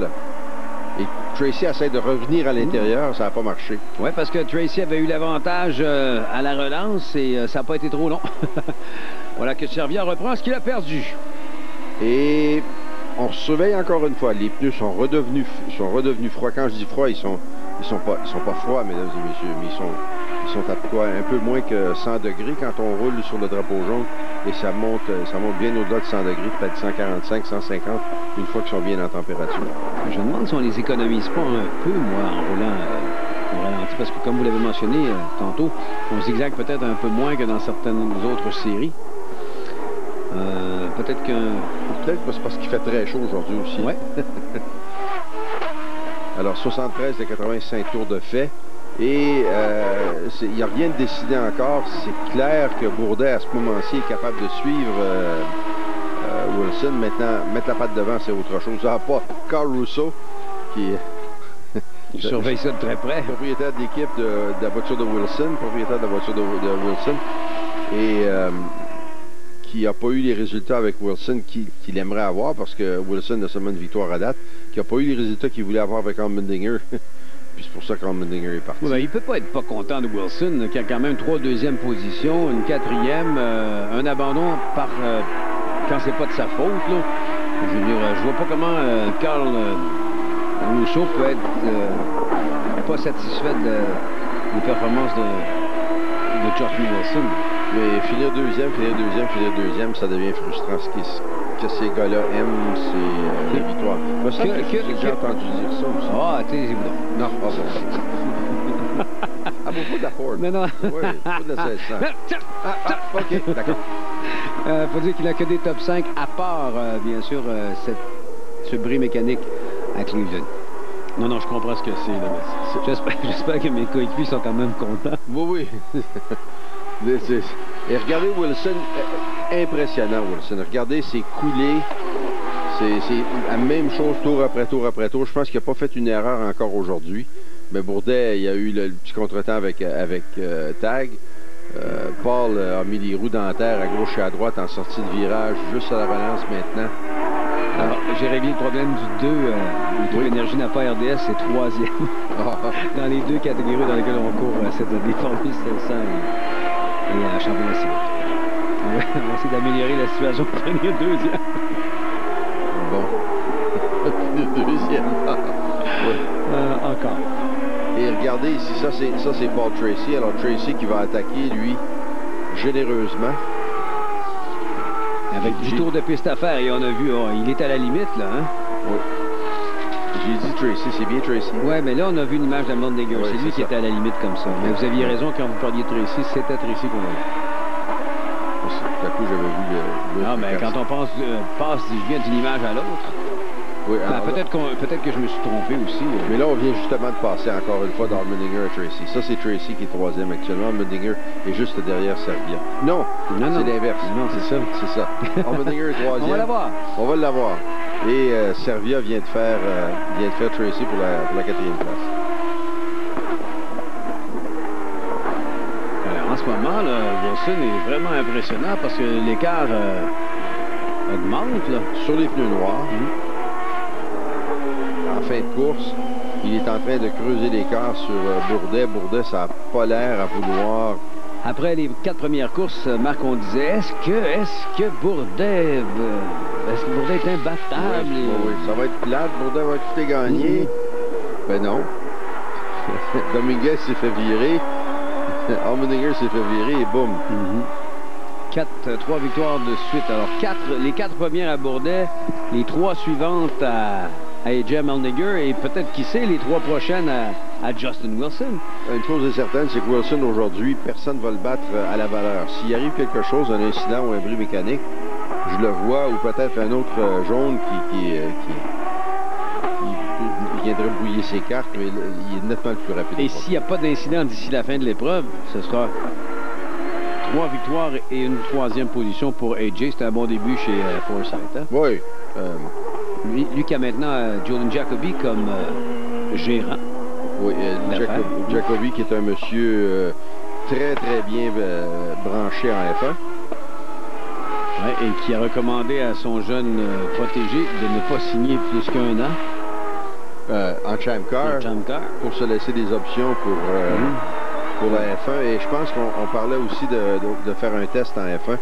Speaker 2: Et Tracy essaie de revenir à l'intérieur, ça n'a pas marché.
Speaker 1: Oui, parce que Tracy avait eu l'avantage à la relance et ça n'a pas été trop long. Voilà que Servia reprend ce qu'il a perdu.
Speaker 2: Et on surveille encore une fois. Les pneus sont redevenus froids. Quand je dis froid, ils sont pas froids, mesdames et messieurs, mais ils sont à quoi? Un peu moins que 100 degrés quand on roule sur le drapeau jaune. Et ça monte bien au-delà de 100 degrés, peut-être 145, 150, une fois qu'ils sont bien en température.
Speaker 1: Je me demande si on les économise pas un peu, moi, en roulant au ralenti, parce que comme vous l'avez mentionné tantôt, on zigzague peut-être un peu moins que dans certaines autres séries. Peut-être que
Speaker 2: c'est parce qu'il fait très chaud aujourd'hui aussi.
Speaker 1: Ouais.
Speaker 2: Alors, 73 de 85 tours de fait. Et il n'y a rien de décidé encore. C'est clair que Bourdet, à ce moment-ci, est capable de suivre Wilson. Maintenant, mettre la patte devant, c'est autre chose. Ça n'a pas Carl Russo, qui
Speaker 1: il surveille ça de très près.
Speaker 2: Propriétaire de l'équipe de la voiture de Wilson. Et qui n'a pas eu les résultats avec Wilson qu'il aimerait avoir, parce que Wilson a seulement une victoire à date, qui n'a pas eu les résultats qu'il voulait avoir avec Allmendinger. Puis c'est pour ça qu'Allmendinger est parti.
Speaker 1: Oui, ben, il ne peut pas être pas content de Wilson, qui a quand même 3 deuxièmes positions, une 4e, un abandon par quand c'est pas de sa faute. Là. Je veux dire, je vois pas comment Carl Russo peut être pas satisfait des performances de George Wilson.
Speaker 2: Mais finir deuxième, ça devient frustrant. Ce que ces gars-là aiment, c'est les victoires. Parce que j'ai entendu dire ça aussi.
Speaker 1: Ah, tu sais,
Speaker 2: non, pas bon. À propos de la Ford.
Speaker 1: Mais non.
Speaker 2: Oui, pas de la 1600. OK, d'accord.
Speaker 1: Faut dire qu'il n'a que des top 5, à part, bien sûr, ce bris mécanique à Cleveland. Non, je comprends ce que c'est. J'espère que mes coéquipiers sont quand même contents.
Speaker 2: Oui. Et regardez Wilson, impressionnant Wilson. Regardez ses coulées. C'est la même chose tour après tour. Je pense qu'il n'a pas fait une erreur encore aujourd'hui. Mais Bourdet, il y a eu le petit contretemps avec Tag. Paul a mis les roues dentaires à gauche et à droite en sortie de virage, juste à la relance maintenant.
Speaker 1: Alors, j'ai réglé le problème du 2. L'équipe Énergie n'a pas RDS, c'est 3e. Dans les 2 catégories dans lesquelles on court cette année, Formule 500 et championnat civique. On va essayer d'améliorer la situation pour finir 2e.
Speaker 2: Bon. 2e.
Speaker 1: Encore.
Speaker 2: Et regardez ici, ça c'est Paul Tracy. Alors Tracy qui va attaquer, lui, généreusement.
Speaker 1: Avec du tour de piste à faire, et on a vu, il est à la limite, là, hein?
Speaker 2: Oui. J'ai dit Tracy, c'est bien Tracy?
Speaker 1: Oui, mais là, on a vu une image d'Allmendinger.
Speaker 2: Ouais,
Speaker 1: c'est lui qui était à la limite comme ça. Mais vous aviez raison quand vous parliez de Tracy, c'était Tracy qu'on voyait.
Speaker 2: Tout à coup, j'avais vu
Speaker 1: non, mais quand on passe d'une image à l'autre,
Speaker 2: oui,
Speaker 1: peut-être que je me suis trompé aussi.
Speaker 2: Mais là, on vient justement de passer encore une fois d'Allmendinger à Tracy. Ça, c'est Tracy qui est 3e actuellement. Allmendinger est juste derrière Servia. Non, c'est l'inverse. Non, c'est ça. C'est ça. Allmendinger est 3e.
Speaker 1: On va l'avoir.
Speaker 2: On va l'avoir. Et Servia vient de faire Tracy pour la 4e place.
Speaker 1: En ce moment, là, Wilson est vraiment impressionnant parce que l'écart augmente. Là.
Speaker 2: Sur les pneus noirs. En fin de course, il est en train de creuser l'écart sur Bourdet. Bourdet, ça n'a pas l'air à vouloir.
Speaker 1: Après les 4 premières courses, Marc, on disait, est-ce que Bourdet est imbattable?
Speaker 2: Oui, ça va être plate. Bourdet va tout gagner. Ben non. Dominguez s'est fait virer. Allmendinger s'est fait virer et boum.
Speaker 1: 3 victoires de suite. Alors, les 4 premières à Bourdet, les 3 suivantes à AJ Allmendinger et peut-être, qui sait, les 3 prochaines à Justin Wilson.
Speaker 2: Une chose est certaine, c'est que Wilson, aujourd'hui, personne ne va le battre à la valeur. S'il arrive quelque chose, un incident ou un bris mécanique, je le vois, ou peut-être un autre jaune qui viendrait brouiller ses cartes, mais il est nettement le plus rapide.
Speaker 1: Et s'il n'y a pas d'incident d'ici la fin de l'épreuve, ce sera 3 victoires et une 3e position pour AJ. C'est un bon début chez Forsythe. Hein?
Speaker 2: Oui.
Speaker 1: Lui qui a maintenant Julian Jacobi comme gérant.
Speaker 2: Oui, Jacobi qui est un monsieur très bien branché en F1.
Speaker 1: Ouais, et qui a recommandé à son jeune protégé de ne pas signer plus qu'1 an.
Speaker 2: En Champ Car, pour se laisser des options pour la F1. Et je pense qu'on parlait aussi de faire un test en F1,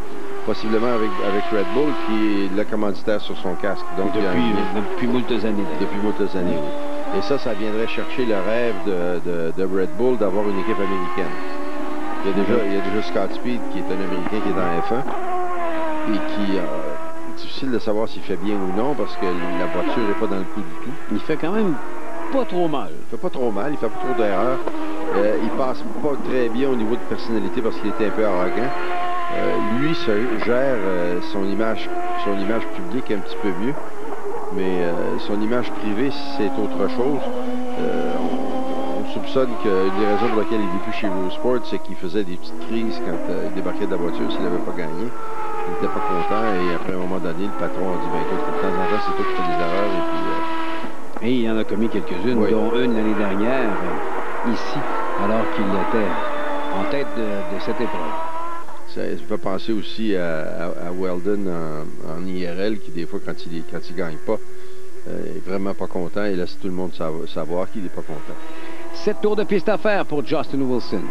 Speaker 2: possiblement avec Red Bull, qui est le commanditaire sur son casque. Donc,
Speaker 1: depuis moultes années.
Speaker 2: Depuis moultes années, oui. Et ça viendrait chercher le rêve de Red Bull d'avoir une équipe américaine. Il y a déjà Scott Speed, qui est un Américain qui est dans F1, et qui... difficile de savoir s'il fait bien ou non parce que la voiture n'est pas dans le coup du tout.
Speaker 1: Il fait quand même pas trop mal.
Speaker 2: Il fait pas trop mal, il fait pas trop d'erreurs. Il passe pas très bien au niveau de personnalité parce qu'il était un peu arrogant. Lui gère son image publique un petit peu mieux, mais son image privée, c'est autre chose. On soupçonne qu'une des raisons pour laquelle il n'est plus chez Eurosport, c'est qu'il faisait des petites crises quand il débarquait de la voiture s'il n'avait pas gagné. Il n'était pas content et après un moment donné, le patron a dit ben écoute, de temps en temps, c'est toi qui fais des erreurs et puis...
Speaker 1: Et il en a commis quelques-unes, dont une l'année dernière, ici, alors qu'il était en tête de cette épreuve.
Speaker 2: Ça me fait penser aussi à Weldon en IRL, qui des fois, quand il gagne pas, est vraiment pas content et laisse tout le monde savoir qu'il n'est pas content.
Speaker 1: 7 tours de piste à faire pour Justin Wilson.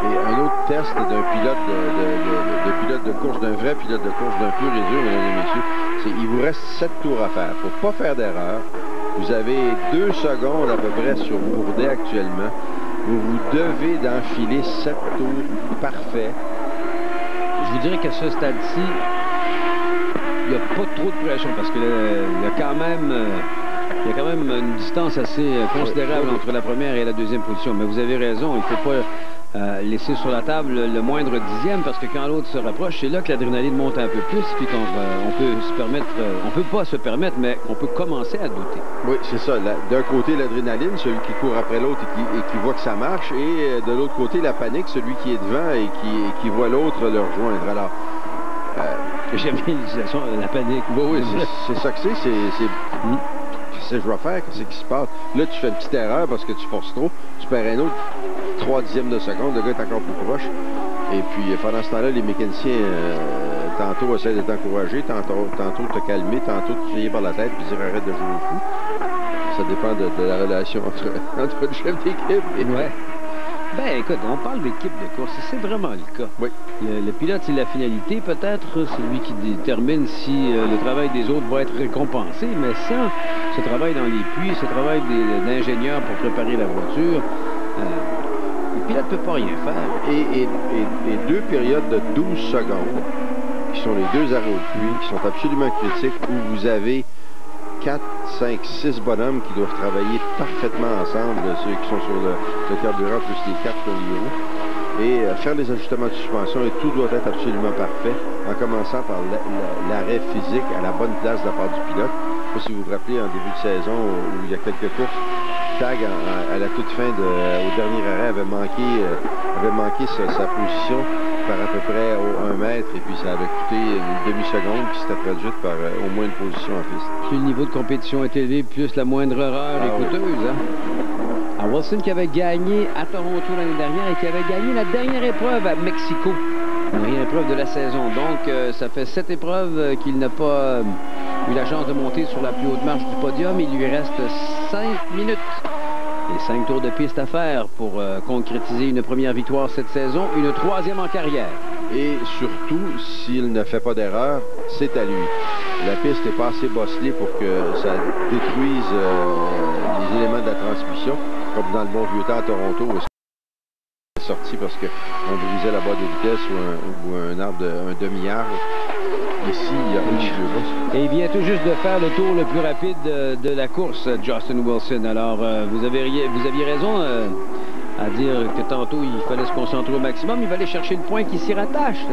Speaker 2: Et un autre test d'un pilote de course, d'un vrai pilote de course, d'un pur et dur, mesdames et messieurs, c'est il vous reste 7 tours à faire. Il ne faut pas faire d'erreur. Vous avez 2 secondes à peu près sur Bourdet actuellement. Vous devez d'enfiler 7 tours parfaits.
Speaker 1: Je vous dirais qu'à ce stade-ci, il n'y a pas trop de pression parce qu'il y a quand même une distance assez considérable entre la première et la deuxième position. Mais vous avez raison, il ne faut pas laisser sur la table le moindre dixième parce que quand l'autre se rapproche, c'est là que l'adrénaline monte un peu plus puis qu'on peut se permettre, on peut pas se permettre, mais on peut commencer à douter.
Speaker 2: Oui, c'est ça. D'un côté, l'adrénaline, celui qui court après l'autre et qui voit que ça marche, et de l'autre côté, la panique, celui qui est devant et qui voit l'autre le rejoindre. Alors,
Speaker 1: j'aime bien l'utilisation de la panique.
Speaker 2: Oui, c'est ça que c'est. Qu'est-ce que je vais faire? Qu'est-ce qui se passe? Là, tu fais une petite erreur parce que tu forces trop. Tu perds un autre 3 dixièmes de seconde. Le gars est encore plus proche. Et puis, pendant ce temps-là, les mécaniciens tantôt essaie de t'encourager, tantôt te calmer, tantôt te crier par la tête puis dire arrête de jouer au fou. Ça dépend de la relation entre le chef d'équipe et...
Speaker 1: Ouais. Ben, écoute, on parle d'équipe de course, c'est vraiment le cas.
Speaker 2: Oui.
Speaker 1: Le pilote, c'est la finalité, peut-être, c'est lui qui détermine si le travail des autres va être récompensé, mais sans ce travail dans les puits, ce travail d'ingénieur pour préparer la voiture, le pilote ne peut pas rien faire.
Speaker 2: Et 2 périodes de 12 secondes, qui sont les 2 arrêts au puits, qui sont absolument critiques, où vous avez 4, 5, 6 bonhommes qui doivent travailler parfaitement ensemble, ceux qui sont sur le carburant plus les 4 sur les roues, et faire les ajustements de suspension, et tout doit être absolument parfait, en commençant par l'arrêt physique à la bonne place de la part du pilote. Je ne sais pas si vous vous rappelez, en début de saison, où il y a quelques courses, Tag, à la toute fin, au dernier arrêt, avait manqué sa position par à peu près 1 mètre, et puis ça avait coûté une demi-seconde qui s'était traduite par au moins une position en piste.
Speaker 1: Plus le niveau de compétition est élevé, plus la moindre erreur est coûteuse. Hein? À Wilson qui avait gagné à Toronto l'année dernière et qui avait gagné la dernière épreuve à Mexico. La dernière épreuve de la saison. Donc, ça fait 7 épreuves qu'il n'a pas eu la chance de monter sur la plus haute marche du podium. Il lui reste 5 minutes. Et 5 tours de piste à faire pour concrétiser une première victoire cette saison, une 3e en carrière.
Speaker 2: Et surtout, s'il ne fait pas d'erreur, c'est à lui. La piste n'est pas assez bosselée pour que ça détruise les éléments de la transmission, comme dans le bon vieux temps à Toronto, où c'est sorti parce qu'on brisait la barre de vitesse ou un arbre un demi-arbre. Ici, il y a une chose.
Speaker 1: Et il vient tout juste de faire le tour le plus rapide de la course, Justin Wilson. Alors, vous aviez raison à dire que tantôt, il fallait se concentrer au maximum. Il va aller chercher le point qui s'y rattache.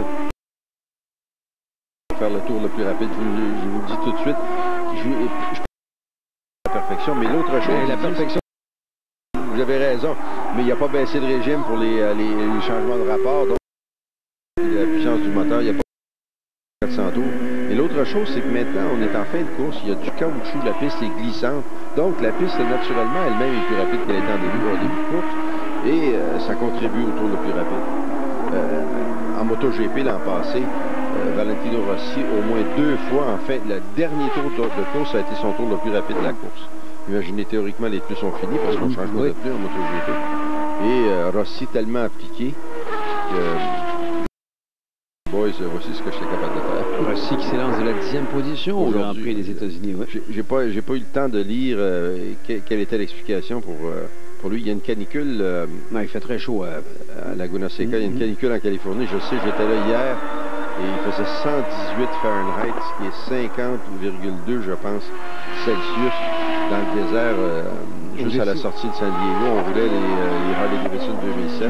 Speaker 2: Faire le tour le plus rapide, je vous le dis tout de suite. Je la perfection, mais l'autre chose...
Speaker 1: La perfection.
Speaker 2: Vous avez raison, mais il n'a pas baissé de régime pour les changements de rapport. Donc, la puissance du moteur, il n'y a pas 400 tours. Et l'autre chose, c'est que maintenant, on est en fin de course, il y a du caoutchouc, la piste est glissante. Donc, la piste, naturellement, elle-même est plus rapide qu'elle était en début de course. Et ça contribue au tour le plus rapide. En MotoGP, l'an passé, Valentino Rossi, au moins 2 fois, en fait, le dernier tour de course a été son tour le plus rapide de la course. Imaginez, théoriquement, les pneus sont finis parce qu'on change pas de pneus en MotoGP. Et Rossi tellement appliqué que... Boys, voici ce que j'étais capable de faire.
Speaker 1: Rossi qui s'élance de la 10e position au Grand Prix des États-Unis. Ouais.
Speaker 2: J'ai pas eu le temps de lire quelle était l'explication pour lui. Il y a une canicule.
Speaker 1: Non, il fait très chaud
Speaker 2: à Laguna Seca. Il y a une canicule en Californie. Je sais, j'étais là hier et il faisait 118 Fahrenheit, ce qui est 50,2, je pense, Celsius, dans le désert, juste à la sortie de San Diego. On roulait les Harley Davidson 2007.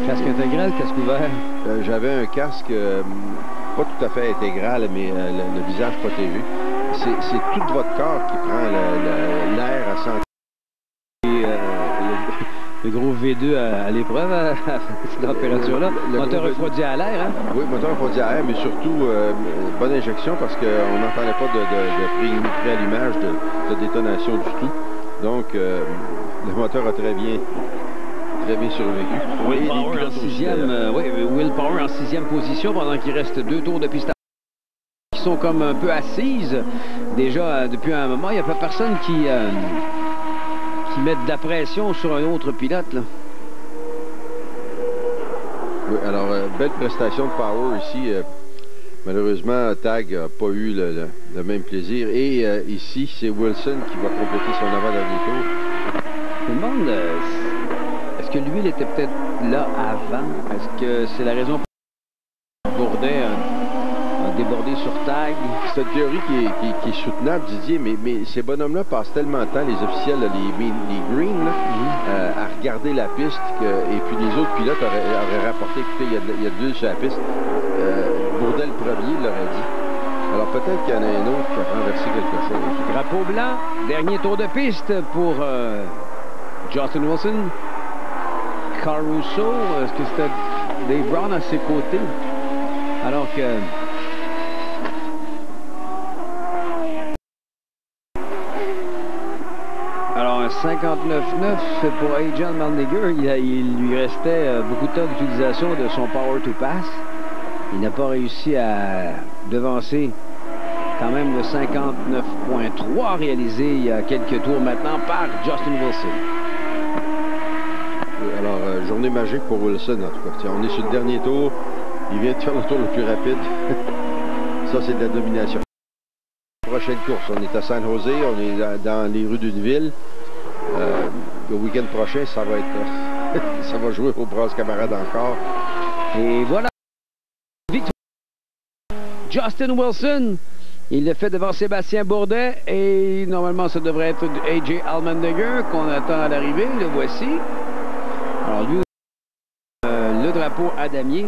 Speaker 1: Casque intégral, casque ouvert?
Speaker 2: J'avais un casque pas tout à fait intégral, mais le visage protégé. C'est tout votre corps qui prend l'air à 100.
Speaker 1: Et le gros V2 à l'épreuve, à cette température-là. Moteur refroidi à l'air, hein?
Speaker 2: Oui, moteur refroidi à l'air, mais surtout bonne injection parce qu'on n'entendait pas de pré-allumage, de détonation du tout. Donc, le moteur a très bien survécu.
Speaker 1: Will Power en 6e position pendant qu'il reste 2 tours de piste qui sont comme un peu assises. Déjà, depuis un moment, il n'y a pas personne qui met de la pression sur un autre pilote. Là.
Speaker 2: Oui, alors, belle prestation de Power ici. Malheureusement, Tag n'a pas eu le même plaisir. Et ici, c'est Wilson qui va compléter son avant-dernier tour.
Speaker 1: Je me demande... Est-ce que lui, il était peut-être là avant? Est-ce que c'est la raison pour Bourdet a débordé sur Tag?
Speaker 2: C'est une théorie qui est soutenable, Didier, mais ces bonhommes-là passent tellement de temps, les officiels, là, les Green, là, à regarder la piste, et puis les autres pilotes auraient rapporté, écoutez, il y a 2 sur la piste. Bourdet, le premier, l'aurait dit. Alors peut-être qu'il y en a un autre qui a renversé quelque chose.
Speaker 1: Drapeau blanc, dernier tour de piste pour Justin Wilson. Caruso, est-ce que c'était Dave Brown à ses côtés? Alors que... Alors un 59.9 pour Adrian Allmendinger. Il lui restait beaucoup de temps d'utilisation de son Power to Pass. Il n'a pas réussi à devancer quand même le 59.3 réalisé il y a quelques tours maintenant par Justin Wilson.
Speaker 2: Alors, journée magique pour Wilson, en tout cas. Tiens, on est sur le dernier tour. Il vient de faire le tour le plus rapide. Ça, c'est de la domination. Prochaine course, on est à San Jose, on est dans les rues d'une ville. Le week-end prochain, ça va être... ça va jouer au bronze camarade encore.
Speaker 1: Et voilà. Victoire. Justin Wilson, il le fait devant Sébastien Bourdet et normalement, ça devrait être A.J. Allmendinger qu'on attend à l'arrivée. Le voici. Alors lui, le drapeau à damier.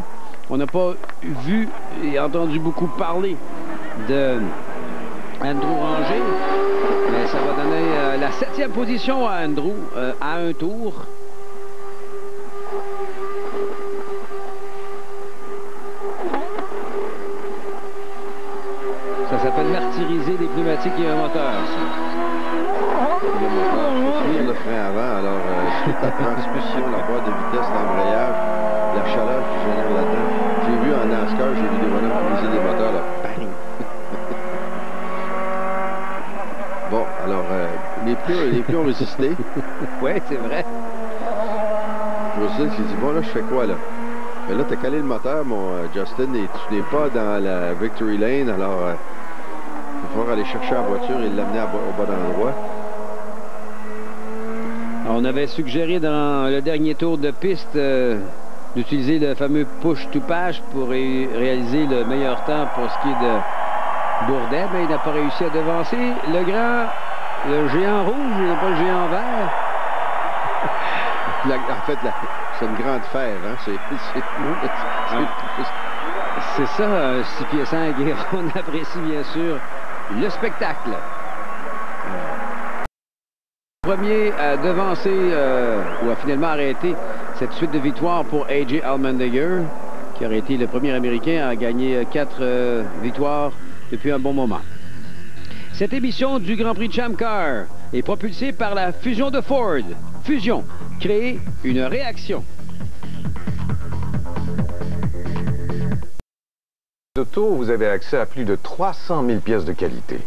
Speaker 1: On n'a pas vu et entendu beaucoup parler de Andrew Ranger, mais ça va donner la 7e position à Andrew à un tour. Ça s'appelle martyriser des pneumatiques et un moteur, ça.
Speaker 2: Le moteur, c'est le frein avant, alors toute la transmission, la boîte de vitesse, l'embrayage, la chaleur qui génère là-dedans. J'ai vu en NASCAR, j'ai vu des bonhommes qui brisaient des moteurs, là. Bang! Bon, alors, les pneus ont résisté.
Speaker 1: Oui, c'est vrai.
Speaker 2: Wilson s'est dit, bon, là, je fais quoi, là? Mais là, t'as calé le moteur, mon Justin, et tu n'es pas dans la Victory Lane, alors il va falloir aller chercher la voiture et l'amener au bon endroit.
Speaker 1: On avait suggéré dans le dernier tour de piste d'utiliser le fameux push-to-pass pour réaliser le meilleur temps pour ce qui est de Bourdet, mais il n'a pas réussi à devancer le géant rouge, et pas le géant vert.
Speaker 2: En fait, c'est une grande fer, hein?
Speaker 1: C'est ça, 6 pieds 5, et on apprécie bien sûr le spectacle. Premier à devancer ou à finalement arrêter cette suite de victoires pour A.J. Allmendinger, qui aurait été le premier Américain à gagner 4 victoires depuis un bon moment. Cette émission du Grand Prix de Champ Car est propulsée par la fusion de Ford. Fusion, créer une réaction.
Speaker 4: Auto, vous avez accès à plus de 300 000 pièces de qualité,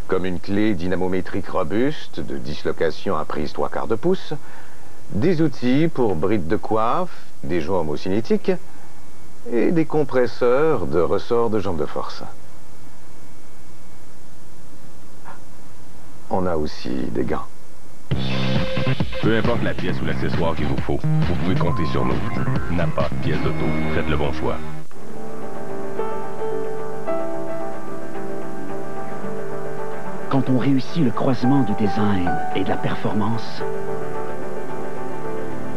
Speaker 4: comme une clé dynamométrique robuste de dislocation à prise 3/4 de pouce, des outils pour brides de coiffe, des joints homocinétiques et des compresseurs de ressorts de jambes de force. On a aussi des gants.
Speaker 6: Peu importe la pièce ou l'accessoire qu'il vous faut, vous pouvez compter sur nous. Napa, pièce d'auto, faites le bon choix.
Speaker 10: Quand on réussit le croisement du design et de la performance,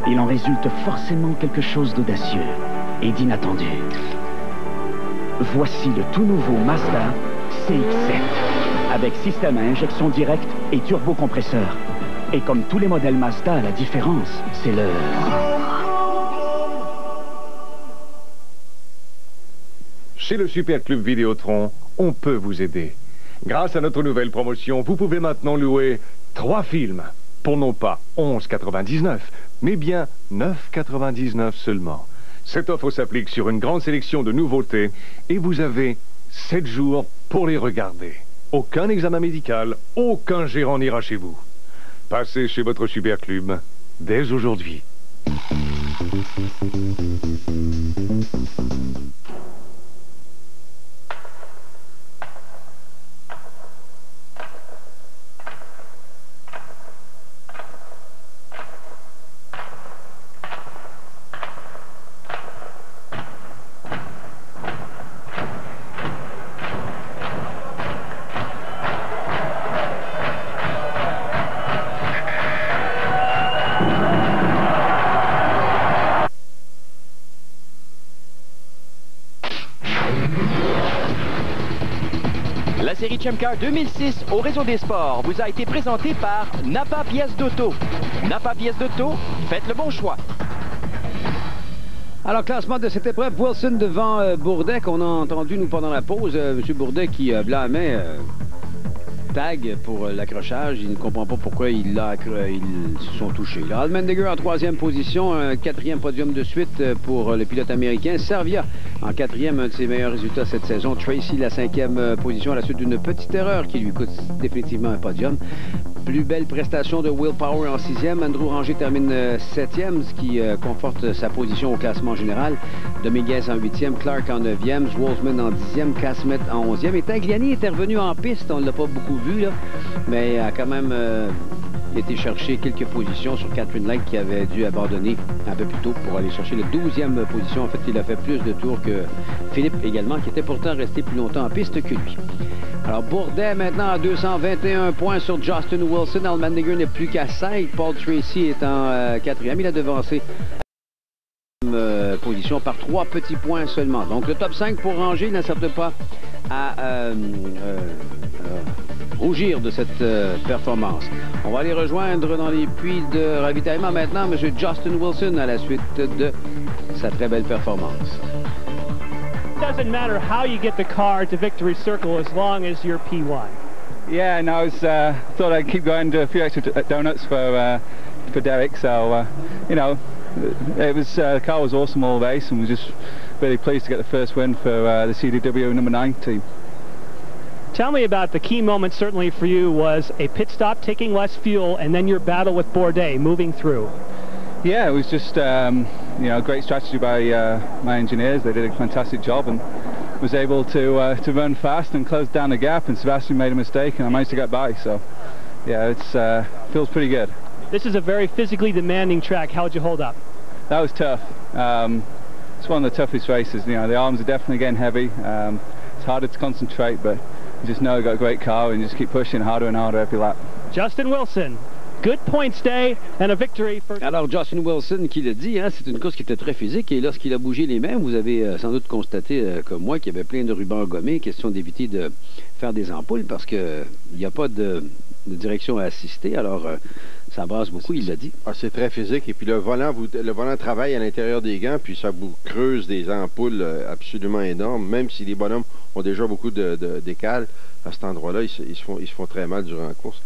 Speaker 10: il en résulte forcément quelque chose d'audacieux et d'inattendu. Voici le tout nouveau Mazda CX-7 avec système à injection directe et turbocompresseur. Et comme tous les modèles Mazda, la différence, c'est le...
Speaker 5: Chez le Super Club Vidéotron, on peut vous aider. Grâce à notre nouvelle promotion, vous pouvez maintenant louer 3 films pour non pas 11,99, mais bien 9,99 seulement. Cette offre s'applique sur une grande sélection de nouveautés et vous avez 7 jours pour les regarder. Aucun examen médical, aucun gérant n'ira chez vous. Passez chez votre Super Club dès aujourd'hui.
Speaker 11: La série Champ Car 2006 au Réseau des Sports vous a été présentée par Napa Pièces d'Auto. Napa Pièces d'Auto, faites le bon choix.
Speaker 1: Alors, classement de cette épreuve, Wilson devant Bourdet, qu'on a entendu nous pendant la pause. M. Bourdet qui blâmait Tag pour l'accrochage. Il ne comprend pas pourquoi ils se sont touchés. Allmendinger en 3e position, un 4e podium de suite pour le pilote américain. Servia En quatrième, un de ses meilleurs résultats cette saison. Tracy, la 5e position à la suite d'une petite erreur qui lui coûte définitivement un podium. Plus belle prestation de Will Power en 6e. Andrew Ranger termine 7e, ce qui conforte sa position au classement général. Dominguez en 8e, Clark en 9e, Wolfman en 10e, Casmet en 11e. Et Tagliani était revenu en piste, on ne l'a pas beaucoup vu, là, mais a quand même été chercher quelques positions sur Catherine Lake qui avait dû abandonner un peu plus tôt pour aller chercher la 12e position. En fait, il a fait plus de tours que Philippe également, qui était pourtant resté plus longtemps en piste que lui. Alors, Bourdet maintenant à 221 points sur Justin Wilson. Allmendinger n'est plus qu'à 5. Paul Tracy est en 4e. Il a devancé position par 3 petits points seulement. Donc, le top 5 pour Ranger ne s'attend pas à rougir de cette performance. On va aller rejoindre dans les puits de ravitaillement maintenant M. Justin Wilson à la suite de sa très belle performance.
Speaker 14: It doesn't matter how you get the car to victory circle as long as you're P1.
Speaker 22: Yeah, and I was thought I'd keep going to a few extra donuts for Derek. So you know, it was the car was awesome all race, and we're just really pleased to get the first win for the CDW number 9 team.
Speaker 14: Tell me about the key moment. Certainly for you was a pit stop, taking less fuel, and then your battle with Bourdet, moving through.
Speaker 22: Yeah, it was just you know, great strategy by my engineers. They did a fantastic job and was able to run fast and close down the gap. And Sebastian made a mistake, and I managed to get by. So yeah, it's feels pretty good.
Speaker 14: This is a very physically demanding track. How'd you hold up?
Speaker 22: That was tough. It's one of the toughest races. You know, the arms are definitely getting heavy. It's harder to concentrate, but you just know you've got a great car and you just keep pushing harder and harder every lap.
Speaker 14: Justin Wilson. Good points day and a victory for...
Speaker 1: Alors, Justin Wilson qui le dit, hein, c'est une course qui était très physique et lorsqu'il a bougé les mains, vous avez sans doute constaté, comme moi, qu'il y avait plein de rubans gommés, question d'éviter de faire des ampoules parce qu'il n'y a pas de direction à assister. Alors, ça brasse beaucoup, il l'a dit.
Speaker 2: Ah, c'est très physique et puis le volant travaille à l'intérieur des gants puis ça vous creuse des ampoules absolument énormes, même si les bonhommes ont déjà beaucoup d'écale à cet endroit-là, ils se font très mal durant la course.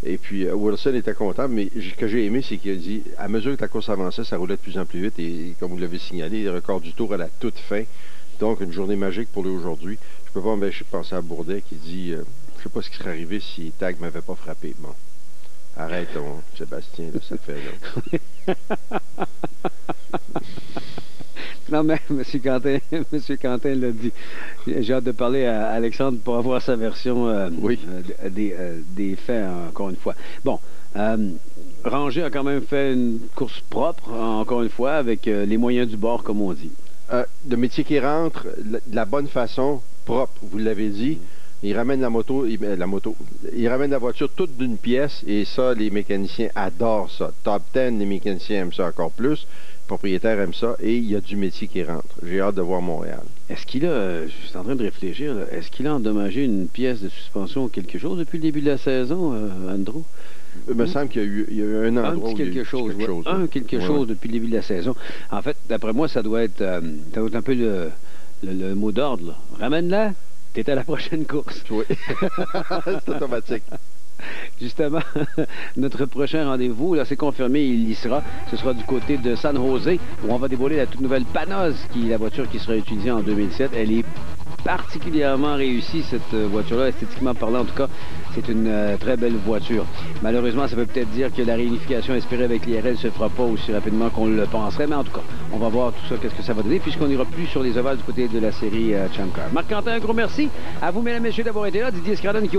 Speaker 2: Et puis, Wilson était content, mais ce que j'ai aimé, c'est qu'il a dit, à mesure que la course avançait, ça roulait de plus en plus vite. Et comme vous l'avez signalé, le record du tour à la toute fin. Donc, une journée magique pour lui aujourd'hui. Je peux pas m'empêcher de penser à Bourdet qui dit, je sais pas ce qui serait arrivé si Tag m'avait pas frappé. Bon, arrêtons, Sébastien, là, ça fait là.
Speaker 1: Non, mais M. Quentin l'a dit. J'ai hâte de parler à Alexandre pour avoir sa version des faits, encore une fois. Bon, Ranger a quand même fait une course propre, encore une fois, avec les moyens du bord, comme on dit.
Speaker 2: Le métier qui rentre de la bonne façon, propre, vous l'avez dit. Il ramène il ramène la voiture toute d'une pièce et ça, les mécaniciens adorent ça. Top 10, les mécaniciens aiment ça encore plus. Les propriétaires aiment ça et il y a du métier qui rentre. J'ai hâte de voir Montréal.
Speaker 1: Est-ce qu'il a, je suis en train de réfléchir, est-ce qu'il a endommagé une pièce de suspension ou quelque chose depuis le début de la saison, Andrew?
Speaker 2: Il me semble qu'il y a eu un endroit où
Speaker 1: quelque chose depuis le début de la saison. En fait, d'après moi, ça doit être un peu le mot d'ordre, là. Ramène-la. T'es à la prochaine course.
Speaker 2: Oui. C'est automatique.
Speaker 1: Justement, notre prochain rendez-vous, là, c'est confirmé, il y sera. Ce sera du côté de San Jose, où on va dévoiler la toute nouvelle Panoz, qui est la voiture qui sera utilisée en 2007. Elle est particulièrement réussie, cette voiture-là, esthétiquement parlant, en tout cas. C'est une très belle voiture. Malheureusement, ça veut peut-être dire que la réunification espérée avec l'IRL ne se fera pas aussi rapidement qu'on le penserait, mais en tout cas, on va voir tout ça, qu'est-ce que ça va donner, puisqu'on n'ira plus sur les ovales du côté de la série Champ Car. Marc-Quentin, un gros merci. À vous, mesdames et messieurs, d'avoir été là. Didier Scradden qui